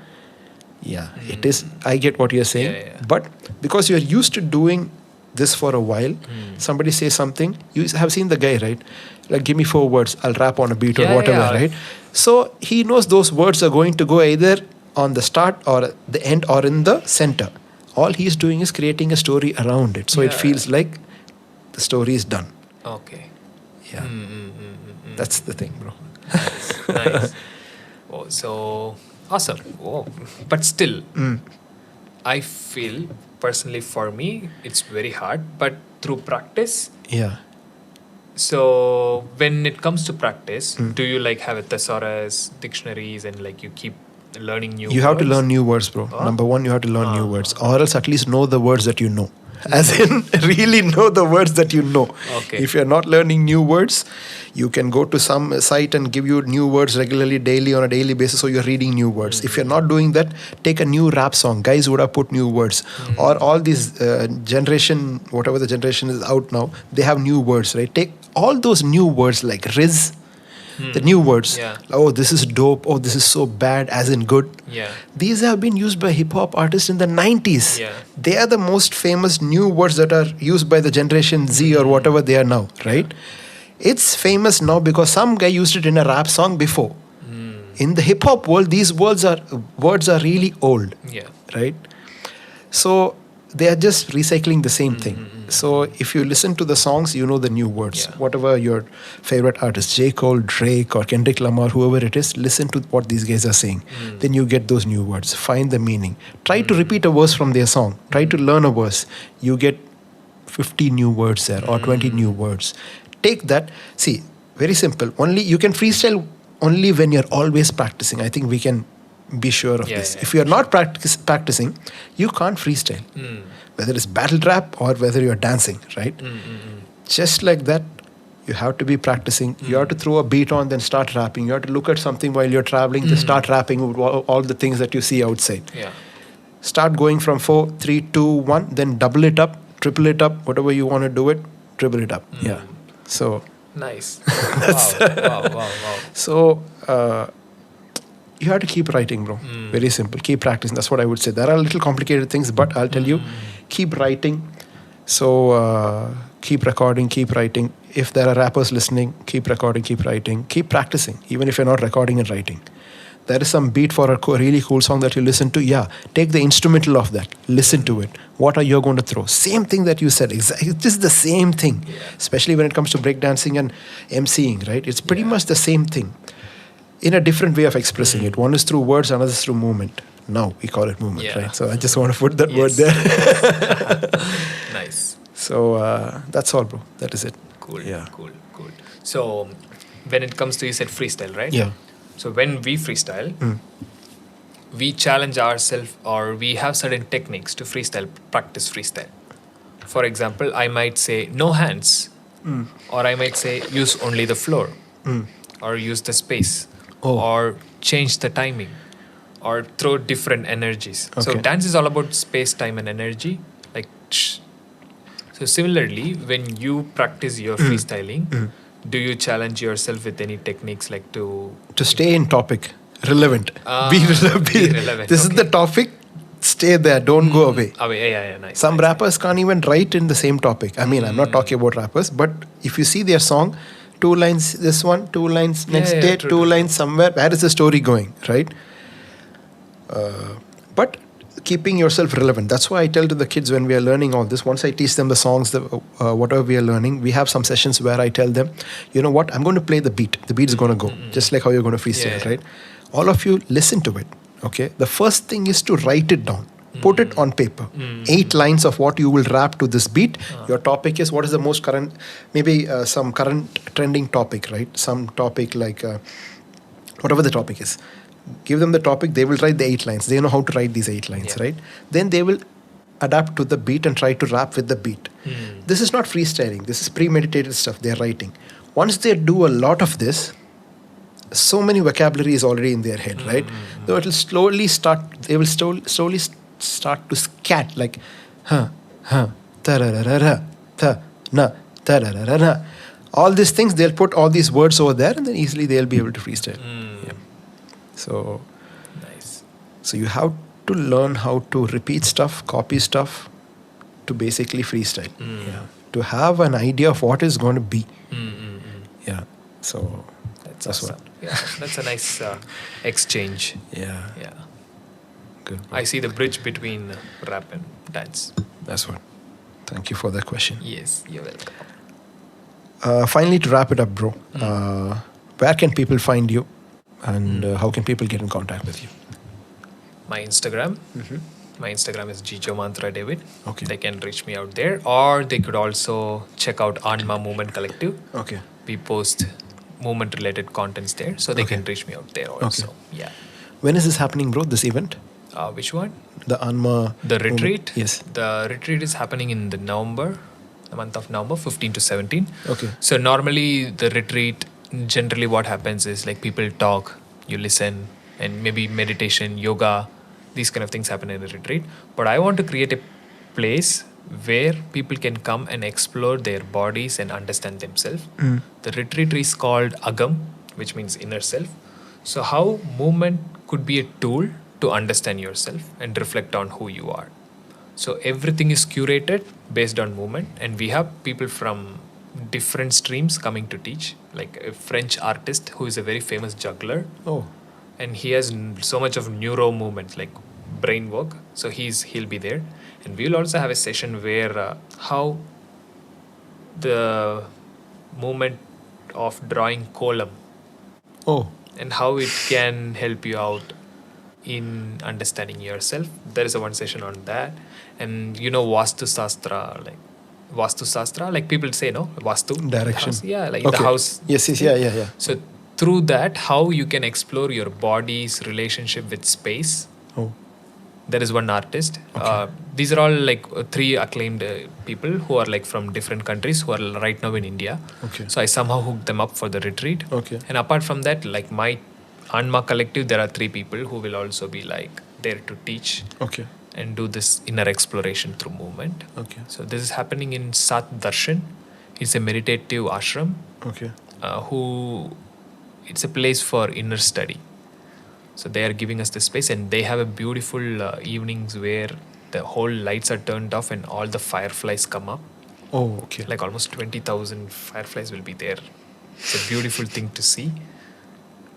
Yeah, it is. I get what you're saying. Yeah. But because you're used to doing this for a while, somebody says something, you have seen the guy, right? Like, give me 4 words, I'll rap on a beat or whatever, right? So he knows those words are going to go either on the start or the end or in the center. All he's doing is creating a story around it. So it feels like the story is done. Okay. Yeah. That's the thing, bro. Nice. Oh, so awesome. Oh, but still, I feel personally for me, it's very hard. But through practice, Yeah. so when it comes to practice, do you like have a thesaurus, dictionaries, and like you keep learning new You words? have to learn new words, bro. Number one, you have to learn new words. Or else at least know the words that you know. As in, really know the words that you know. Okay. If you're not learning new words, you can go to some site and give you new words regularly, daily, on a daily basis, so you're reading new words. If you're not doing that, take a new rap song. Guys would have put new words. Or all these generation, whatever the generation is out now, they have new words, right? Take all those new words like Riz, the new words. Yeah. Oh, this is dope. Oh, this is so bad, as in good. Yeah. These have been used by hip hop artists in the 90s. Yeah. They are the most famous new words that are used by the Generation Z or whatever they are now, right? It's famous now because some guy used it in a rap song before. In the hip hop world, these words are really old, Yeah. right? So they are just recycling the same thing. So if you listen to the songs, you know the new words. Yeah. Whatever your favorite artist, J. Cole, Drake, or Kendrick Lamar, whoever it is, listen to what these guys are saying. Then you get those new words. Find the meaning. Try to repeat a verse from their song. Try to learn a verse. You get 50 new words there or 20 new words. Take that. See, very simple. Only you can freestyle only when you're always practicing. I think we can be sure of this. Yeah. If you're not practicing, you can't freestyle. Whether it's battle rap or whether you're dancing, right? Just like that, you have to be practicing. You have to throw a beat on, then start rapping. You have to look at something while you're traveling, then start rapping with all the things that you see outside. Yeah. Start going from 4, 3, 2, 1, then double it up, triple it up, whatever you want to do it, triple it up. Yeah. So, Nice. Wow. so you have to keep writing, bro. Very simple. Keep practicing. That's what I would say. There are little complicated things, but I'll tell you, keep writing. So keep recording, keep writing. If there are rappers listening, keep recording, keep writing, keep practicing, even if you're not recording and writing. There is some beat for a really cool song that you listen to. Yeah, take the instrumental of that. Listen to it. What are you going to throw? Same thing that you said. Exactly, it's just the same thing. Especially when it comes to breakdancing and MCing, right? It's pretty much the same thing. In a different way of expressing it. One is through words, another is through movement. Now we call it movement, Yeah. right? So I just want to put that word there. Nice. So that's all, bro. That is it. Cool. Yeah. Cool. So when it comes to, you said freestyle, right? Yeah. So when we freestyle, we challenge ourselves, or we have certain techniques to practice freestyle. For example, I might say no hands, or I might say use only the floor, or use the space, or change the timing, or throw different energies. So Okay. dance is all about space, time, and energy. Like, so similarly, when you practice your freestyling, do you challenge yourself with any techniques like to stay in topic, relevant. Ah, be be relevant, This is the topic. Stay there. Don't go away. Yeah, nice. Some nice. rappers can't even write in the same topic. I mean, I'm not talking about rappers, but if you see their song, 2 lines this one, 2 lines next day, true, 2 true. lines somewhere. Where is the story going, right? But keeping yourself relevant. That's why I tell to the kids when we are learning all this, once I teach them the songs, whatever we are learning, we have some sessions where I tell them, you know what, I'm going to play the beat. The beat is going to go, just like how you're going to freestyle, right? All of you listen to it, okay? The first thing is to write it down. Put it on paper. 8 lines of what you will rap to this beat. Your topic is what is the most current, maybe some current trending topic, right? Some topic like whatever the topic is. Give them the topic, they will write the 8 lines. They know how to write these 8 lines, right? Then they will adapt to the beat and try to rap with the beat. This is not freestyling. This is premeditated stuff they're writing. Once they do a lot of this, so many vocabulary is already in their head, right? So it will slowly start, they will slowly start to scat like tararara, ta, na, tararara. All these things, they'll put all these words over there and then easily they'll be able to freestyle. Yeah. So, Nice. so you have to learn how to repeat stuff, copy stuff to basically freestyle. Yeah. To have an idea of what is going to be. Yeah. So That's That's awesome. Yeah, that's a nice exchange. yeah. Yeah. Good. I see the bridge between rap and dance. That's what. Thank you for that question. Yes, you're welcome. Finally, to wrap it up, bro, where can people find you and how can people get in contact with you? My Instagram. My Instagram is Jijo Mantra David. Okay. They can reach me out there, or they could also check out Aanmaa Movement Collective. Okay. We post movement related contents there, so they Okay. can reach me out there also. Yeah. When is this happening, bro, this event? Which one? The Aanmaa. The movement. retreat? Yes. The retreat is happening in the month of November, 15 to 17. Okay. So normally the retreat, generally what happens is like people talk, you listen, and maybe meditation, yoga, these kind of things happen in a retreat. But I want to create a place where people can come and explore their bodies and understand themselves. The retreat is called Agam, which means inner self. So how movement could be a tool to understand yourself and reflect on who you are. So everything is curated based on movement, and we have people from different streams coming to teach, like a French artist who is a very famous juggler, Oh. and he has so much of neuro movement, like brain work. So he'll be there, and we'll also have a session where how the movement of drawing column Oh. and how it can help you out in understanding yourself. There is a one session on that. And Vastu Sastra, like people say, no? Vastu? Direction. The house. Yeah, like Okay. the house. Yes, yeah. So through that, how you can explore your body's relationship with space. Oh. There is one artist. Okay. These are all like three acclaimed people who are like from different countries who are right now in India. Okay. So I somehow hooked them up for the retreat. Okay. And apart from that, like my Aanmaa collective, there are 3 people who will also be like there to teach Okay. and do this inner exploration through movement. Okay. So this is happening in Sat Darshan. It's a meditative ashram Okay. it's a place for inner study. So they are giving us the space, and they have a beautiful evenings where the whole lights are turned off and all the fireflies come up. Oh, okay. Like almost 20,000 fireflies will be there. It's a beautiful thing to see.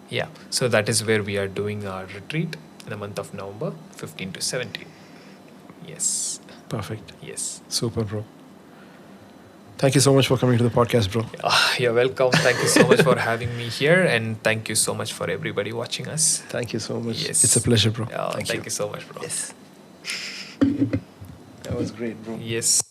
Yeah, so that is where we are doing our retreat in the month of November, 15 to 17. Yes, Perfect. yes. Super, bro. Thank you so much for coming to the podcast, bro. You're welcome. Thank you so much for having me here, and thank you so much for everybody watching us. Thank you so much. Yes. It's a pleasure, bro. Thank you so much, bro. Yes. That was great, bro. Yes.